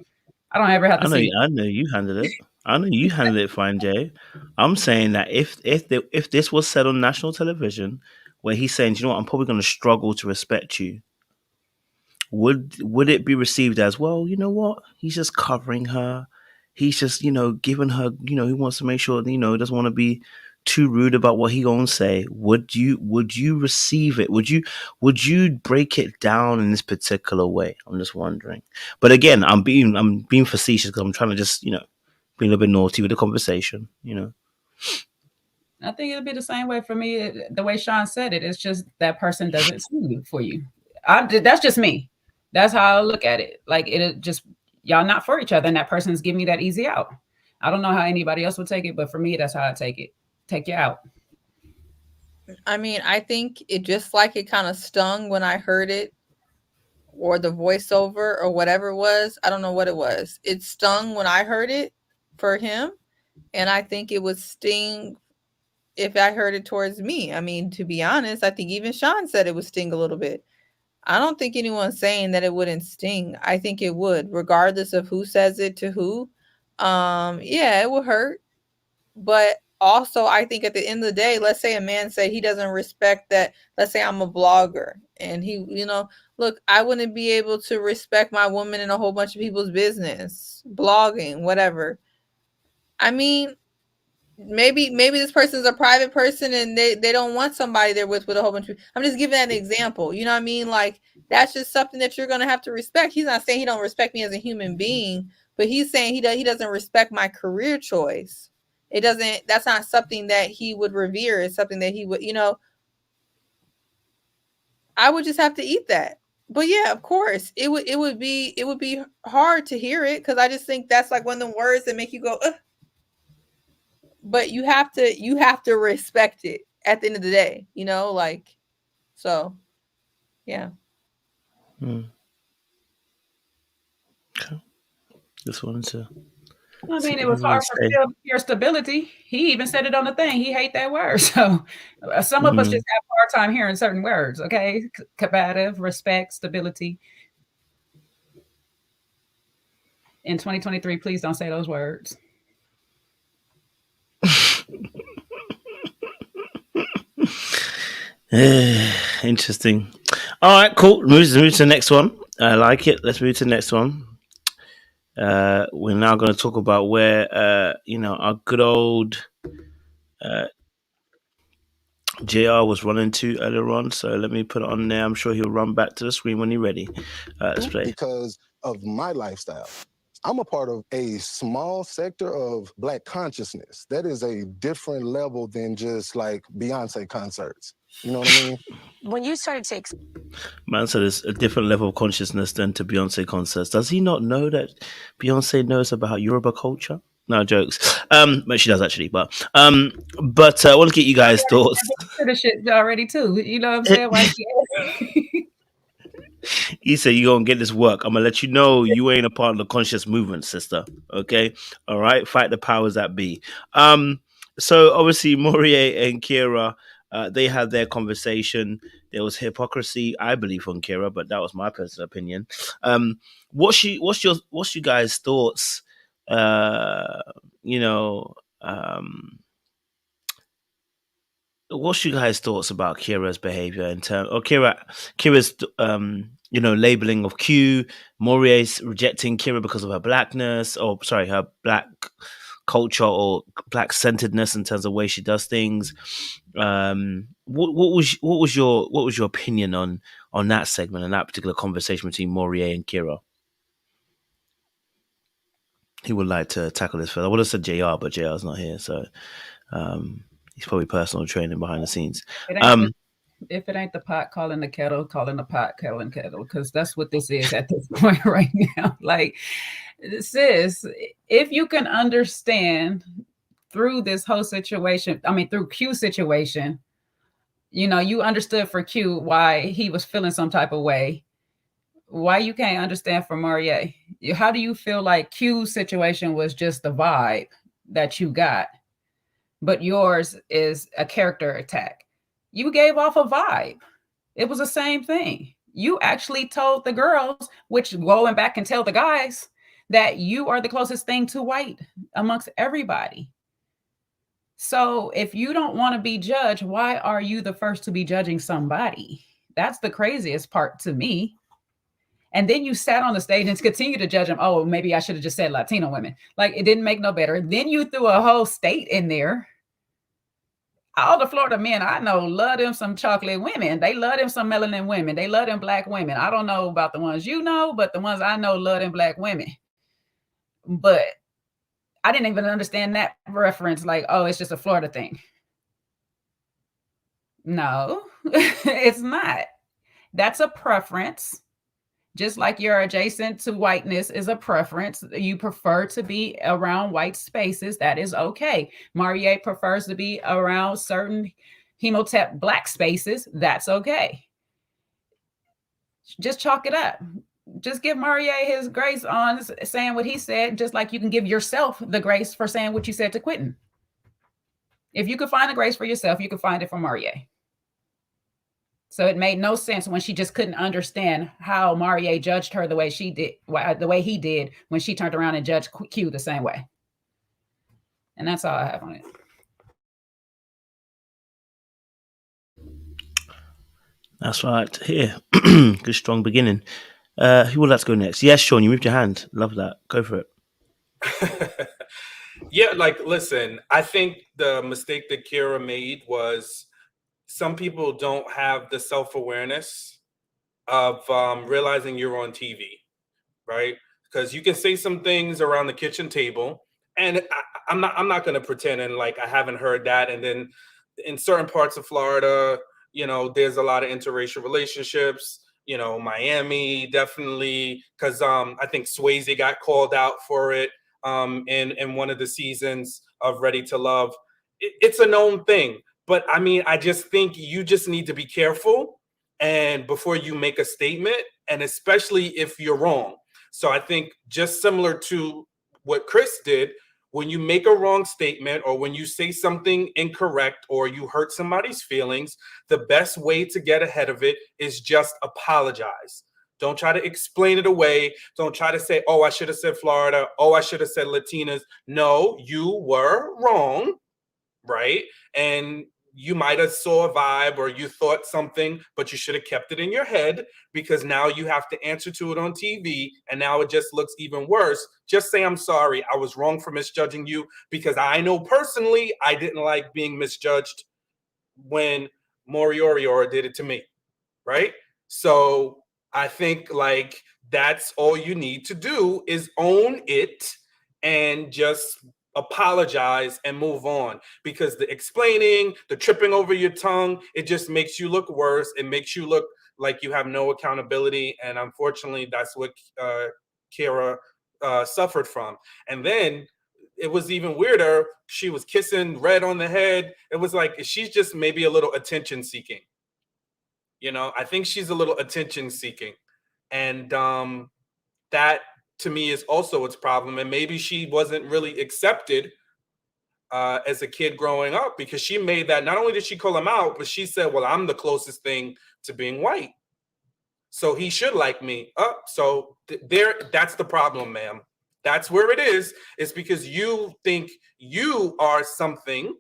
Speaker 3: I don't ever have to see.
Speaker 1: I know you handled it. I know you handled it fine, Jay. I'm saying that if this was said on national television, where he's saying, you know what, I'm probably going to struggle to respect you, would it be received as, well, you know what, he's just covering her, he's just, giving her, he wants to make sure, he doesn't want to be too rude about what he gonna say? Would you receive it? Would you break it down in this particular way? I'm just wondering. But again, I'm being facetious because I'm trying to just, be a little bit naughty with the conversation,
Speaker 3: I think it'll be the same way for me. The way Sean said it, it's just that person doesn't see it for you. That's just me. That's how I look at it. Like it just, y'all not for each other, and that person's giving me that easy out. I don't know how anybody else would take it, but for me, that's how I take it. Take you out.
Speaker 2: I mean, I think it just like it kind of stung when I heard it, or the voiceover or whatever it was. I don't know what it was. It stung when I heard it for him. And I think it would sting if I heard it towards me. I mean, to be honest, I think even Sean said it would sting a little bit. I don't think anyone's saying that it wouldn't sting. I think it would, regardless of who says it to who. Yeah, it would hurt. But also, I think at the end of the day, let's say a man say he doesn't respect that. Let's say I'm a blogger and he, look, I wouldn't be able to respect my woman in a whole bunch of people's business, blogging, whatever. I mean, maybe this person's a private person and they don't want somebody there with a whole bunch of people. I'm just giving that an example. You know what I mean? Like, that's just something that you're going to have to respect. He's not saying he don't respect me as a human being, but he's saying he doesn't respect my career choice. That's not something that he would revere. It's something that he would, I would just have to eat that. But yeah, of course, it would be hard to hear it, because I just think that's like one of the words that make you go, ugh. But you have to respect it at the end of the day, so yeah.
Speaker 1: Okay. Just wanted to.
Speaker 3: I mean, it was hard for Phil to hear stability. He even said it on the thing. He hate that word. So some of us just have a hard time hearing certain words. Okay, combative, respect, stability. In 2023, please don't say those words.
Speaker 1: Interesting. All right, cool. Move to the next one. I like it. Let's move to the next one. We're now going to talk about where our good old JR was running to earlier on. So let me put it on there. I'm sure he'll run back to the screen when he's ready. Let's play.
Speaker 10: Because of my lifestyle. I'm a part of a small sector of Black consciousness. That is a different level than just like Beyonce concerts. You know what I mean?
Speaker 8: When you started to
Speaker 1: Man said it's a different level of consciousness than to Beyonce concerts. Does he not know that Beyonce knows about Yoruba culture? No, jokes. But she does actually. But I want to get you guys' thoughts.
Speaker 3: The shit already too. You know what I'm saying?
Speaker 1: He said, "You gonna get this work. I'm gonna let you know you ain't a part of the conscious movement, sister. Okay, all right. Fight the powers that be." So obviously, Morier and Kira, they had their conversation. There was hypocrisy, I believe, on Kira, but that was my personal opinion. What's you guys' thoughts? You know, what's you guys' thoughts about Kira's behavior in terms, or Kira's labeling of Q, Morier's rejecting Kira because of her blackness, or sorry, her black culture or black centeredness in terms of the way she does things. What was your opinion on that segment and that particular conversation between Morier and Kira? He would like to tackle this first. I would have said JR, but JR's not here, so he's probably personal training behind the scenes.
Speaker 3: If it ain't the pot calling the kettle, calling the pot calling kettle, because that's what this is at this point right now. Like, sis, if you can understand through this whole situation, I mean, through Q's situation, you understood for Q why he was feeling some type of way. Why you can't understand for Morier? How do you feel like Q's situation was just the vibe that you got, but yours is a character attack? You gave off a vibe. It was the same thing. You actually told the girls, which going back and tell the guys, that you are the closest thing to white amongst everybody. So if you don't want to be judged, why are you the first to be judging somebody? That's the craziest part to me. And then you sat on the stage and continue to judge them. Oh, maybe I should have just said Latino women. Like, it didn't make no better. Then you threw a whole state in there. All the Florida men I know love them some chocolate women. They love them some melanin women. They love them black women. I don't know about the ones you know, but the ones I know love them black women. But I didn't even understand that reference. Like, oh, it's just a Florida thing. No, it's not. That's a preference. Just like you're adjacent to whiteness is a preference. You prefer to be around white spaces. That is okay. Morier prefers to be around certain Hemotep black spaces. That's okay. Just chalk it up. Just give Morier his grace on saying what he said, just like you can give yourself the grace for saying what you said to Quentin. If you could find the grace for yourself, you could find it from Morier. So it made no sense when she just couldn't understand how Morier judged her the way she did, the way he did when she turned around and judged Q the same way. And that's all I have on it.
Speaker 1: That's right. Here, good strong beginning. Who would like to go next? Yes, Sean, you moved your hand. Love that. Go for it.
Speaker 4: Yeah, like, listen, I think the mistake that Kira made was some people don't have the self-awareness of realizing you're on TV, right? Because you can say some things around the kitchen table, and I'm not going to pretend and like I haven't heard that. And then in certain parts of Florida, there's a lot of interracial relationships. Miami definitely, because I think Swayze got called out for it in one of the seasons of Ready to Love. It's a known thing. But I mean, I just think you just need to be careful and before you make a statement, and especially if you're wrong. So I think just similar to what Chris did, when you make a wrong statement or when you say something incorrect or you hurt somebody's feelings, the best way to get ahead of it is just apologize. Don't try to explain it away. Don't try to say, oh, I should have said Florida. Oh, I should have said Latinas. No, you were wrong. Right? And you might have saw a vibe or you thought something, but you should have kept it in your head because now you have to answer to it on TV and now it just looks even worse. Just say, I'm sorry. I was wrong for misjudging you because I know personally I didn't like being misjudged when Morioriora did it to me. Right? So I think like that's all you need to do is own it and just apologize and move on, because the explaining, the tripping over your tongue, it just makes you look worse. It makes you look like you have no accountability. And unfortunately, that's what Kira suffered from. And then it was even weirder. She was kissing Red on the head. It was like, she's just maybe a little attention seeking. I think she's a little attention seeking. And that to me is also its problem. And maybe she wasn't really accepted as a kid growing up, because she made that, not only did she call him out, but she said, well, I'm the closest thing to being white, so he should like me. So that's the problem, ma'am. That's where it is. It's because you think you are something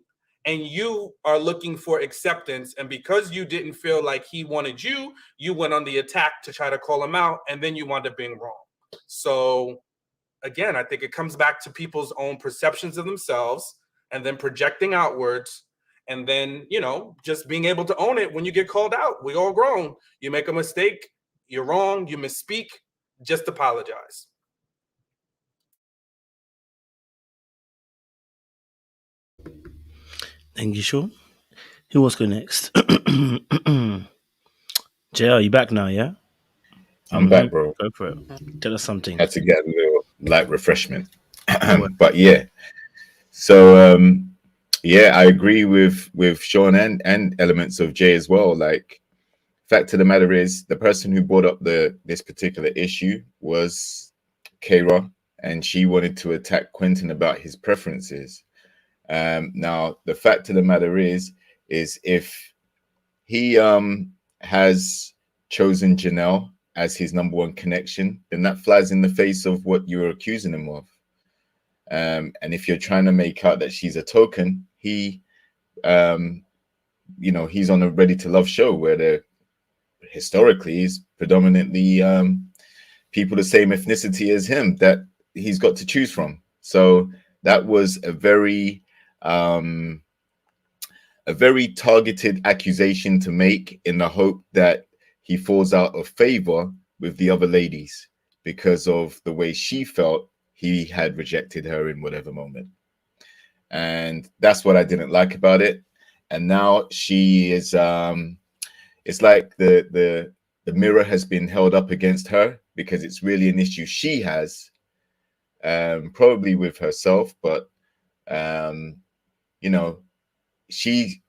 Speaker 4: and you are looking for acceptance. And because you didn't feel like he wanted you, you went on the attack to try to call him out, and then you wound up being wrong. So again, I think it comes back to people's own perceptions of themselves and then projecting outwards, and then, you know, just being able to own it when you get called out. We all grown. You make a mistake, you're wrong, you misspeak, just apologize.
Speaker 1: Thank you, Sean. Who wants to go next? JR, you back now, yeah?
Speaker 5: I'm back, bro.
Speaker 1: Go for it. Tell us something.
Speaker 5: Had to get a little light refreshment. But yeah. So yeah, I agree with Sean and elements of Jay as well. Like, fact of the matter is, the person who brought up this particular issue was Kara, and she wanted to attack Quentin about his preferences. Now, the fact of the matter is if he has chosen Janelle as his number one connection, then that flies in the face of what you're accusing him of. And if you're trying to make out that she's a token, he, you know, he's on a Ready to Love show where they're historically is predominantly people the same ethnicity as him that he's got to choose from. So that was a very targeted accusation to make, in the hope that he falls out of favor with the other ladies because of the way she felt he had rejected her in whatever moment. And that's what I didn't like about it. And now she is it's like the mirror has been held up against her, because it's really an issue she has, probably with herself, but you know, she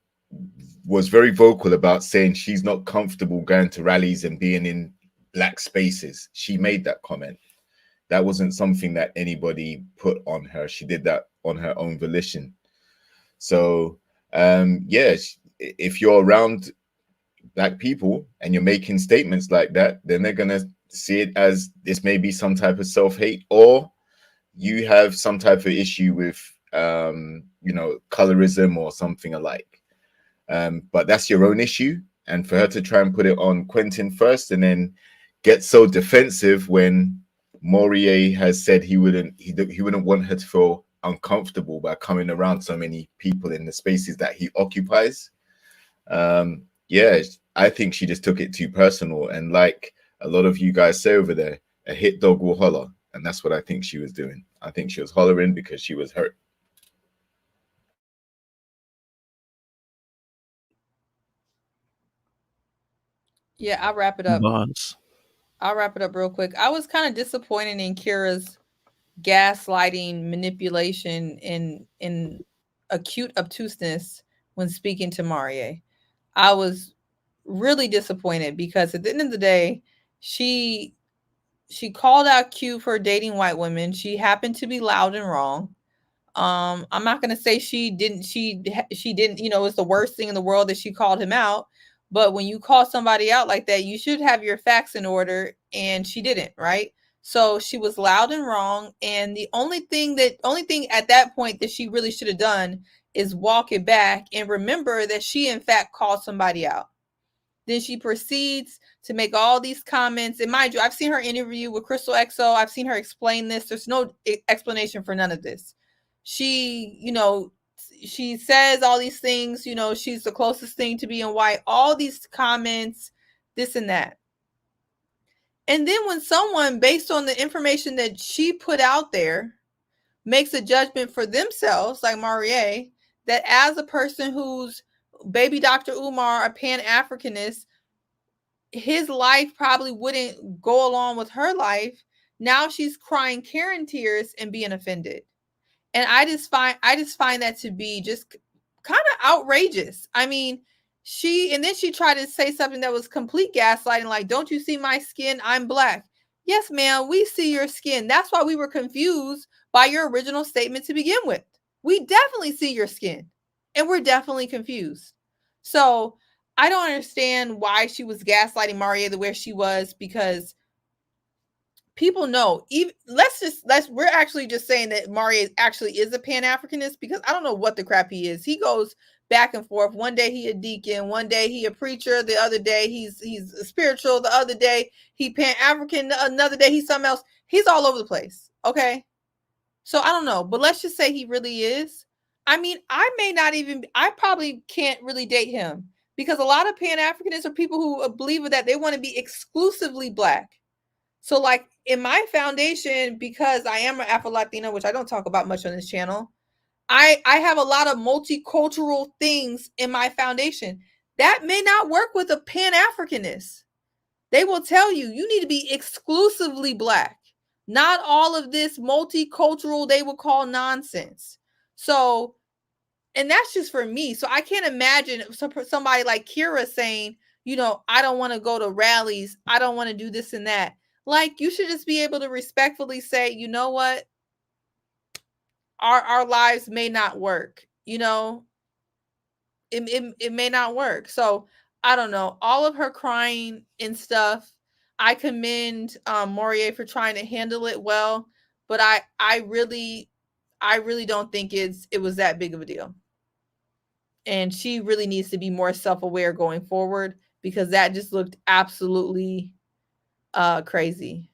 Speaker 5: was very vocal about saying she's not comfortable going to rallies and being in black spaces. She made that comment. That wasn't something that anybody put on her. She did that on her own volition. So yeah, if you're around black people and you're making statements like that, then they're gonna see it as this may be some type of self-hate, or you have some type of issue with you know, colorism or something alike. But that's your own issue. And for her to try and put it on Quentin first and then get so defensive when Morier has said he wouldn't want her to feel uncomfortable by coming around so many people in the spaces that he occupies. Yeah, I think she just took it too personal. And like a lot of you guys say over there, a hit dog will holler. And that's what I think she was doing. I think she was hollering because she was hurt.
Speaker 2: Yeah, I'll wrap it up.
Speaker 1: Barnes.
Speaker 2: I'll wrap it up real quick. I was kind of disappointed in Kira's gaslighting, manipulation, and acute obtuseness when speaking to Morier. I was really disappointed because at the end of the day, she called out Q for dating white women. She happened to be loud and wrong. I'm not going to say she didn't, you know, it's the worst thing in the world that she called him out. But when you call somebody out like that, you should have your facts in order, and she didn't, right? So she was loud and wrong. And the only thing at that point that she really should have done is walk it back and remember that she in fact called somebody out. Then she proceeds to make all these comments. And mind you, I've seen her interview with Crystal XO. I've seen her explain this. There's no explanation for none of this. She, you know, she says all these things, you know, she's the closest thing to being white, all these comments, this and that. And then when someone, based on the information that she put out there, makes a judgment for themselves, like Morier, that as a person who's baby Dr. Umar, a Pan-Africanist, his life probably wouldn't go along with her life. Now she's crying Karen tears and being offended. And I just find that to be just kind of outrageous. I mean, and then she tried to say something that was complete gaslighting, like, don't you see my skin? I'm black. Yes, ma'am, we see your skin. That's why we were confused by your original statement to begin with. We definitely see your skin, and we're definitely confused. So I don't understand why she was gaslighting Maria the way she was, because people know. We're actually just saying that Maria actually is a Pan-Africanist, because I don't know what the crap he is. He goes back and forth. One day he a deacon, one day he a preacher, the other day he's spiritual, the other day he Pan-African, another day he's something else. He's all over the place. Okay. So I don't know, but let's just say he really is. I mean, I probably can't really date him, because a lot of Pan-Africanists are people who believe that they want to be exclusively black. So like in my foundation, because I am an Afro-Latina, which I don't talk about much on this channel, I have a lot of multicultural things in my foundation. That may not work with a Pan-Africanist. They will tell you, you need to be exclusively black. Not all of this multicultural, they will call nonsense. So, and that's just for me. So I can't imagine somebody like Kira saying, you know, I don't want to go to rallies. I don't want to do this and that. Like, you should just be able to respectfully say, you know what? Our lives may not work. You know, it may not work. So I don't know. All of her crying and stuff, I commend Morier for trying to handle it well, but I really don't think it was that big of a deal. And she really needs to be more self-aware going forward, because that just looked absolutely crazy.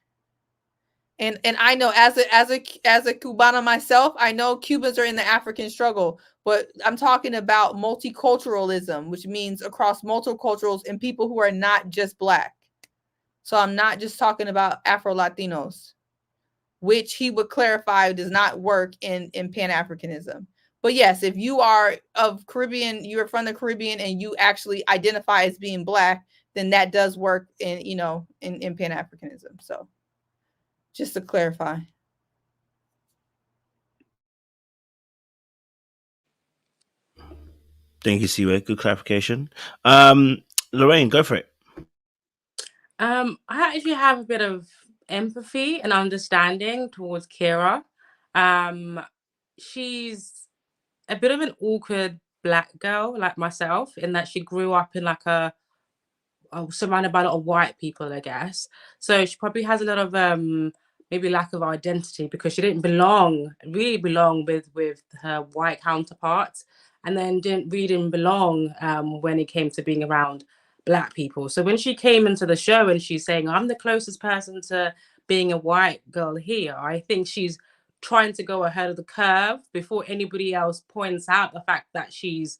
Speaker 2: And I know as a Cubana myself, I know Cubans are in the African struggle, but I'm talking about multiculturalism, which means across multiple cultures and people who are not just black. So I'm not just talking about Afro-Latinos, which he would clarify does not work in Pan-Africanism. But yes, if you are of Caribbean, you're from the Caribbean, and you actually identify as being black, then that does work in, you know, in Pan-Africanism. So just to clarify.
Speaker 1: Thank you, Siwe. Good clarification. Lorraine, go for it.
Speaker 6: I actually have a bit of empathy and understanding towards Kira. She's a bit of an awkward black girl like myself, in that she grew up in like surrounded by a lot of white people, I guess. So she probably has a lot of maybe lack of identity, because she didn't really belong with her white counterparts, and then didn't belong when it came to being around black people. So when she came into the show and she's saying, I'm the closest person to being a white girl here, I think she's trying to go ahead of the curve before anybody else points out the fact that she's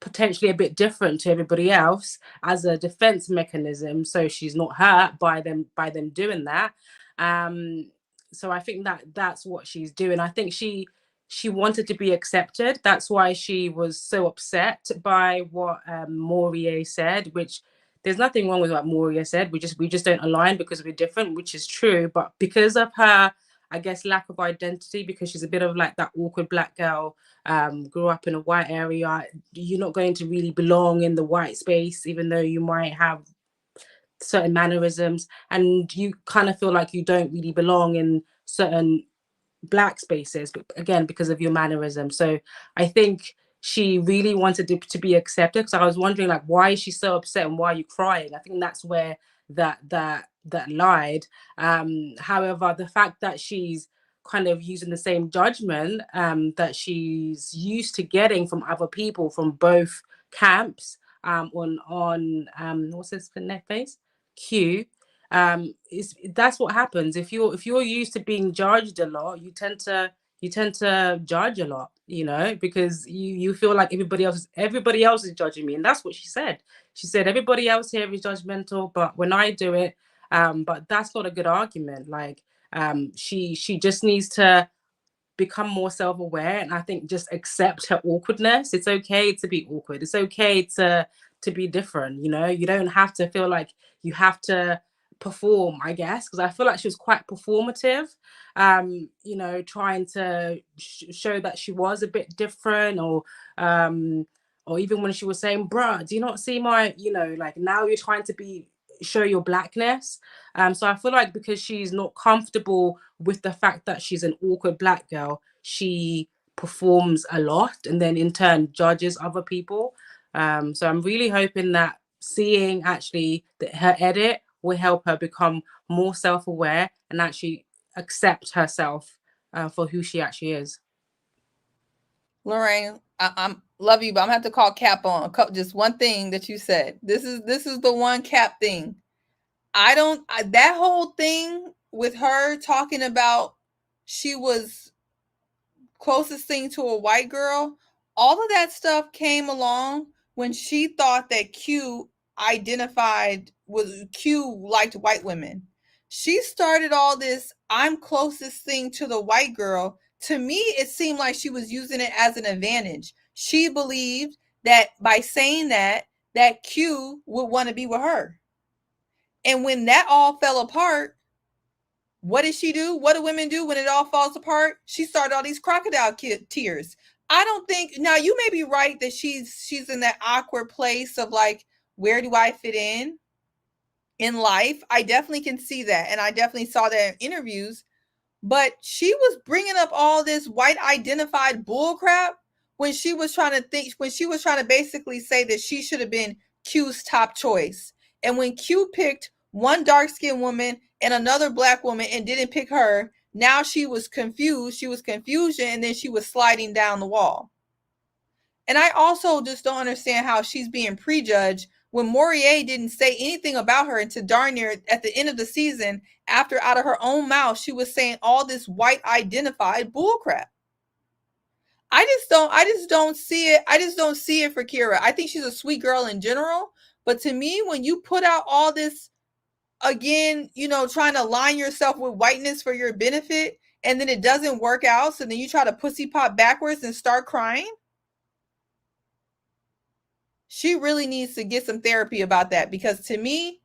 Speaker 6: potentially a bit different to everybody else as a defense mechanism, so she's not hurt by them doing that. So I think that's what she's doing. I think she wanted to be accepted. That's why she was so upset by what Morier said, which there's nothing wrong with what Morier said. We just don't align because we're different, which is true. But because of her, I guess, lack of identity, because she's a bit of like that awkward black girl, grew up in a white area, you're not going to really belong in the white space, even though you might have certain mannerisms, and you kind of feel like you don't really belong in certain black spaces, but again, because of your mannerism. So I think she really wanted to be accepted, because I was wondering, like, why is she so upset and why are you crying? I think that's where that lied. However, the fact that she's kind of using the same judgment that she's used to getting from other people from both camps on what's this net face Q, that's what happens if you're used to being judged a lot. You tend to judge a lot, you know, because you feel like everybody else is judging me. And that's what she said. She said everybody else here is judgmental, but when I do it, but that's not a good argument. Like, she just needs to become more self-aware, and I think just accept her awkwardness. It's okay to be awkward. It's okay to be different, you know. You don't have to feel like you have to perform, I guess, because I feel like she was quite performative, you know, trying to show that she was a bit different, or or even when she was saying, bruh, do you not see my, like now you're trying to show your blackness. So I feel like because she's not comfortable with the fact that she's an awkward black girl, she performs a lot and then in turn judges other people. So I'm really hoping that seeing actually that her edit will help her become more self-aware and actually accept herself for who she actually is.
Speaker 2: Lorraine, I'm love you, but I'm gonna have to call Cap on just one thing that you said. This is the one Cap thing. That whole thing with her talking about she was closest thing to a white girl, all of that stuff came along when she thought that Q liked white women. She started all this, I'm closest thing to the white girl. To me, it seemed like she was using it as an advantage. She believed that by saying that Q would want to be with her. And when that all fell apart, what did she do? What do women do when it all falls apart? She started all these crocodile tears. I don't think, now you may be right that she's in that awkward place of like, where do I fit in life? I definitely can see that. And I definitely saw that in interviews. But she was bringing up all this white identified bull crap when she was trying to basically say that she should have been Q's top choice. And when Q picked one dark-skinned woman and another black woman and didn't pick her, now she was confused. She was confusion, and then she was sliding down the wall. And I also just don't understand how she's being prejudged when Morier didn't say anything about her until darn near at the end of the season, after out of her own mouth, she was saying all this white identified bullcrap. I just don't see it. I just don't see it for Kira. I think she's a sweet girl in general. But to me, when you put out all this, again, trying to align yourself with whiteness for your benefit, and then it doesn't work out, so then you try to pussy pop backwards and start crying. She really needs to get some therapy about that, because to me,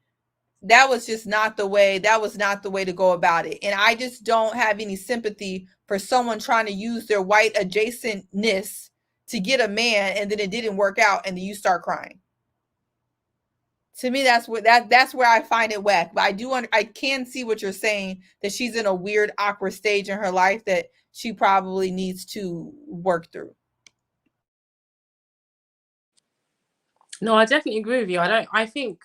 Speaker 2: that was just not the way. That was not the way to go about it. And I just don't have any sympathy for someone trying to use their white adjacentness to get a man, and then it didn't work out, and then you start crying. To me, that's where I find it whack. But I can see what you're saying, that she's in a weird, awkward stage in her life that she probably needs to work through.
Speaker 6: No, I definitely agree with you. I think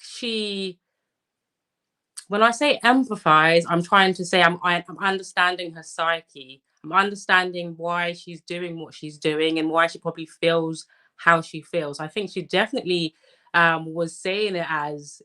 Speaker 6: when I say empathize, I'm trying to say I'm understanding her psyche. I'm understanding why she's doing what she's doing and why she probably feels how she feels. I think she definitely was saying it as,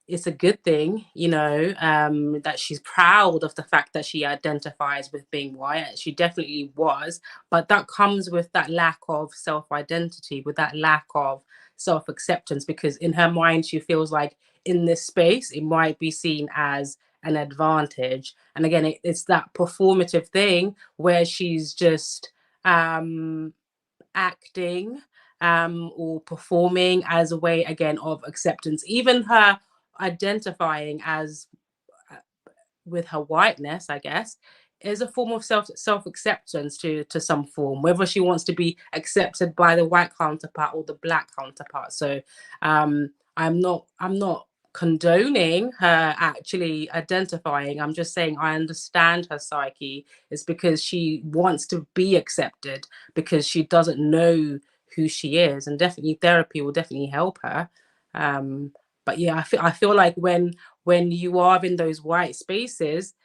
Speaker 6: it's a good thing, that she's proud of the fact that she identifies with being white. She definitely was, but that comes with that lack of self-identity, with that lack of self-acceptance, because in her mind, she feels like in this space, it might be seen as an advantage. And again, it's that performative thing where she's just acting or performing as a way, again, of acceptance. Even her identifying as with her whiteness, I guess, is a form of self-acceptance to some form, whether she wants to be accepted by the white counterpart or the black counterpart. So I'm not condoning her actually identifying. I'm just saying I understand her psyche. It's because she wants to be accepted, because she doesn't know who she is, and definitely therapy will definitely help her. But yeah, I feel like when you are in those white spaces,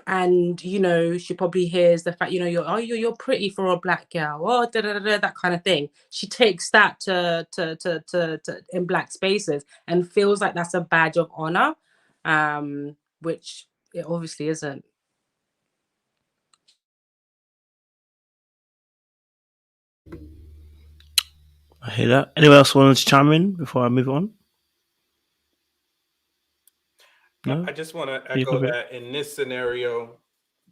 Speaker 6: and she probably hears the fact, you're pretty for a black girl, oh, that kind of thing. She takes that to in black spaces and feels like that's a badge of honor, which it obviously isn't.
Speaker 1: I hear that. Anyone else want to chime in before I move on? No?
Speaker 4: I just want to echo that in this scenario,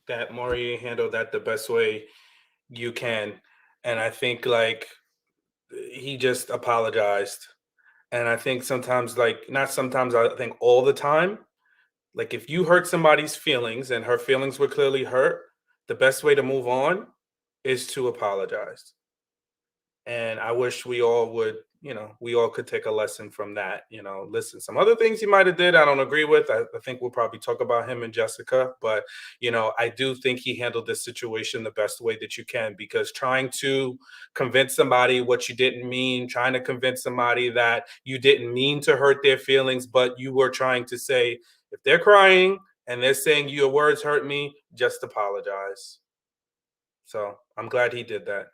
Speaker 4: that Maury handled that the best way you can. And I think he just apologized. And I think sometimes, not sometimes, I think all the time, if you hurt somebody's feelings and her feelings were clearly hurt, the best way to move on is to apologize. And I wish we all would, we all could take a lesson from that. Listen, some other things he might have did, I don't agree with. I think we'll probably talk about him and Jessica, but I do think he handled this situation the best way that you can, because trying to convince somebody what you didn't mean, trying to convince somebody that you didn't mean to hurt their feelings, but you were trying to say, if they're crying and they're saying your words hurt me, just apologize. So I'm glad he did that.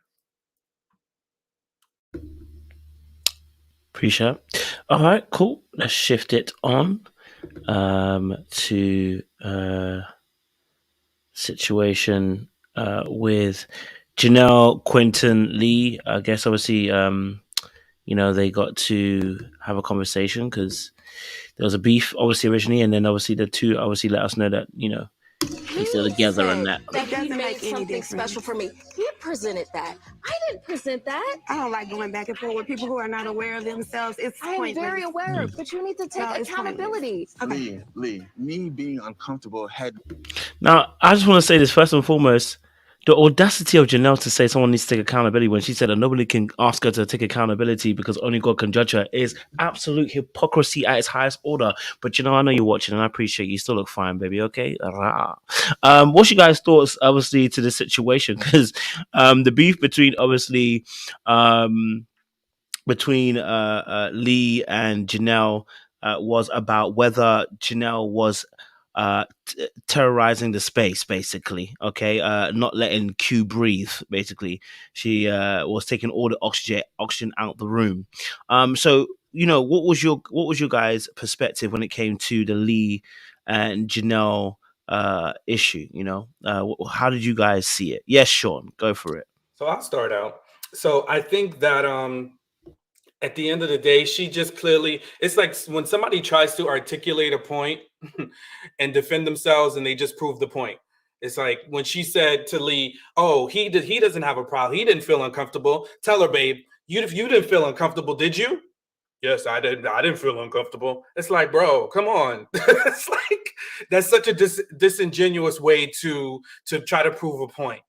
Speaker 1: Appreciate it. All right, cool. Let's shift it on to situation with Janelle, Quentin, Lee. I guess obviously, they got to have a conversation because there was a beef obviously originally, and then obviously the two obviously let us know that they're still together and that.
Speaker 11: That he made something special for me. He presented that. I didn't present that.
Speaker 12: I don't like going back and forth with people who are not aware of themselves. It's
Speaker 11: I am
Speaker 12: pointless.
Speaker 11: very aware, but you need to take accountability.
Speaker 7: Lee, me being uncomfortable had.
Speaker 1: Now, I just want to say this first and foremost. The audacity of Janelle to say someone needs to take accountability when she said that nobody can ask her to take accountability because only God can judge her is absolute hypocrisy at its highest order. But I know you're watching and I appreciate you. Still look fine, baby. Okay. What's your guys' thoughts, obviously, to this situation? Because the beef between obviously between Lee and Janelle was about whether Janelle was terrorizing the space, basically. Okay, not letting Q breathe. Basically, she was taking all the oxygen out the room. So what was your guys' perspective when it came to the Lee and Janelle issue? How did you guys see it? Yes, Sean, go for it.
Speaker 4: So I'll start out. So I think that at the end of the day, she just clearly, it's like when somebody tries to articulate a point and defend themselves and they just prove the point. It's like when she said to Lee, oh, he doesn't have a problem. He didn't feel uncomfortable. Tell her, babe, you didn't feel uncomfortable, did you? Yes, I didn't feel uncomfortable. It's like, bro, come on. It's like, that's such a disingenuous way to try to prove a point.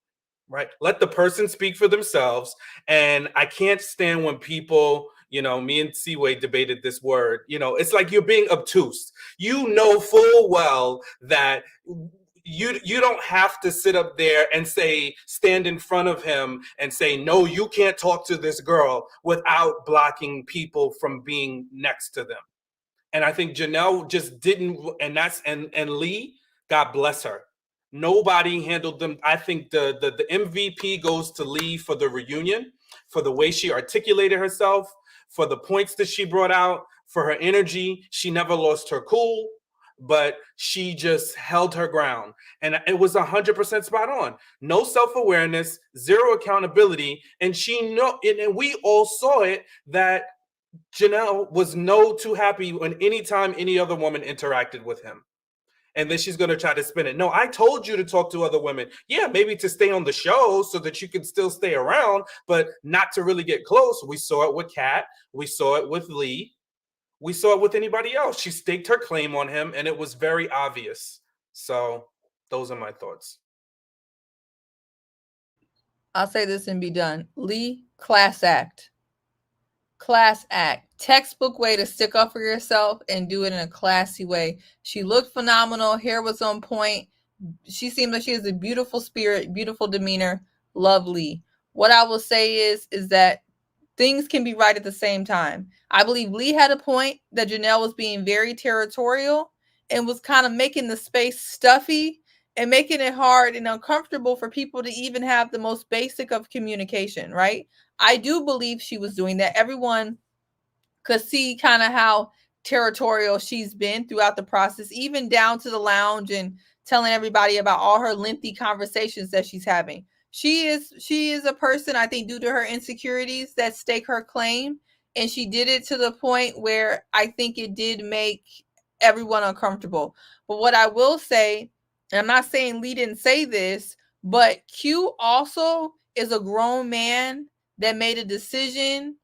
Speaker 4: Right. Let the person speak for themselves. And I can't stand when people, me and Seaway debated this word, it's like you're being obtuse. You know full well that you don't have to sit up there and stand in front of him and say, no, you can't talk to this girl without blocking people from being next to them. And I think Janelle just didn't. And Lee, God bless her. Nobody handled them. I think the MVP goes to Lee for the reunion, for the way she articulated herself, for the points that she brought out, for her energy. She never lost her cool, but she just held her ground. And it was 100% spot on. No self-awareness, zero accountability. And and we all saw it, that Janelle was no too happy when anytime any other woman interacted with him. And then she's going to try to spin it. No, I told you to talk to other women. Yeah, maybe to stay on the show so that you can still stay around, but not to really get close. We saw it with Kat. We saw it with Lee. We saw it with anybody else. She staked her claim on him, and it was very obvious. So those are my thoughts.
Speaker 2: I'll say this and be done. Lee, class act. Class act. Textbook way to stick up for yourself and do it in a classy way. She looked phenomenal. Hair was on point. She seemed like she has a beautiful spirit, beautiful demeanor. Lovely. What I will say is that things can be right at the same time. I believe Lee had a point that Janelle was being very territorial and was kind of making the space stuffy and making it hard and uncomfortable for people to even have the most basic of communication, right? I do believe she was doing that. Everyone could see kind of how territorial she's been throughout the process, even down to the lounge and telling everybody about all her lengthy conversations that she's having. She is a person, I think, due to her insecurities, that stake her claim. And she did it to the point where I think it did make everyone uncomfortable. But what I will say, and I'm not saying Lee didn't say this, but Q also is a grown man that made a decision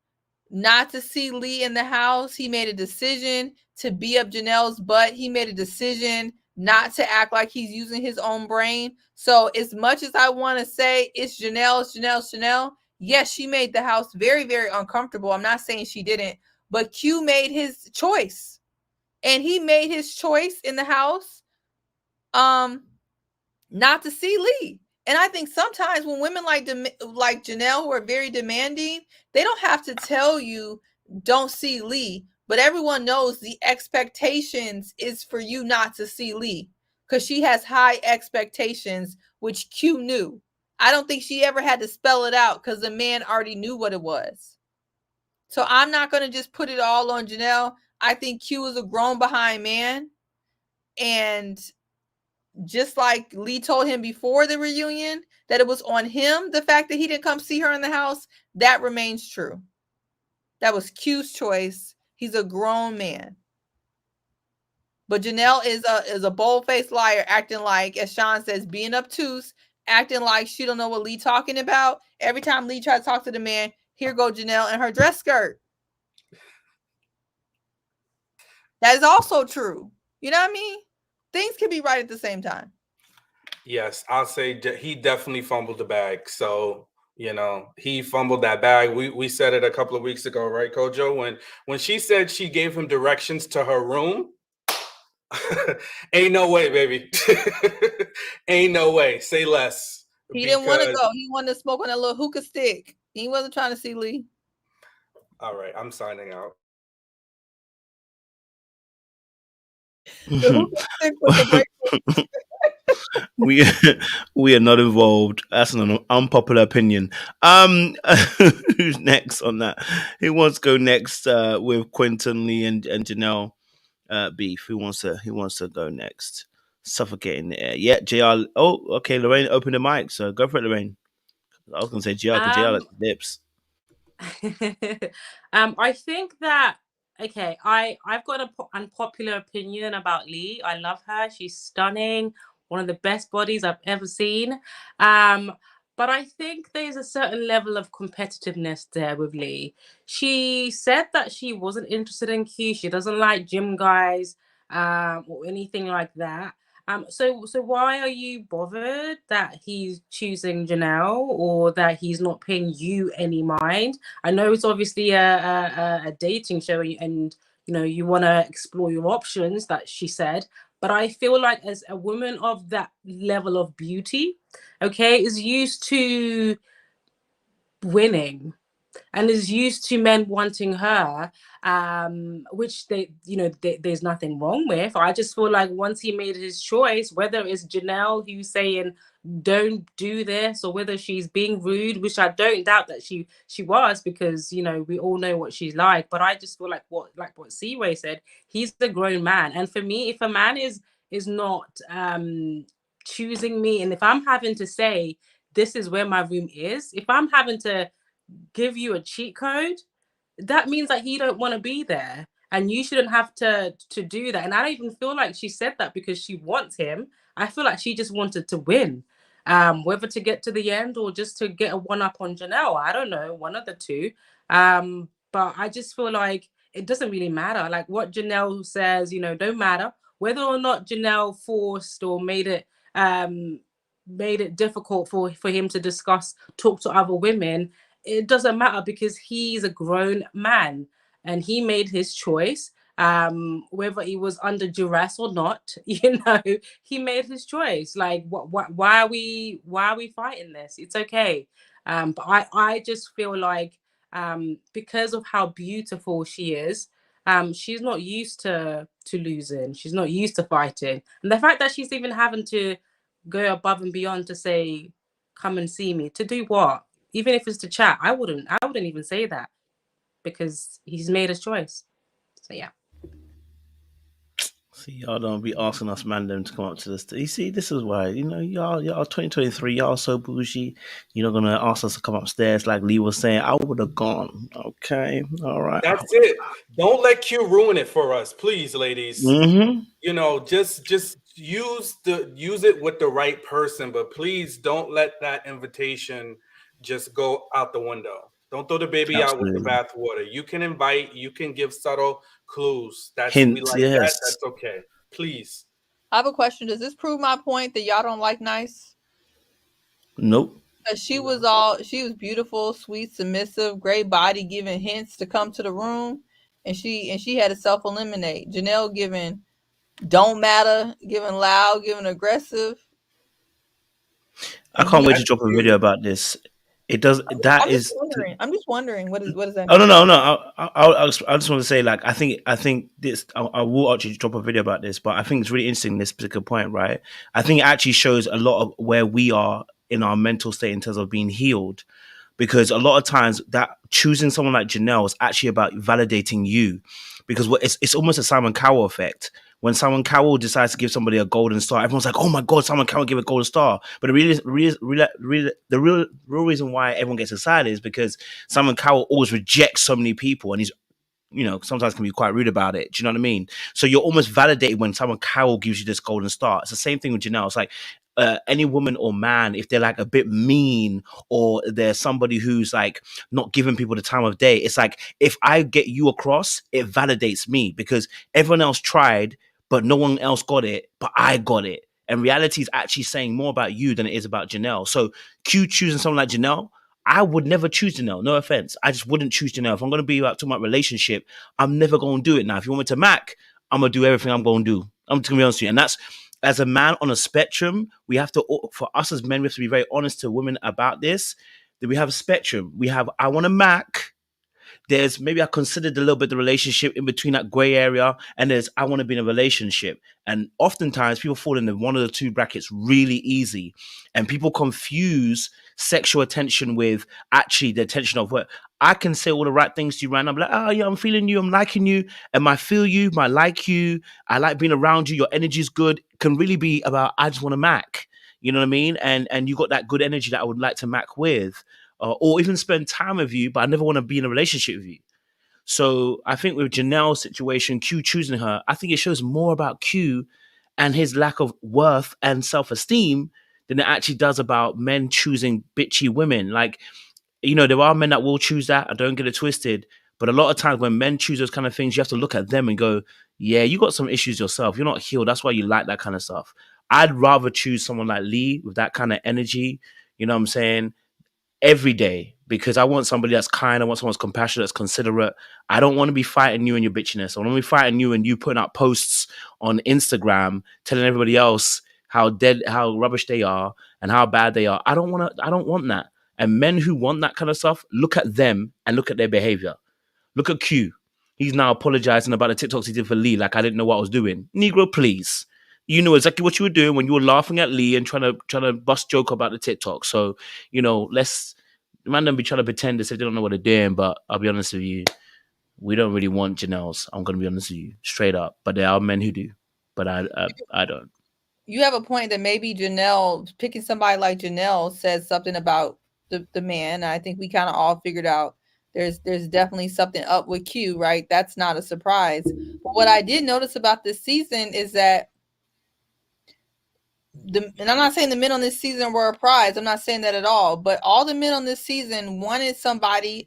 Speaker 2: not to see Lee in the house. He made a decision to be up Janelle's butt. He made a decision not to act like he's using his own brain. So as much as I want to say it's Janelle, Yes, she made the house very, very uncomfortable. I'm not saying she didn't, but Q made his choice. And he made his choice in the house not to see Lee. And I think sometimes when women like Janelle, who are very demanding, they don't have to tell you don't see Lee, but everyone knows the expectations is for you not to see Lee because she has high expectations, which Q knew. I don't think she ever had to spell it out because the man already knew what it was. So I'm not going to just put it all on Janelle. I think Q is a grown behind man. And just like Lee told him before the reunion that it was on him, the fact that he didn't come see her in the house, that remains true. That was Q's choice. He's a grown man. But Janelle is a bold-faced liar, acting like, as Sean says, being obtuse, acting like she don't know what Lee talking about. Every time Lee tries to talk to the man, here go Janelle in her dress skirt. That is also true. You know what I mean? Things can be right at the same time.
Speaker 4: Yes, I'll say he definitely fumbled the bag. So, you know, he fumbled that bag. We said it a couple of weeks ago, right, Kojo? When she said she gave him directions to her room, ain't no way, baby. Ain't no way. Say less.
Speaker 2: He didn't want to go. He wanted to smoke on that little hookah stick. He wasn't trying to see Lee.
Speaker 4: All right, I'm signing out.
Speaker 2: The hookah stick with the break.
Speaker 1: we are not involved. That's an unpopular opinion. Who's next on that? Who wants to go next with Quentin, Lee, and Janelle beef? Who wants to go next? Suffocating the air. Yeah, JR. Oh, okay. Lorraine, open the mic. So go for it, Lorraine. I was gonna say JR because JR likes lips.
Speaker 6: I think that I've got an unpopular opinion about Lee. I love her. She's stunning. One of the best bodies I've ever seen. But I think there's a certain level of competitiveness there with Lee. She said that she wasn't interested in Q. She doesn't like gym guys or anything like that. So why are you bothered that he's choosing Janelle or that he's not paying you any mind? I know it's obviously a dating show and you know you want to explore your options, that she said. But I feel like as a woman of that level of beauty, okay, is used to winning and is used to men wanting her, which there's nothing wrong with. I just feel like once he made his choice, whether it's Janelle who's saying don't do this or whether she's being rude, which I don't doubt that she was, because you know we all know what she's like, but I just feel like what C-Ray said, he's a grown man, and for me, if a man is not choosing me, and if I'm having to say this is where my room is, if I'm having to give you a cheat code, that means that he don't want to be there, and you shouldn't have to do that. And I don't even feel like she said that because she wants him. I feel like she just wanted to win, whether to get to the end or just to get a one up on Janelle. I don't know, one of the two. But I just feel like it doesn't really matter. Like what Janelle says, you know, don't matter whether or not Janelle forced or made it difficult for him to talk to other women. It doesn't matter because he's a grown man and he made his choice, whether he was under duress or not. You know, he made his choice. Like, why are we fighting this? It's okay. But I just feel like because of how beautiful she is, she's not used to losing. She's not used to fighting, and the fact that she's even having to go above and beyond to say, "Come and see me," to do what? Even if it's to chat, I wouldn't even say that because he's made his choice. So yeah.
Speaker 1: See, y'all don't be asking us man them to come up to this. You see, this is why, you know, y'all 2023, y'all so bougie. You're not gonna ask us to come upstairs like Lee was saying. I would have gone. Okay, all right.
Speaker 4: That's it. Don't let Q ruin it for us, please, ladies.
Speaker 1: Mm-hmm.
Speaker 4: You know, just use it with the right person, but please don't let that invitation just go out the window. Don't throw the baby out with the bathwater. You can invite, you can give subtle clues.
Speaker 1: Hints, yes.
Speaker 4: That's okay. Please.
Speaker 2: I have a question. Does this prove my point that y'all don't like nice?
Speaker 1: Nope.
Speaker 2: She was beautiful, sweet, submissive, great body, giving hints to come to the room, and she had to self-eliminate. Janelle giving don't matter, giving loud, giving aggressive.
Speaker 1: I can't wait to drop a video about this. It does.
Speaker 2: I'm just wondering what does that
Speaker 1: Oh
Speaker 2: mean?
Speaker 1: no. I just want to say, like, I think this. I will actually drop a video about this, but I think it's really interesting, this particular point, right? I think it actually shows a lot of where we are in our mental state in terms of being healed, because a lot of times that choosing someone like Janelle is actually about validating you, because it's almost a Simon Cowell effect. When Simon Cowell decides to give somebody a golden star, everyone's like, "Oh my God, Simon Cowell gave a golden star." But the real reason why everyone gets excited is because Simon Cowell always rejects so many people, and he's, sometimes can be quite rude about it. Do you know what I mean? So you're almost validated when Simon Cowell gives you this golden star. It's the same thing with Janelle. It's like any woman or man, if they're like a bit mean, or there's somebody who's like not giving people the time of day, it's like, if I get you across, it validates me, because everyone else tried, but no one else got it, but I got it. And reality is actually saying more about you than it is about Janelle. So Q choosing someone like Janelle, I would never choose Janelle. No offense. I just wouldn't choose Janelle. If I'm going to be talking about relationship, I'm never going to do it. Now, if you want me to Mac, I'm going to do everything I'm going to do. I'm just going to be honest with you. And that's, as a man on a spectrum, we have to, for us as men, we have to be very honest to women about this, that we have a spectrum. We have, I want a Mac. There's maybe I considered a little bit the relationship in between that gray area, and there's I want to be in a relationship. And oftentimes people fall into one of the two brackets really easy, and people confuse sexual attention with actually the attention of what I can say all the right things to you right now. I'm like, oh yeah, I'm feeling you, I'm liking you, and I feel you, I like you, I like being around you, your energy is good, can really be about I just want to Mac. You know what I mean? And you got that good energy that I would like to Mac with. Or even spend time with you, but I never want to be in a relationship with you. So I think with Janelle's situation, Q choosing her, I think it shows more about Q and his lack of worth and self-esteem than it actually does about men choosing bitchy women. Like, there are men that will choose that. I don't get it twisted. But a lot of times when men choose those kind of things, you have to look at them and go, yeah, you got some issues yourself. You're not healed. That's why you like that kind of stuff. I'd rather choose someone like Lee with that kind of energy. You know what I'm saying? Every day, because I want somebody that's kind. I want someone that's compassionate, that's considerate. I don't want to be fighting you and your bitchiness. I want to be fighting you and you putting out posts on Instagram telling everybody else how rubbish they are and how bad they are. I don't want that. And men who want that kind of stuff, look at them and look at their behavior. Look at Q. He's now apologizing about the TikToks he did for Lee, like I didn't know what I was doing. Negro, please. You know exactly what you were doing when you were laughing at Lee and trying to bust joke about the TikTok. So, let's man don't be trying to pretend as if they don't know what they're doing. But I'll be honest with you, we don't really want Janelle's. I'm gonna be honest with you, straight up. But there are men who do, but I don't.
Speaker 2: You have a point that maybe Janelle, picking somebody like Janelle, says something about the man. I think we kind of all figured out there's definitely something up with Q, right? That's not a surprise. But what I did notice about this season is that and I'm not saying the men on this season were a prize. I'm not saying that at all. But all the men on this season wanted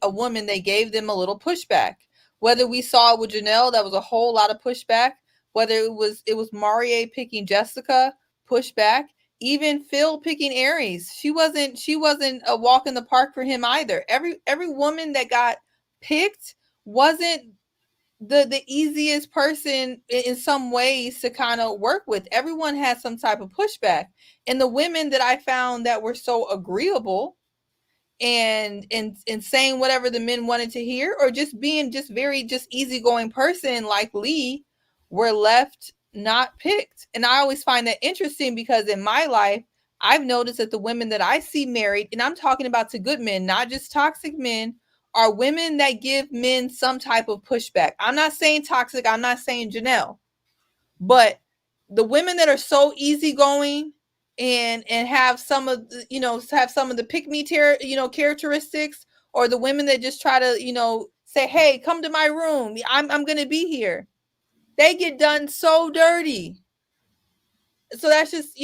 Speaker 2: a woman, they gave them a little pushback. Whether we saw it with Janelle, that was a whole lot of pushback. Whether it was Marie picking Jessica, pushback. Even Phil picking Aries, she wasn't a walk in the park for him either. Every woman that got picked wasn't the easiest person in some ways to kind of work with. Everyone had some type of pushback, and the women that I found that were so agreeable and saying whatever the men wanted to hear, or just being very easygoing person like Lee, were left not picked. And I always find that interesting, because in my life I've noticed that the women that I see married, and I'm talking about to good men, not just toxic men, are women that give men some type of pushback. I'm not saying toxic, I'm not saying Janelle, but the women that are so easygoing and have some of the pick me characteristics, or the women that just try to say, hey, come to my room, I'm gonna be here, they get done so dirty. So that's just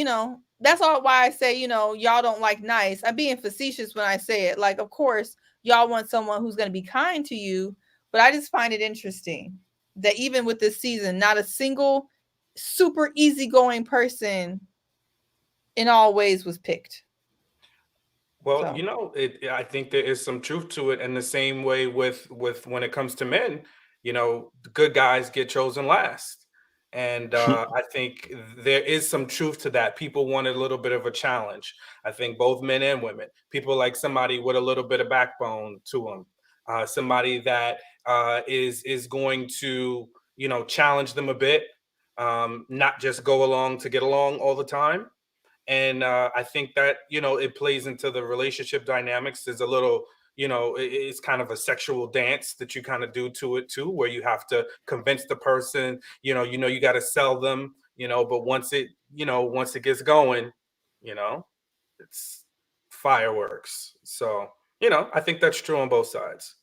Speaker 2: that's all why I say y'all don't like nice. I'm being facetious when I say it. Like, of course y'all want someone who's going to be kind to you, but I just find it interesting that even with this season, not a single super easygoing person in all ways was picked.
Speaker 4: Well,
Speaker 3: So
Speaker 4: you know, I think there is some truth to it, in the same way with when it comes to men. You know, the good guys get chosen last, and I think there is some truth to that. People want a little bit of a challenge. I think both men and women. People like somebody with a little bit of backbone to them, somebody that is going to, you know, challenge them a bit, not just go along to get along all the time. And I think that, you know, it plays into the relationship dynamics. There's a little, you know, it's kind of a sexual dance that you kind of do to it too, where you have to convince the person, you got to sell them, but once it gets going, you know it's fireworks. So, I think that's true on both sides.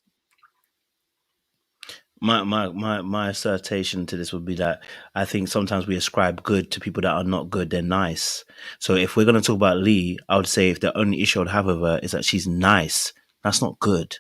Speaker 1: My assertion to this would be that I think sometimes we ascribe good to people that are not good. They're nice. So if we're going to talk about Lee, I would say if the only issue I'd have with her is that she's nice, that's not good.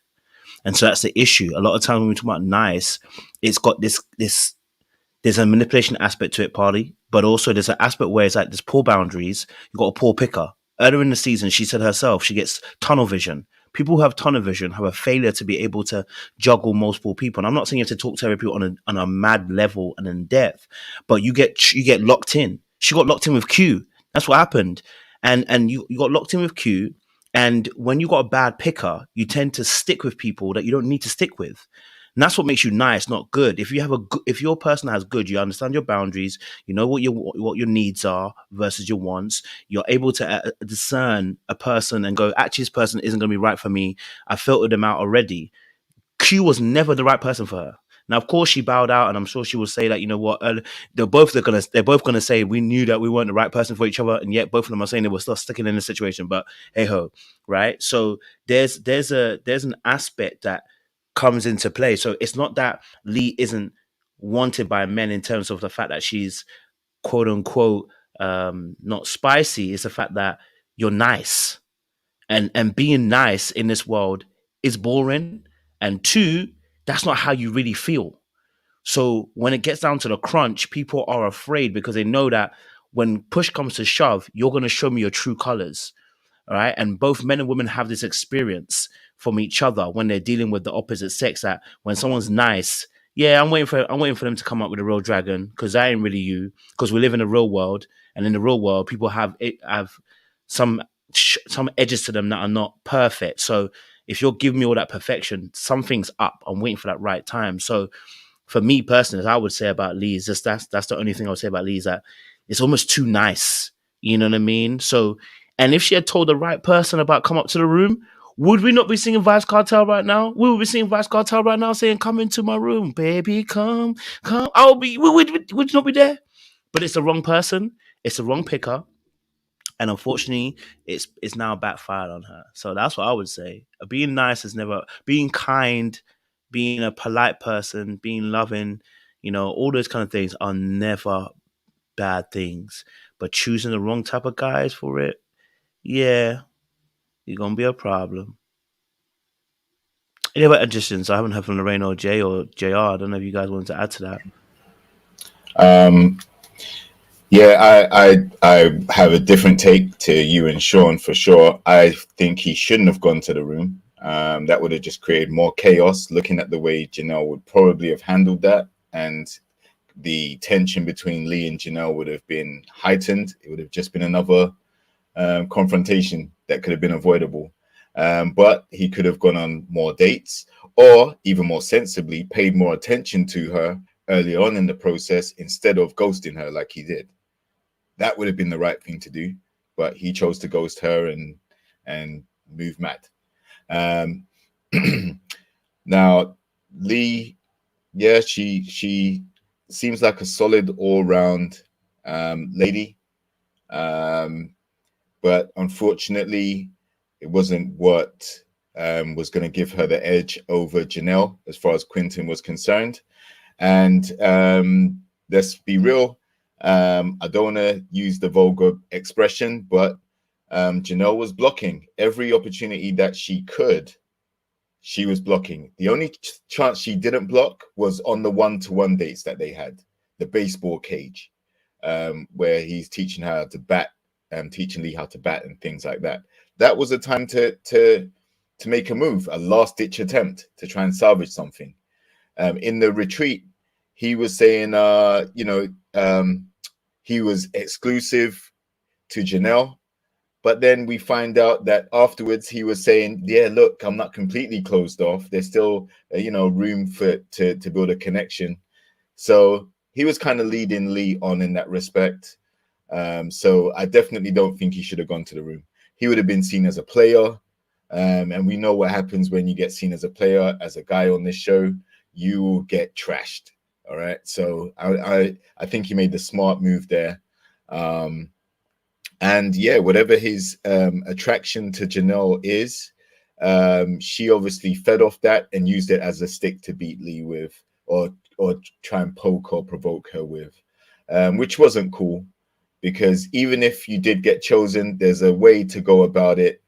Speaker 1: And so that's the issue. A lot of times when we talk about nice, it's got this there's a manipulation aspect to it, partly, but also there's an aspect where it's like there's poor boundaries. You've got a poor picker. Earlier in the season, she said herself, she gets tunnel vision. People who have tunnel vision have a failure to be able to juggle multiple people. And I'm not saying you have to talk to every people on a mad level and in depth, but you get locked in. She got locked in with Q. That's what happened. And you got locked in with Q. And when you got a bad picker, you tend to stick with people that you don't need to stick with. And that's what makes you nice, not good. If your person has good, you understand your boundaries, you know what your needs are versus your wants. You're able to discern a person and go, actually, this person isn't going to be right for me. I filtered them out already. Q was never the right person for her. Now, of course, she bowed out, and I'm sure she will say that, you know what, they're both gonna say we knew that we weren't the right person for each other, and yet both of them are saying they were still sticking in the situation. But hey ho, right? So there's an aspect that comes into play. So it's not that Lee isn't wanted by men in terms of the fact that she's quote unquote not spicy. It's the fact that you're nice, and being nice in this world is boring. And two, that's not how you really feel. So when it gets down to the crunch, people are afraid because they know that when push comes to shove, you're going to show me your true colors. All right. And both men and women have this experience from each other when they're dealing with the opposite sex, that when someone's nice, yeah, I'm waiting for them to come up with a real dragon, because that ain't really you, because we live in a real world. And in the real world, people have some edges to them that are not perfect. So if you're giving me all that perfection, something's up. I'm waiting for that right time. So for me personally, as I would say about Lee, is just that's the only thing I would say about Lee, is that it's almost too nice. You know what I mean? So, and if she had told the right person about come up to the room, would we not be singing Vibes Cartel right now? We would be singing Vibes Cartel right now, saying, "Come into my room, baby, come." We would not be there. But it's the wrong person. It's the wrong picker. And unfortunately, it's now backfired on her. So that's what I would say. Being nice is never, being kind, being a polite person, being loving, all those kind of things are never bad things. But choosing the wrong type of guys for it, yeah, you're gonna be a problem. Any other additions? I haven't heard from Lorraine or Jay or JR. I don't know if you guys wanted to add to that.
Speaker 5: Yeah, I have a different take to you and Sean for sure. I think he shouldn't have gone to the room. That would have just created more chaos. Looking at the way Janelle would probably have handled that, and the tension between Lee and Janelle would have been heightened. It would have just been another confrontation that could have been avoidable. But he could have gone on more dates, or even more sensibly, paid more attention to her early on in the process instead of ghosting her like he did. That would have been the right thing to do, but he chose to ghost her and move mad. Now, Lee, yeah, she seems like a solid all-round lady, but unfortunately, it wasn't what was going to give her the edge over Janelle as far as Quentin was concerned. And let's be real. I don't want to use the vulgar expression, but Janelle was blocking every opportunity that she could. She was blocking. The only chance she didn't block was on the one-to-one dates that they had, the baseball cage, where he's teaching her how to bat, teaching Lee how to bat and things like that. that was a time to make a move, a last ditch attempt to try and salvage something. In the retreat, he was saying, he was exclusive to Janelle. But then we find out that afterwards he was saying, yeah, look, I'm not completely closed off. There's still, room to build a connection. So he was kind of leading Lee on in that respect. So I definitely don't think he should have gone to the room. He would have been seen as a player. And we know what happens when you get seen as a player, as a guy on this show, you will get trashed. All right. So I think he made the smart move there. And yeah, whatever his attraction to Janelle is, she obviously fed off that and used it as a stick to beat Lee with, or try and poke or provoke her with, which wasn't cool, because even if you did get chosen, there's a way to go about it,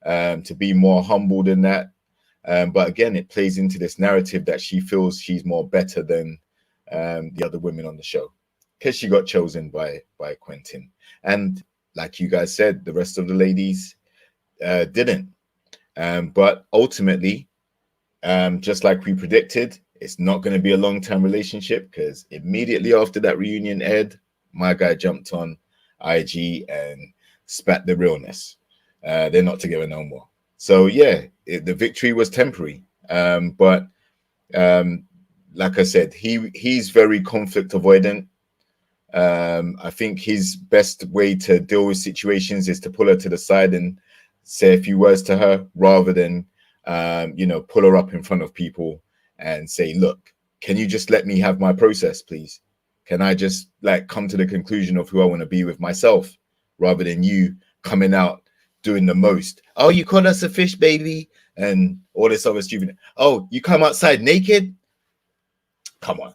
Speaker 5: to be more humble than that. But again, it plays into this narrative that she feels she's more better than the other women on the show because she got chosen by Quentin. And like you guys said, the rest of the ladies didn't. But ultimately, just like we predicted, it's not going to be a long-term relationship, because immediately after that reunion aired, my guy jumped on IG and spat the realness. They're not together no more. So yeah, the victory was temporary. But like I said, he's very conflict avoidant. I think his best way to deal with situations is to pull her to the side and say a few words to her, rather than pull her up in front of people and say, look, can you just let me have my process, please? Can I just come to the conclusion of who I want to be with myself, rather than you coming out doing the most? Oh, you call us a fish, baby, and all this other stupid. Oh, you come outside naked? Come on,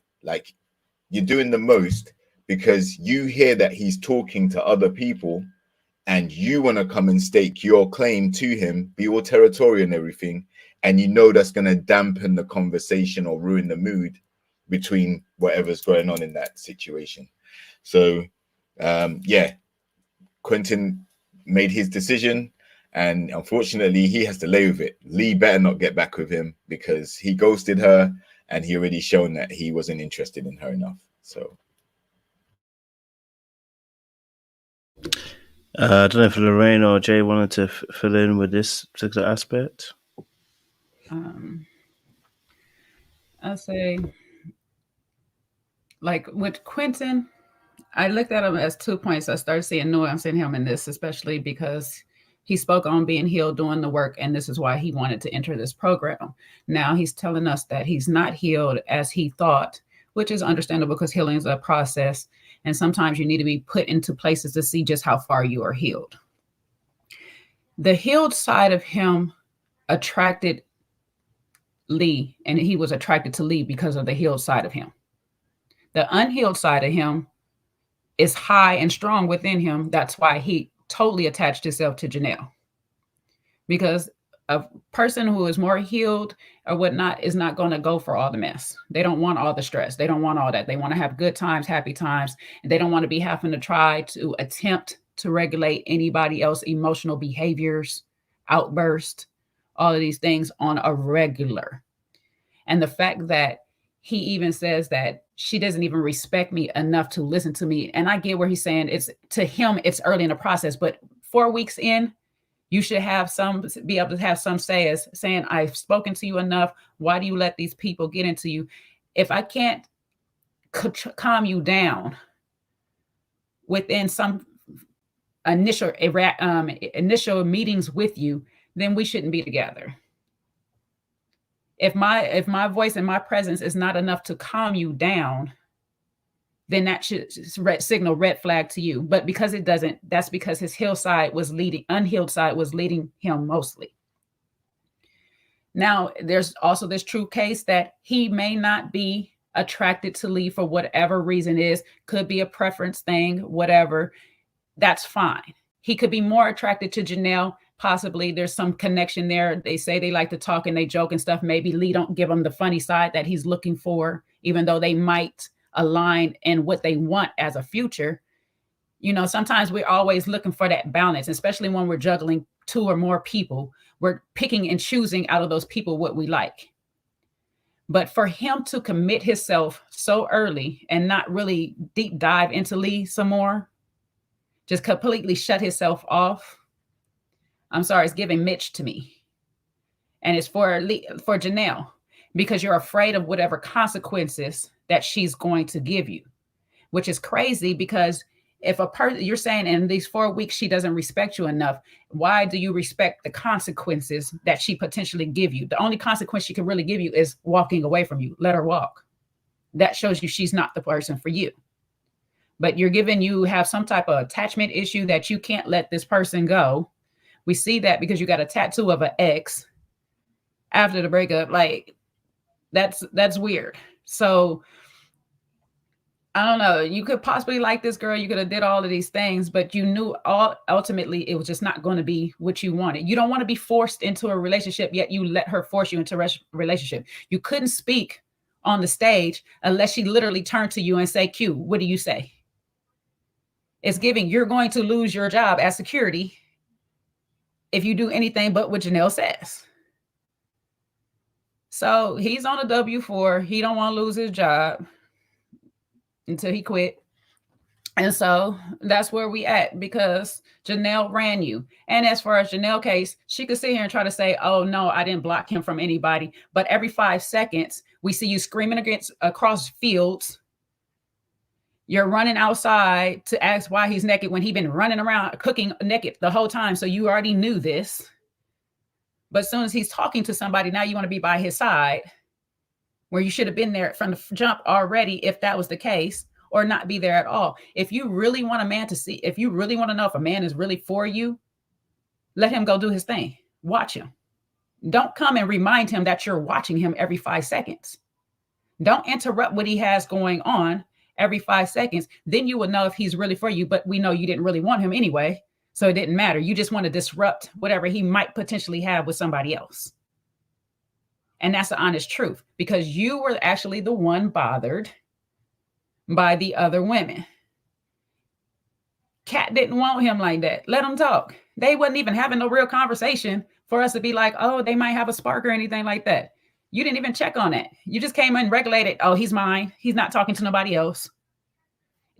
Speaker 5: you're doing the most because you hear that he's talking to other people, and you want to come and stake your claim to him, be all territorial and everything, and that's going to dampen the conversation or ruin the mood between whatever's going on in that situation. So, yeah, Quentin made his decision, and unfortunately, he has to lay with it. Lee better not get back with him, because he ghosted her, and he already shown that he wasn't interested in her enough. So.
Speaker 1: I don't know if Lorraine or Jay wanted to fill in with this particular aspect.
Speaker 3: I'll say, with Quentin, I looked at him as 2 points. I started seeing nuance in him in this, especially because he spoke on being healed, doing the work, and this is why he wanted to enter this program. Now he's telling us that he's not healed as he thought, which is understandable because healing is a process. And sometimes you need to be put into places to see just how far you are healed. The healed side of him attracted Lee, and he was attracted to Lee because of the healed side of him. The unhealed side of him is high and strong within him. That's why he totally attached himself to Janelle. Because a person who is more healed or whatnot is not going to go for all the mess. They don't want all the stress. They don't want all that. They want to have good times, happy times. And they don't want to be having to try to attempt to regulate anybody else's emotional behaviors, outburst, all of these things on a regular. And the fact that he even says that she doesn't even respect me enough to listen to me. And I get where he's saying to him, it's early in the process, but 4 weeks in, you should be able to have some say as saying, I've spoken to you enough. Why do you let these people get into you? If I can't calm you down within some initial meetings with you, then we shouldn't be together. If my voice and my presence is not enough to calm you down, then that should signal red flag to you. But because it doesn't, that's because his unhealed side was leading him mostly. Now, there's also this true case that he may not be attracted to Lee for whatever reason is, could be a preference thing, whatever. That's fine. He could be more attracted to Janelle. Possibly there's some connection there. They say they like to talk and they joke and stuff. Maybe Lee don't give him the funny side that he's looking for, even though they might align in what they want as a future. Sometimes we're always looking for that balance, especially when we're juggling 2 or more people. We're picking and choosing out of those people what we like. But for him to commit himself so early and not really deep dive into Lee some more, just completely shut himself off, I'm sorry, it's giving Mitch to me. And it's for Janelle, because you're afraid of whatever consequences that she's going to give you, which is crazy, because if a person, you're saying in these 4 weeks, she doesn't respect you enough, why do you respect the consequences that she potentially give you? The only consequence she can really give you is walking away from you. Let her walk. That shows you she's not the person for you. But you have some type of attachment issue that you can't let this person go. We see that because you got a tattoo of an ex after the breakup. Like, that's weird. So I don't know. You could possibly like this girl. You could have did all of these things, but you knew ultimately it was just not going to be what you wanted. You don't want to be forced into a relationship, yet you let her force you into a relationship. You couldn't speak on the stage unless she literally turned to you and say, Q, what do you say? It's giving, you're going to lose your job as security if you do anything but what Janelle says. So he's on a W-4. He don't want to lose his job until he quit. And so that's where we at, because Janelle ran you. And as far as Janelle case, she could sit here and try to say, oh no, I didn't block him from anybody. But every 5 seconds, we see you screaming across fields. You're running outside to ask why he's naked when he's been running around cooking naked the whole time. So you already knew this. But as soon as he's talking to somebody, now you want to be by his side, where you should have been there from the jump already if that was the case, or not be there at all. If you really want a man to see, if you really want to know if a man is really for you, let him go do his thing. Watch him. Don't come and remind him that you're watching him every 5 seconds. Don't interrupt what he has going on every 5 seconds. Then you will know if he's really for you, but we know you didn't really want him anyway. So it didn't matter. You just want to disrupt whatever he might potentially have with somebody else. And that's the honest truth, because you were actually the one bothered by the other women. Kat didn't want him like that. Let him talk. They wasn't even having no real conversation for us to be like, oh, they might have a spark or anything like that. You didn't even check on that. You just came in, regulated. Oh, he's mine. He's not talking to nobody else.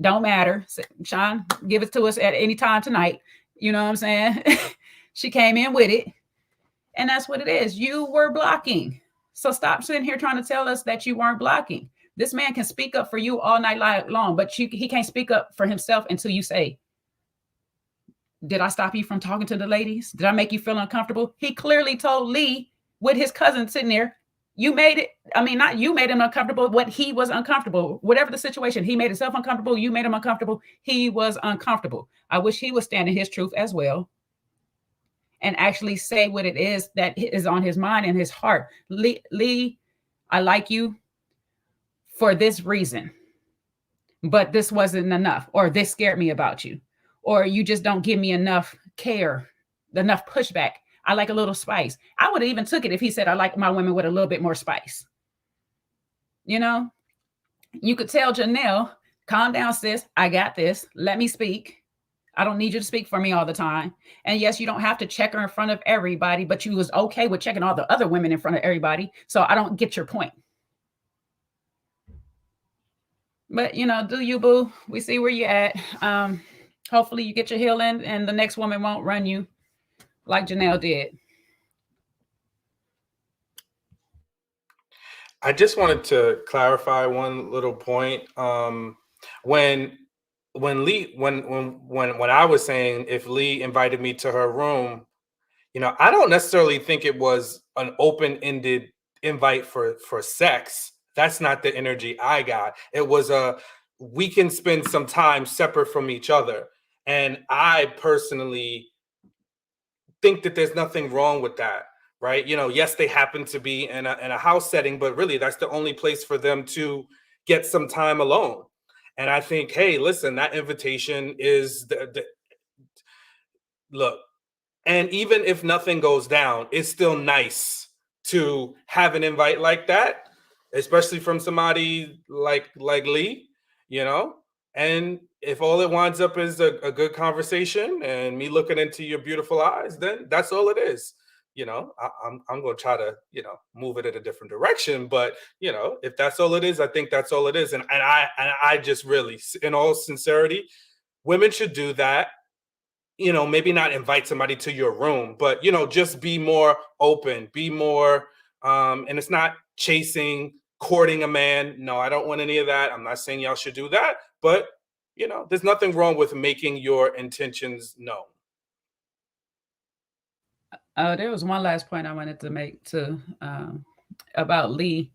Speaker 3: Don't matter. Sean, give it to us at any time tonight. You know what I'm saying? She came in with it. And that's what it is. You were blocking. So stop sitting here trying to tell us that you weren't blocking. This man can speak up for you all night long, but he can't speak up for himself until you say, did I stop you from talking to the ladies? Did I make you feel uncomfortable? He clearly told Lee with his cousin sitting there, you made it. I mean, not you made him uncomfortable, what he was uncomfortable. Whatever the situation, he made himself uncomfortable. You made him uncomfortable. He was uncomfortable. I wish he was standing his truth as well and actually say what it is that is on his mind and his heart. Lee, I like you for this reason, but this wasn't enough, or this scared me about you, or you just don't give me enough care, enough pushback. I like a little spice. I would have even took it if he said, I like my women with a little bit more spice. You know, you could tell Janelle, calm down, sis. I got this. Let me speak. I don't need you to speak for me all the time. And yes, you don't have to check her in front of everybody, but you was okay with checking all the other women in front of everybody. So I don't get your point. But, you know, do you, boo? We see where you're at. Hopefully you get your healing and the next woman won't run you like Janelle did.
Speaker 4: I just wanted to clarify one little point. When I was saying if Lee invited me to her room, you know, I don't necessarily think it was an open-ended invite for sex. That's not the energy I got. It was we can spend some time separate from each other. And I personally think that there's nothing wrong with that, right? You know, yes, they happen to be in a house setting, but really that's the only place for them to get some time alone. And I think, hey, listen, that invitation is look, and even if nothing goes down, it's still nice to have an invite like that, especially from somebody like Lee, you know? And if all it winds up is a good conversation and me looking into your beautiful eyes, then that's all it is. I'm going to try to, move it in a different direction. But, if that's all it is, I think that's all it is. And I just really, in all sincerity, women should do that. Maybe not invite somebody to your room, but, just be more open, be more, and it's not chasing, courting a man. No, I don't want any of that. I'm not saying y'all should do that, but, there's nothing wrong with making your intentions known.
Speaker 3: There was one last point I wanted to make too, about Lee.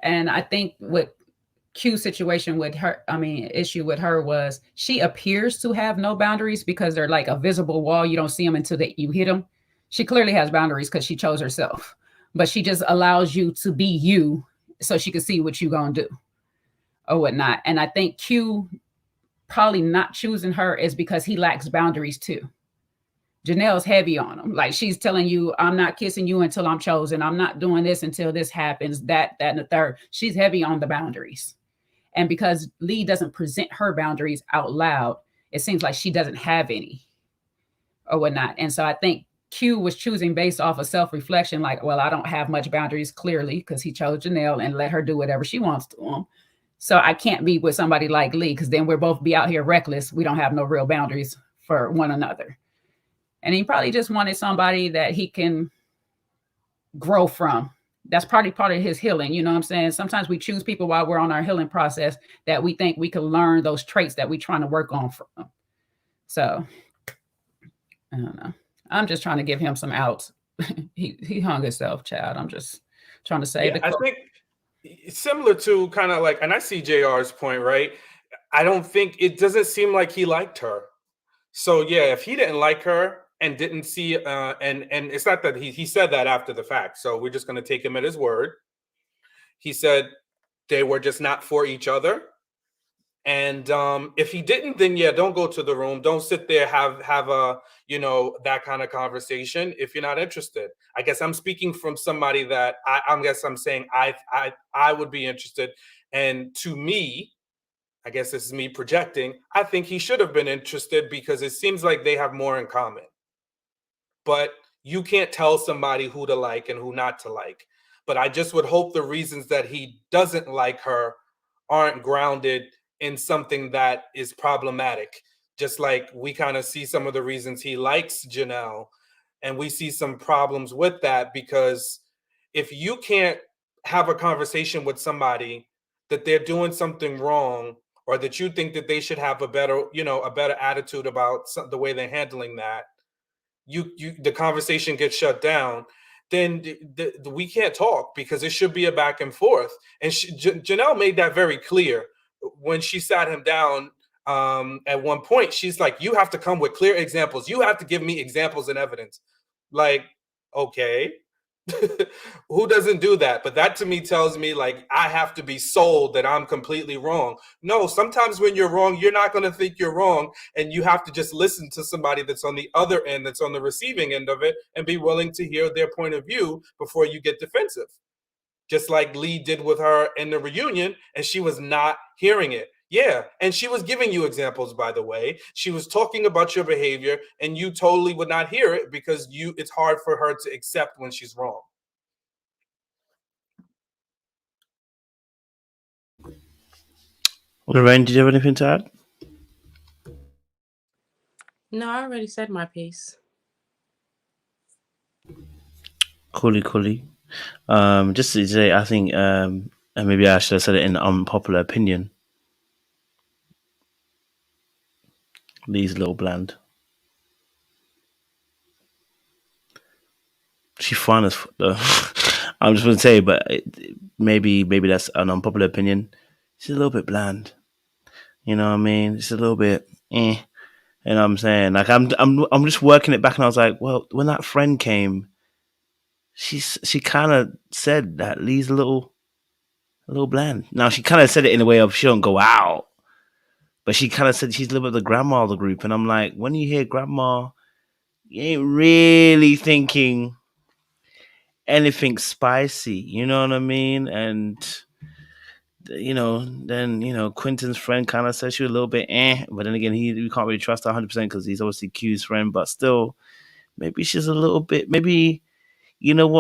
Speaker 3: And I think what Q's situation with her, issue with her was she appears to have no boundaries because they're like a visible wall. You don't see them until you hit them. She clearly has boundaries because she chose herself, but she just allows you to be you so she can see what you gonna do or whatnot. And I think Q probably not choosing her is because he lacks boundaries too. Janelle's heavy on him. Like, she's telling you, I'm not kissing you until I'm chosen. I'm not doing this until this happens, that, and the third. She's heavy on the boundaries. And because Lee doesn't present her boundaries out loud, it seems like she doesn't have any or whatnot. And so I think Q was choosing based off of self-reflection, like, well, I don't have much boundaries, clearly, because he chose Janelle and let her do whatever she wants to him. So I can't be with somebody like Lee, because then we'll both be out here reckless. We don't have no real boundaries for one another. And he probably just wanted somebody that he can grow from. That's probably part of his healing. You know what I'm saying? Sometimes we choose people while we're on our healing process that we think we can learn those traits that we're trying to work on from. So I don't know. I'm just trying to give him some outs. he hung himself, child. I'm just trying to say.
Speaker 4: Yeah, I think similar to kind of like, and I see JR's point, right? I don't think, it doesn't seem like he liked her. So yeah, if he didn't like her and didn't see, and it's not that he said that after the fact, so we're just going to take him at his word. He said they were just not for each other. And if he didn't, then yeah, don't go to the room. Don't sit there, have a, that kind of conversation if you're not interested. I guess I'm speaking from somebody that I guess I'm saying I would be interested. And to me, I guess this is me projecting, I think he should have been interested because it seems like they have more in common. But you can't tell somebody who to like and who not to like. But I just would hope the reasons that he doesn't like her aren't grounded in something that is problematic. Just like we kind of see some of the reasons he likes Janelle, and we see some problems with that, because if you can't have a conversation with somebody that they're doing something wrong, or that you think that they should have a better attitude about the way they're handling that, the conversation gets shut down, then we can't talk, because it should be a back and forth. And Janelle made that very clear when she sat him down. At one point, she's like, you have to come with clear examples. You have to give me examples and evidence. Like, okay. Who doesn't do that? But that to me tells me, like, I have to be sold that I'm completely wrong. No, sometimes when you're wrong, you're not going to think you're wrong, and you have to just listen to somebody that's on the other end, that's on the receiving end of it, and be willing to hear their point of view before you get defensive. Just like Lee did with her in the reunion, and she was not hearing it. Yeah, and she was giving you examples, by the way. She was talking about your behavior, and you totally would not hear it because it's hard for her to accept when she's wrong.
Speaker 1: Lorraine, did you have anything to add?
Speaker 6: No, I already said my piece.
Speaker 1: Coolly. Just to say, I think, and maybe I should have said it in unpopular opinion, Lee's a little bland. She's fine as though. I'm just going to say, but maybe that's an unpopular opinion. She's a little bit bland. You know what I mean? It's a little bit, You know what I'm saying? Like, I'm just working it back, and I was like, well, when that friend came, she kind of said that Lee's a little bland. Now, she kind of said it in a way of she don't go out, but she kind of said she's a little bit the grandma of the group. And I'm like, when you hear grandma, you ain't really thinking anything spicy. You know what I mean? And then Quentin's friend kind of says she was a little bit but then again we can't really trust her 100% because he's obviously Q's friend, but still maybe she's a little bit, maybe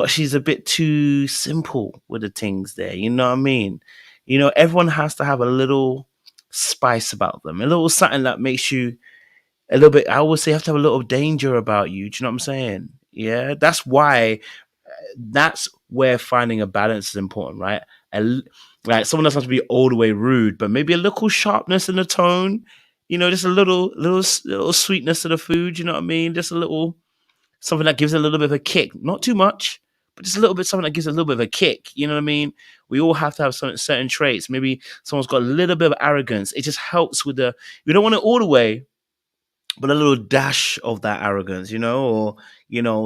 Speaker 1: she's a bit too simple with the things there, you know what I mean? Everyone has to have a little spice about them, a little something that makes you a little bit, I always say you have to have a little danger about you, do you know what I'm saying? Yeah, that's where finding a balance is important, right? Like someone doesn't have to be all the way rude, but maybe a little sharpness in the tone, just a little sweetness to the food. You know what I mean? Just a little something that gives a little bit of a kick, not too much, but just a little bit something that gives a little bit of a kick. You know what I mean? We all have to have certain traits. Maybe someone's got a little bit of arrogance. It just helps with you don't want it all the way, but a little dash of that arrogance, or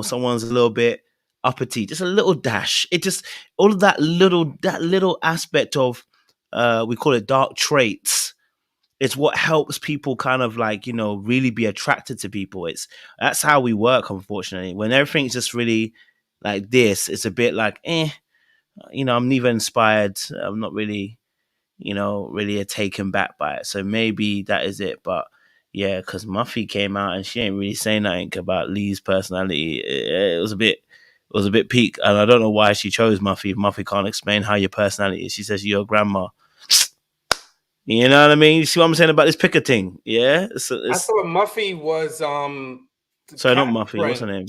Speaker 1: someone's a little bit uppity, just a little dash. It just all of that little aspect of we call it dark traits. It's what helps people kind of like really be attracted to people. That's how we work, unfortunately. When everything's just really like this, it's a bit like I'm neither inspired. I'm not really really taken back by it. So maybe that is it. But yeah, because Muffy came out and she ain't really saying nothing about Lee's personality. It was a bit peak, and I don't know why she chose Muffy. If Muffy can't explain how your personality is, she says you're your grandma. You know what I mean? You see what I'm saying about this picker thing? Yeah.
Speaker 4: I thought Muffy was
Speaker 1: sorry, not Muffy. What's her name?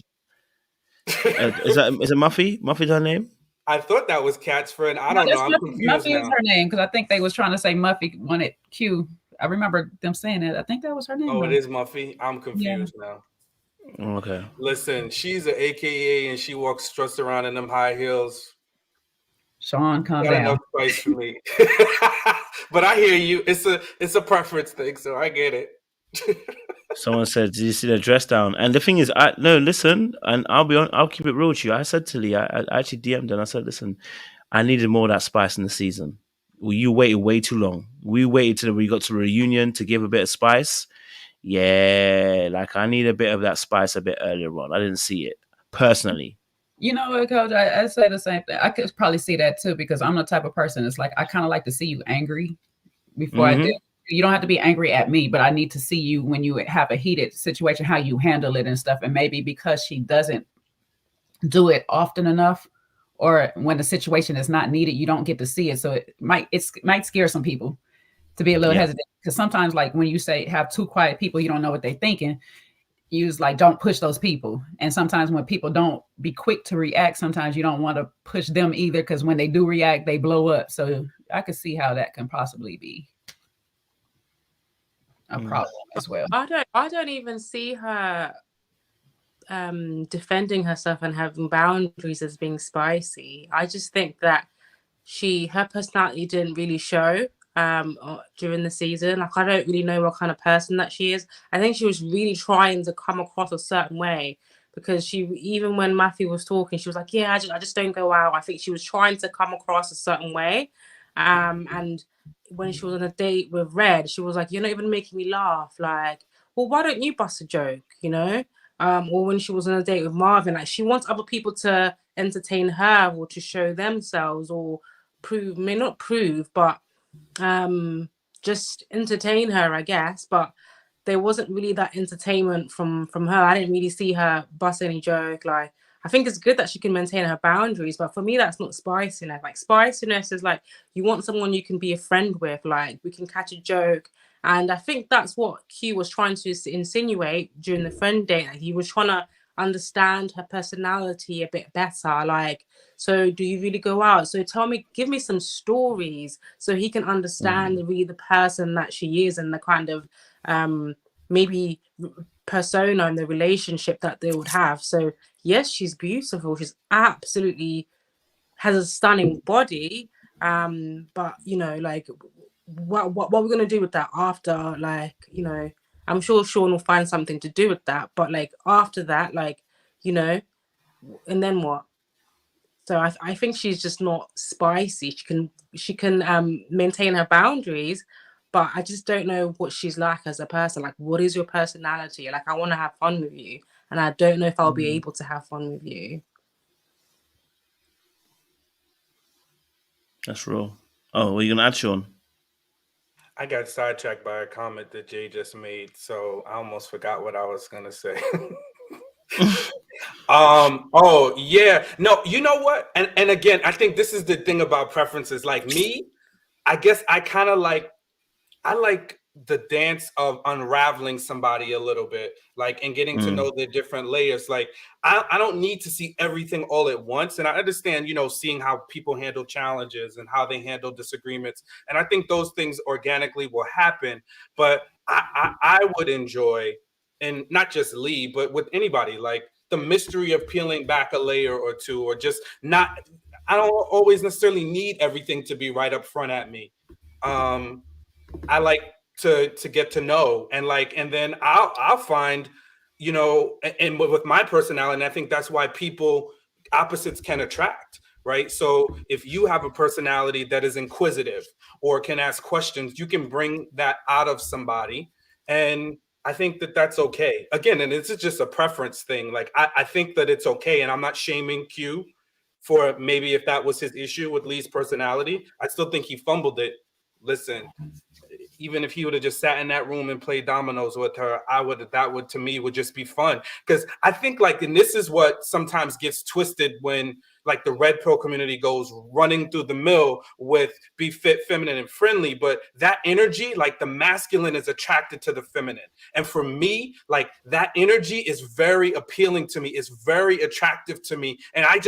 Speaker 1: Is it Muffy? Muffy's her name?
Speaker 4: I thought that was Cat's friend. I don't know. I'm confused
Speaker 3: Muffy
Speaker 4: now.
Speaker 3: is her name because I think they was trying to say Muffy wanted Q. I remember them saying that. I think that was her name.
Speaker 4: Oh, it is Muffy. I'm confused now.
Speaker 1: Okay.
Speaker 4: Listen, she's an AKA and she walks struts around in them high heels.
Speaker 3: Sean, calm down.
Speaker 4: Enough spice for me. But I hear you. It's a preference thing, so I get it.
Speaker 1: Someone said, "Did you see the dress down?" And the thing is, listen, and I'll keep it real with you. I said to Lee, I actually DM'd her and I said, "Listen, I needed more of that spice in the season. Well, you waited way too long. We waited till we got to the reunion to give a bit of spice. Yeah, like I need a bit of that spice a bit earlier on. I didn't see it personally."
Speaker 3: You know what, Coach? I say the same thing. I could probably see that too because I'm the type of person. It's like I kind of like to see you angry before I do. You don't have to be angry at me, but I need to see you when you have a heated situation, how you handle it and stuff. And maybe because she doesn't do it often enough, or when the situation is not needed, you don't get to see it. So it might scare some people to be a little hesitant because sometimes, like when you say have two quiet people, you don't know what they're thinking. Use like don't push those people. And sometimes when people don't be quick to react, sometimes you don't want to push them either because when they do react, they blow up. So I could see how that can possibly be a problem as well.
Speaker 6: I don't even see her defending herself and having boundaries as being spicy. I just think that her personality didn't really show during the season. Like I don't really know what kind of person that she is. I think she was really trying to come across a certain way because even when Matthew was talking, she was like, yeah, I just don't go out. I think she was trying to come across a certain way. And when she was on a date with Red, she was like, you're not even making me laugh. Like, well, why don't you bust a joke, or when she was on a date with Marvin, like she wants other people to entertain her or to show themselves or not prove, but just entertain her, I guess. But there wasn't really that entertainment from her. I didn't really see her bust any joke. Like I think it's good that she can maintain her boundaries, but for me that's not spiciness. Like spiciness is like you want someone you can be a friend with, like we can catch a joke. And I think that's what Q was trying to insinuate during the friend date. Like he was trying to understand her personality a bit better. Like, so do you really go out? So give me some stories so he can understand really the person that she is and the kind of maybe persona and the relationship that they would have. So yes, she's beautiful. She's absolutely has a stunning body. But like what we're gonna do with that after, like, I'm sure Sean will find something to do with that, but like after that, like, and then what? So I think she's just not spicy. She can maintain her boundaries, but I just don't know what she's like as a person. Like, what is your personality? Like, I want to have fun with you, and I don't know if I'll be able to have fun with you.
Speaker 1: That's real. Oh, are you gonna add, Sean?
Speaker 4: I got sidetracked by a comment that Jay just made, so I almost forgot what I was gonna say. Oh yeah, no, you know what? And again, I think this is the thing about preferences. Like me, I guess I kind of I like the dance of unraveling somebody a little bit, like, and getting to know the different layers. Like, I don't need to see everything all at once. And I understand, you know, seeing how people handle challenges and how they handle disagreements. And I think those things organically will happen. But I would enjoy, and not just Lee, but with anybody, like the mystery of peeling back a layer or two, or just not, I don't always necessarily need everything to be right up front at me. I like to get to know, and like, and then I'll find, you know, and with my personality, and I think that's why opposites can attract, right? So if you have a personality that is inquisitive or can ask questions, you can bring that out of somebody, and I think that that's okay. Again, and this is just a preference thing. Like, I think that it's okay, and I'm not shaming Q for maybe if that was his issue with Lee's personality. I still think he fumbled it. Listen, even if he would have just sat in that room and played dominoes with her, that would to me would just be fun. Because I think, like, and this is what sometimes gets twisted when like the red pill community goes running through the mill with be fit, feminine, and friendly. But that energy, like the masculine is attracted to the feminine. And for me, like that energy is very appealing to me, is very attractive to me. And I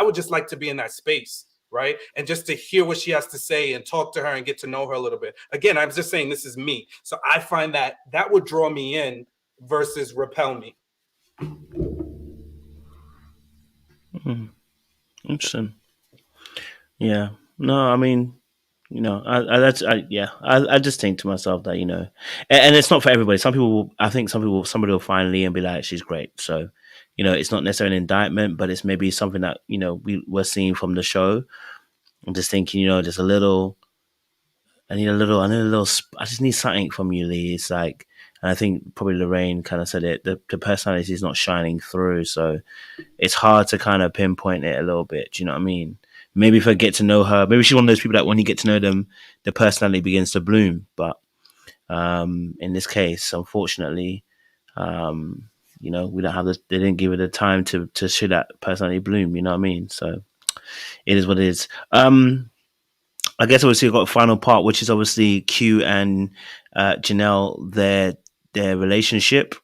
Speaker 4: would just like to be in that space. Right. And just to hear what she has to say and talk to her and get to know her a little bit. Again, I'm just saying this is me. So I find that would draw me in versus repel me.
Speaker 1: Interesting. Yeah. No, I mean, you know, I just think to myself that, you know, and it's not for everybody. Somebody will find Lee and be like, she's great. So, you know, it's not necessarily an indictment, but it's maybe something that, you know, we're seeing from the show. I'm just thinking, you know, just I just need something from you, Lee. It's like, and I think probably Lorraine kind of said it, the personality is not shining through. So it's hard to kind of pinpoint it a little bit. Do you know what I mean? Maybe if I get to know her, maybe she's one of those people that when you get to know them, the personality begins to bloom. But in this case, unfortunately, you know, we don't have they didn't give her the time to show that personality bloom. You know what I mean? So it is what it is. I guess obviously we've got a final part, which is obviously Q and Janelle, their relationship,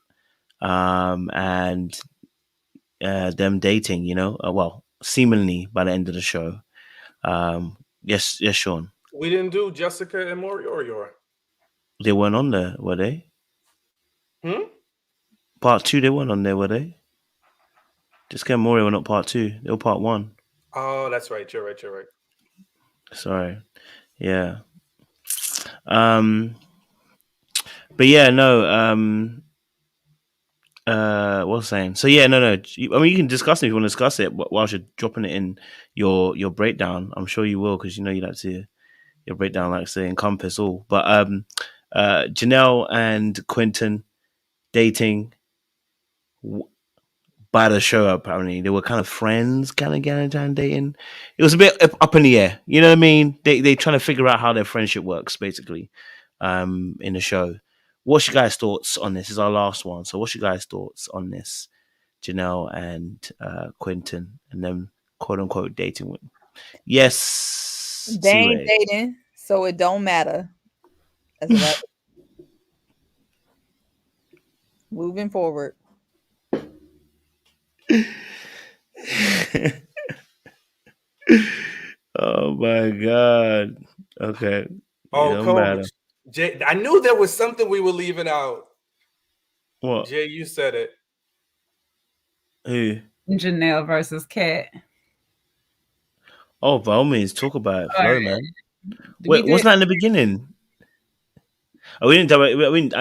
Speaker 1: and them dating. You know, well, seemingly by the end of the show. Yes, Sean.
Speaker 4: We didn't do Jessica and Morior.
Speaker 1: They weren't on there, were they? Part 2, they weren't on there, were they? Jessica and Morior were not part 2; they were part 1.
Speaker 4: Oh, that's right. You're right.
Speaker 1: Sorry. Yeah. But yeah, no. What was I saying? So yeah, no. I mean, you can discuss it if you want to discuss it whilst you're dropping it in your breakdown. I'm sure you will, because you know you like to your breakdown likes to encompass all. But Janelle and Quentin dating by the show, apparently they were kind of friends, kind of dating. It was a bit up in the air. You know what I mean? They trying to figure out how their friendship works, basically, in the show. What's your guys' thoughts on this? This is our last one. So what's your guys' thoughts on this? Janelle and Quentin and them quote unquote dating with. Yes.
Speaker 2: They ain't dating, so it don't matter. That's right. Moving forward.
Speaker 1: Oh my God. Okay.
Speaker 4: Oh, Coach. Jay, I knew there was something we were leaving out.
Speaker 1: What?
Speaker 4: Jay, you said it.
Speaker 1: Who?
Speaker 3: Janelle versus Kat.
Speaker 1: Oh, by all means, talk about it, Flo, man. Wait, wasn't that in the beginning? Oh, we didn't.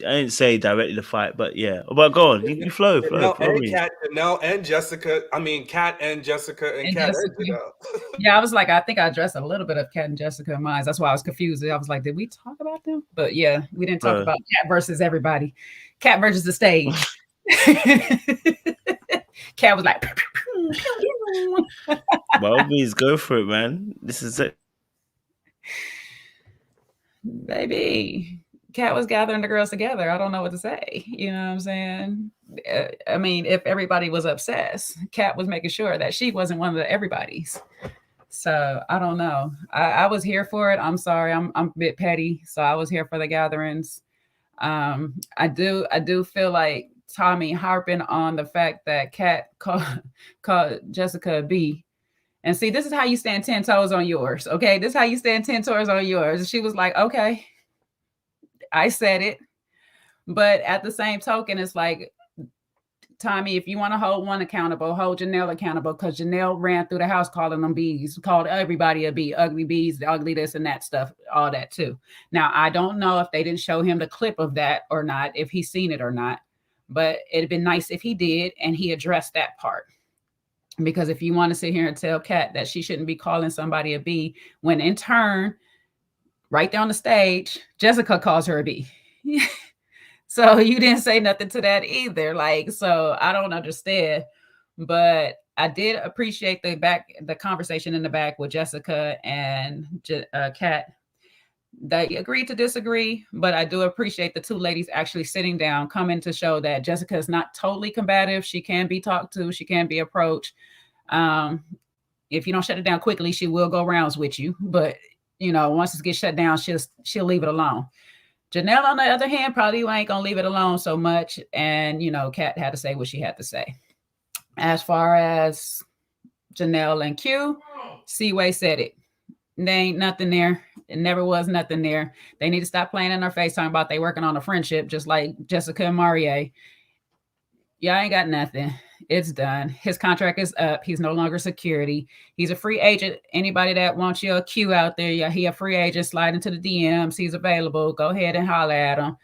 Speaker 1: I didn't say directly the fight, but yeah. But go on, you flow.
Speaker 4: Janelle and Jessica. I mean, Kat and Jessica and Kat and Janelle.
Speaker 3: Yeah, I was like, I think I addressed a little bit of Kat and Jessica in mine. That's why I was confused. I was like, did we talk about them? But yeah, we didn't talk about Kat versus everybody. Kat versus the stage. Kat was like,
Speaker 1: by all means, go for it, man. This is it.
Speaker 3: Baby, Kat was gathering the girls together. I don't know what to say. You know what I'm saying? I mean, if everybody was obsessed, Kat was making sure that she wasn't one of the everybody's. So I don't know. I was here for it. I'm sorry. I'm a bit petty. So I was here for the gatherings. I do feel like Tommy harping on the fact that Kat called Jessica a B. And see, this is how you stand 10 toes on yours. Okay. This is how you stand 10 toes on yours. And she was like, okay, I said it. But at the same token, it's like, Tommy, if you want to hold one accountable, hold Janelle accountable, because Janelle ran through the house calling them bees, called everybody a bee, ugly bees, ugly this and that stuff, all that too. Now, I don't know if they didn't show him the clip of that or not, if he's seen it or not, but it'd been nice if he did and he addressed that part. Because if you want to sit here and tell Kat that she shouldn't be calling somebody a bee, when in turn, right there on the stage, Jessica calls her a bee. So you didn't say nothing to that either. Like, so I don't understand, but I did appreciate the conversation in the back with Jessica and Kat. They agreed to disagree, but I do appreciate the two ladies actually sitting down, coming to show that Jessica is not totally combative. She can be talked to. She can be approached. If you don't shut it down quickly, she will go rounds with you. But, you know, once it gets shut down, she'll leave it alone. Janelle, on the other hand, probably ain't going to leave it alone so much. And, you know, Kat had to say what she had to say. As far as Janelle and Q, Seaway said it. There ain't nothing there. It never was nothing there. They need to stop playing in our face talking about they working on a friendship, just like Jessica and Marie. Y'all ain't got nothing. It's done. His contract is up. He's no longer security. He's a free agent. Anybody that wants your Q out there, yeah, he a free agent. Slide into the DMs. He's available. Go ahead and holler at him.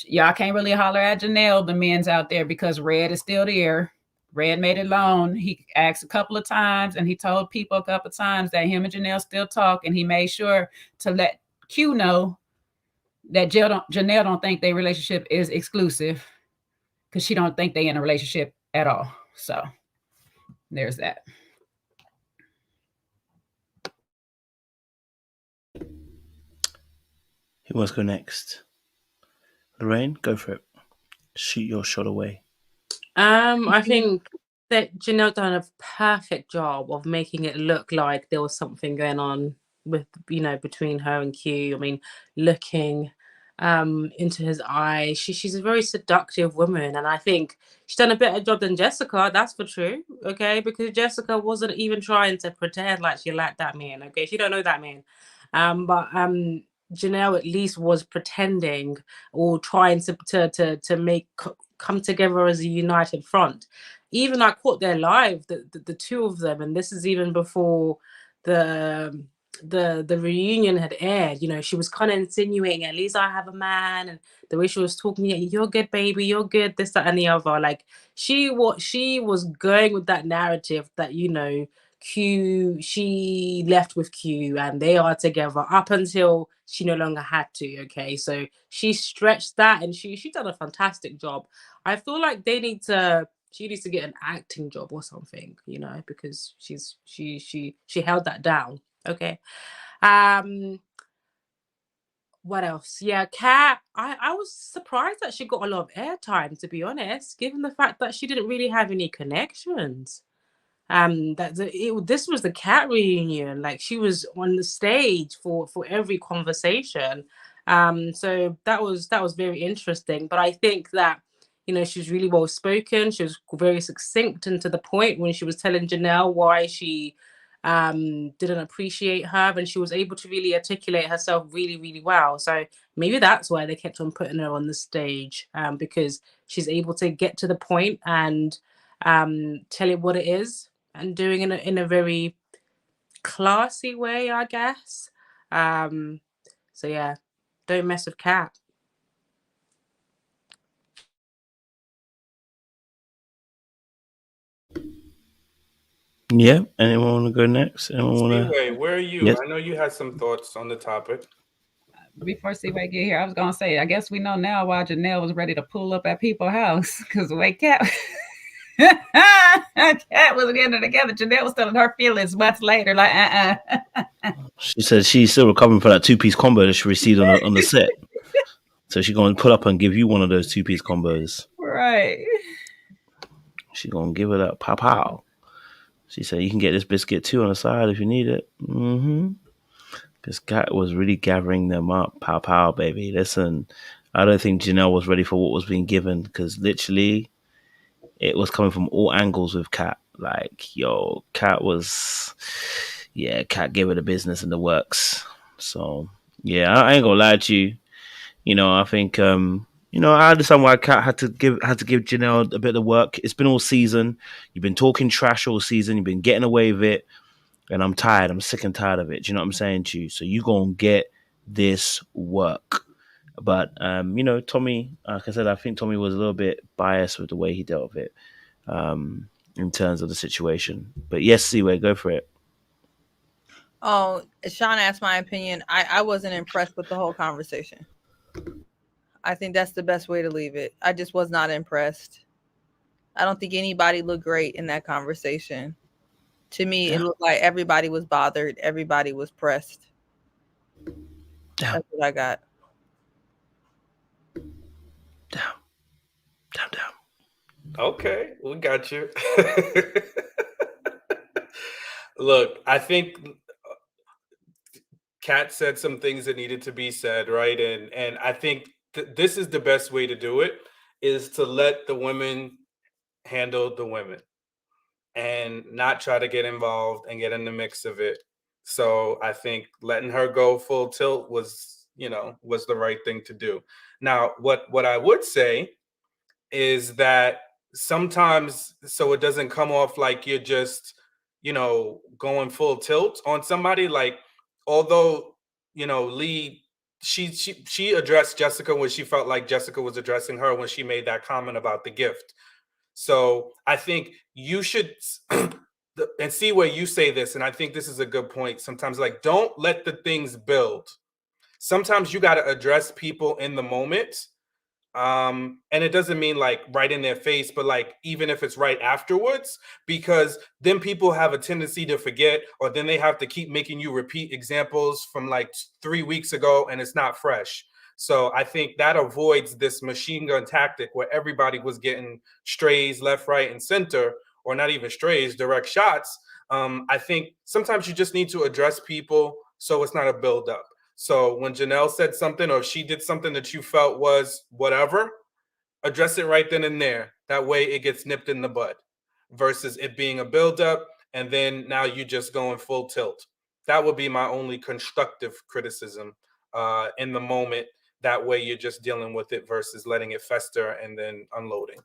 Speaker 3: Y'all can't really holler at Janelle, the men's out there, because Red is still there. Red made it known. He asked a couple of times, and he told people a couple of times that him and Janelle still talk, and he made sure to let Q know that Janelle don't think their relationship is exclusive, because she don't think they in a relationship at all. So there's that.
Speaker 1: Who wants to go next? Lorraine, go for it. Shoot your shot away.
Speaker 6: I think that Janelle done a perfect job of making it look like there was something going on with, you know, between her and Q. I mean, looking into his eyes, she's a very seductive woman, and I think she's done a better job than Jessica. That's for true, okay? Because Jessica wasn't even trying to pretend like she liked that man. Okay, she don't know that man, but Janelle at least was pretending or trying to make come together as a united front. Even I caught their live, the two of them, and this is even before the reunion had aired. You know, she was kind of insinuating, at least I have a man, and the way she was talking, you're good, baby, you're good, this, that, and the other. Like she was going with that narrative that, you know, Q, she left with Q and they are together up until she no longer had to. Okay, so she stretched that, and she done a fantastic job. I feel like she needs to get an acting job or something, you know, because she held that down. Okay. What else? Yeah, Kat, I was surprised that she got a lot of airtime, to be honest, given the fact that she didn't really have any connections. This was the Kat reunion. Like, she was on the stage for every conversation. So that was very interesting. But I think that, you know, she was really well spoken. She was very succinct and to the point when she was telling Janelle why she didn't appreciate her, and she was able to really articulate herself really, really well. So maybe that's why they kept on putting her on the stage, because she's able to get to the point and tell it what it is, and doing it in a very classy way, I guess. So yeah, don't mess with Kat.
Speaker 1: Yeah. Anyone want to go next? Anyone want to?
Speaker 4: Seaway, where are you?
Speaker 1: Yes.
Speaker 4: I know you had some thoughts on the topic.
Speaker 3: Before Seaway get here, I was gonna say, I guess we know now why Janelle was ready to pull up at people's house, because the way Kat Cat was getting it together. Janelle was telling her feelings months later, like,
Speaker 1: She said she's still recovering for that 2-piece combo that she received on the set. So she's going to pull up and give you one of those 2-piece combos.
Speaker 3: Right.
Speaker 1: She's going to give it up. Pow pow. She said you can get this biscuit too on the side if you need it. This guy was really gathering them up. Pow pow, baby. Listen, I don't think Janelle was ready for what was being given because literally it was coming from all angles with Kat. Like, yo, Kat gave her the business and the works. So, yeah, I ain't gonna lie to you. You know, I think, I understand why Kat had to give Janelle a bit of work. It's been all season. You've been talking trash all season. You've been getting away with it. And I'm tired. I'm sick and tired of it. Do you know what I'm saying to you? So you gonna get this work. But, Tommy, like I said, I think Tommy was a little bit biased with the way he dealt with it in terms of the situation. But yes, Seaway, go for it.
Speaker 2: Oh, Sean asked my opinion. I wasn't impressed with the whole conversation. I think that's the best way to leave it. I just was not impressed. I don't think anybody looked great in that conversation. To me, It looked like everybody was bothered. Everybody was pressed. That's what I got.
Speaker 1: Down.
Speaker 4: Okay, we got you. Look, I think Kat said some things that needed to be said, right? And I think this is the best way to do it, is to let the women handle the women and not try to get involved and get in the mix of it. So I think letting her go full tilt was the right thing to do. Now, what I would say is that sometimes, so it doesn't come off like you're just, going full tilt on somebody, like, although, Lee, she addressed Jessica when she felt like Jessica was addressing her when she made that comment about the gift. So I think you should, and see where you say this, and I think this is a good point. Sometimes, like, don't let the things build. Sometimes you got to address people in the moment. And it doesn't mean like right in their face, but like even if it's right afterwards, because then people have a tendency to forget, or then they have to keep making you repeat examples from like 3 weeks ago and it's not fresh. So I think that avoids this machine gun tactic where everybody was getting strays left, right, and center, or not even strays, direct shots. I think sometimes you just need to address people so it's not a buildup. So when Janelle said something, or she did something that you felt was whatever, address it right then and there. That way it gets nipped in the bud, versus it being a buildup and then now you just going full tilt. That would be my only constructive criticism in the moment. That way you're just dealing with it versus letting it fester and then unloading.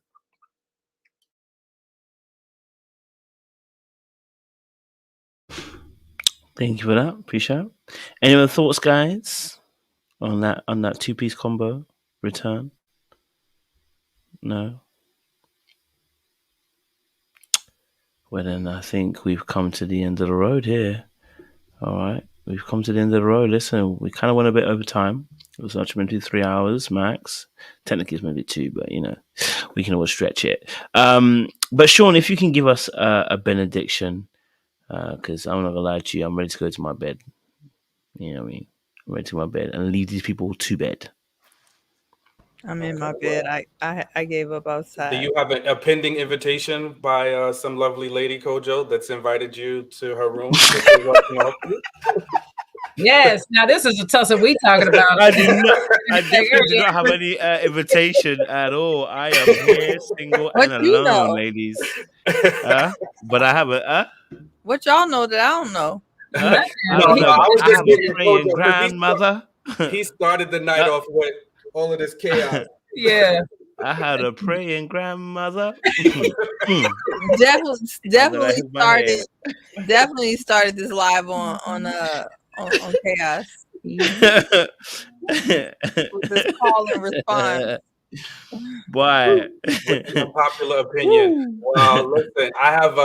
Speaker 1: Thank you for that. Appreciate it. Any other thoughts, guys, on that 2-piece combo return? No. Well, then I think we've come to the end of the road here. All right, we've come to the end of the road. Listen, we kind of went a bit over time. It was actually meant to be 3 hours max. Technically, it's maybe 2, but we can always stretch it. But Sean, if you can give us a benediction. Because I'm not gonna lie to you, I'm ready to go to my bed. You know what I mean? I'm ready to go to my bed and leave these people to bed.
Speaker 2: I'm in my bed. I gave up outside.
Speaker 4: Do you have a pending invitation by some lovely lady, Kojo, that's invited you to her room?
Speaker 3: Yes. Now this is the tussle we talking about.
Speaker 1: I definitely do not have any invitation at all. I am here, single and alone, ladies. But I have a.
Speaker 2: What y'all know that I don't know?
Speaker 4: I was just getting
Speaker 1: praying grandmother.
Speaker 4: He started the night off with all of this chaos.
Speaker 3: Yeah.
Speaker 1: I had a praying grandmother.
Speaker 2: Definitely started this live on chaos. With this call and response.
Speaker 1: Why?
Speaker 4: Unpopular opinion. Well, listen, I have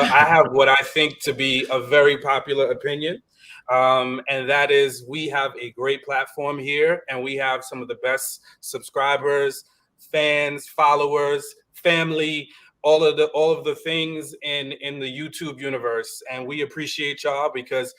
Speaker 4: what I think to be a very popular opinion. And that is, we have a great platform here, and we have some of the best subscribers, fans, followers, family, all of the things in the YouTube universe, and we appreciate y'all because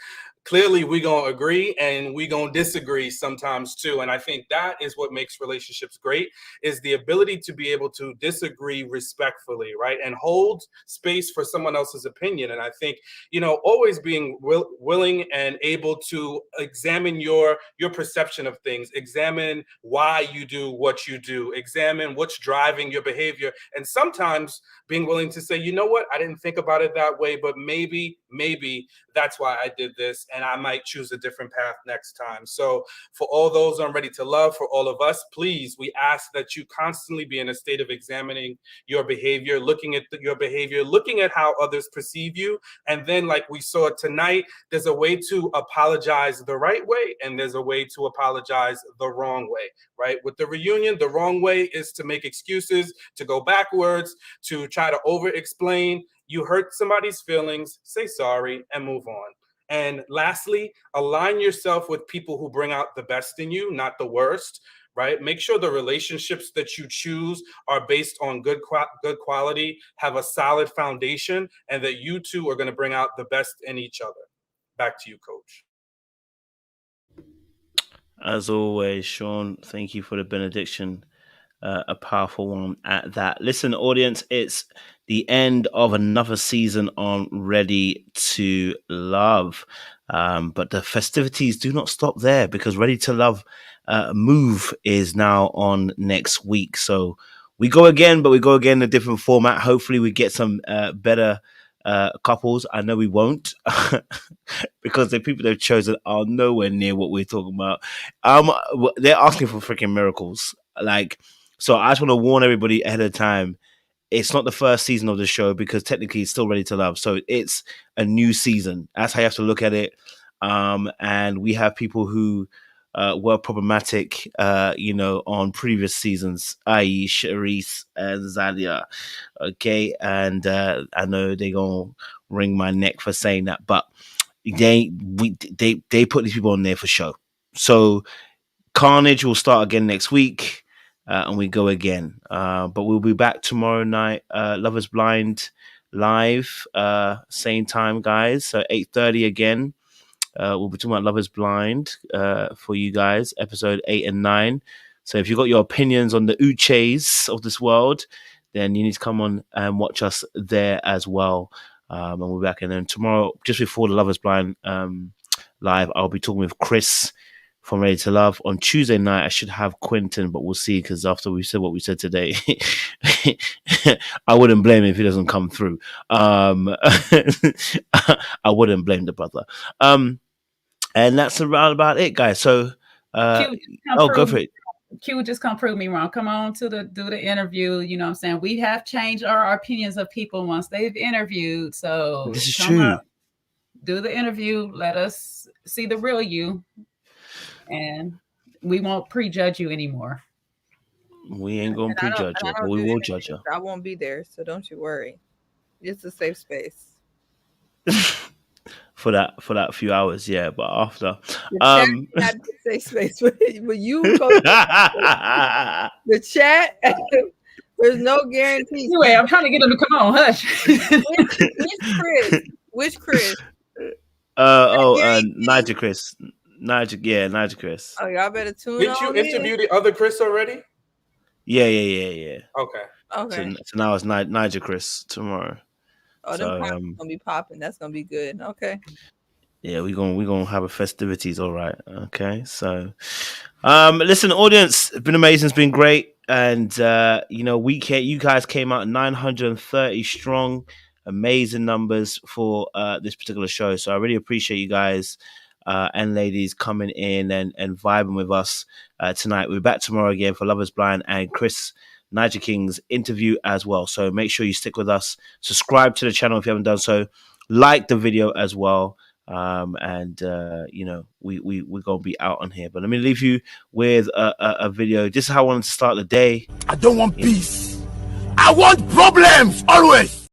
Speaker 4: clearly we gonna agree and we gonna disagree sometimes too. And I think that is what makes relationships great, is the ability to be able to disagree respectfully, right? And hold space for someone else's opinion. And I think, you know, always being willing and able to examine your perception of things, examine why you do what you do, examine what's driving your behavior. And sometimes being willing to say, you know what, I didn't think about it that way, but maybe that's why I did this, and I might choose a different path next time. So for all those on Ready to Love, for all of us, please, we ask that you constantly be in a state of examining your behavior, looking at your behavior, looking at how others perceive you. And then, like we saw tonight, there's a way to apologize the right way, and there's a way to apologize the wrong way, right? With the reunion, the wrong way is to make excuses, to go backwards, to try to over-explain. You hurt somebody's feelings, say sorry, and move on. And lastly, align yourself with people who bring out the best in you, not the worst, right? Make sure the relationships that you choose are based on good quality, have a solid foundation, and that you two are going to bring out the best in each other. Back to you, Coach.
Speaker 1: As always, Sean, thank you for the benediction. A powerful one at that. Listen, audience, it's the end of another season on Ready to Love. But the festivities do not stop there, because Ready to Love Move is now on next week. So we go again, but we go again in a different format. Hopefully we get some better couples. I know we won't, because the people they've chosen are nowhere near what we're talking about. They're asking for freaking miracles. So I just want to warn everybody ahead of time. It's not the first season of the show, because technically it's still Ready to Love. So it's a new season. That's how you have to look at it. And we have people who were problematic, on previous seasons, i.e. Sharice and Zalia. Okay. And I know they're going to wring my neck for saying that, but they put these people on there for show. So Carnage will start again next week. And we go again. But we'll be back tomorrow night. Love is Blind live, same time, guys. So 8:30 again. We'll be talking about Love is Blind for you guys, episode 8 and 9. So if you've got your opinions on the Uches of this world, then you need to come on and watch us there as well. And we'll be back. And then tomorrow, just before the Love is Blind live, I'll be talking with Chris from Ready to Love. On Tuesday night, I should have Quentin, but we'll see, because after we said what we said today, I wouldn't blame him if he doesn't come through. I wouldn't blame the brother. And that's around about it, guys. So, go for it.
Speaker 3: Q just come prove me wrong. Come on do the interview. You know what I'm saying? We have changed our opinions of people once they've interviewed. So
Speaker 1: this is true.
Speaker 3: Do the interview. Let us see the real you. And we won't prejudge you anymore.
Speaker 1: We ain't gonna prejudge you, but we will judge you.
Speaker 2: I won't be there, so don't you worry. It's a safe space.
Speaker 1: for that few hours, yeah. But after
Speaker 2: not a safe space, but you go the chat. There's no guarantee.
Speaker 3: Anyway, I'm trying to get him to come on. Hush.
Speaker 2: Which Chris?
Speaker 1: Niger Chris. Niger Chris.
Speaker 2: Oh, y'all better tune
Speaker 4: Didn't you interview the other Chris already?
Speaker 1: Yeah.
Speaker 2: Okay.
Speaker 1: So now it's Niger Chris tomorrow.
Speaker 2: Oh, so, that's gonna be popping. That's gonna be good. Okay.
Speaker 1: Yeah, we're gonna have a festivities, all right. Okay. So listen, audience, it's been amazing, it's been great. And you guys came out 930 strong, amazing numbers for this particular show. So I really appreciate you guys and ladies coming in and vibing with us tonight. We're back tomorrow again for Love is Blind and Chris Niger King's interview as well. So make sure you stick with us. Subscribe to the channel if you haven't done so. Like the video as well. We're gonna be out on here. But let me leave you with a video. This is how I wanted to start the day.
Speaker 13: I don't want peace. I want problems always.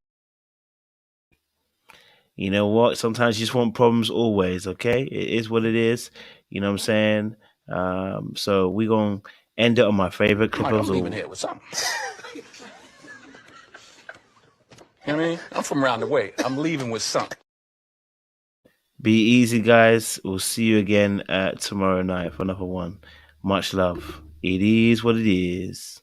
Speaker 1: You know what? Sometimes you just want problems always, okay? It is what it is. You know what I'm saying? So we're going to end it on my favorite clip of all.
Speaker 13: I'm leaving here with something. You know what I mean? I'm from around the way. I'm leaving with something.
Speaker 1: Be easy, guys. We'll see you again tomorrow night for another one. Much love. It is what it is.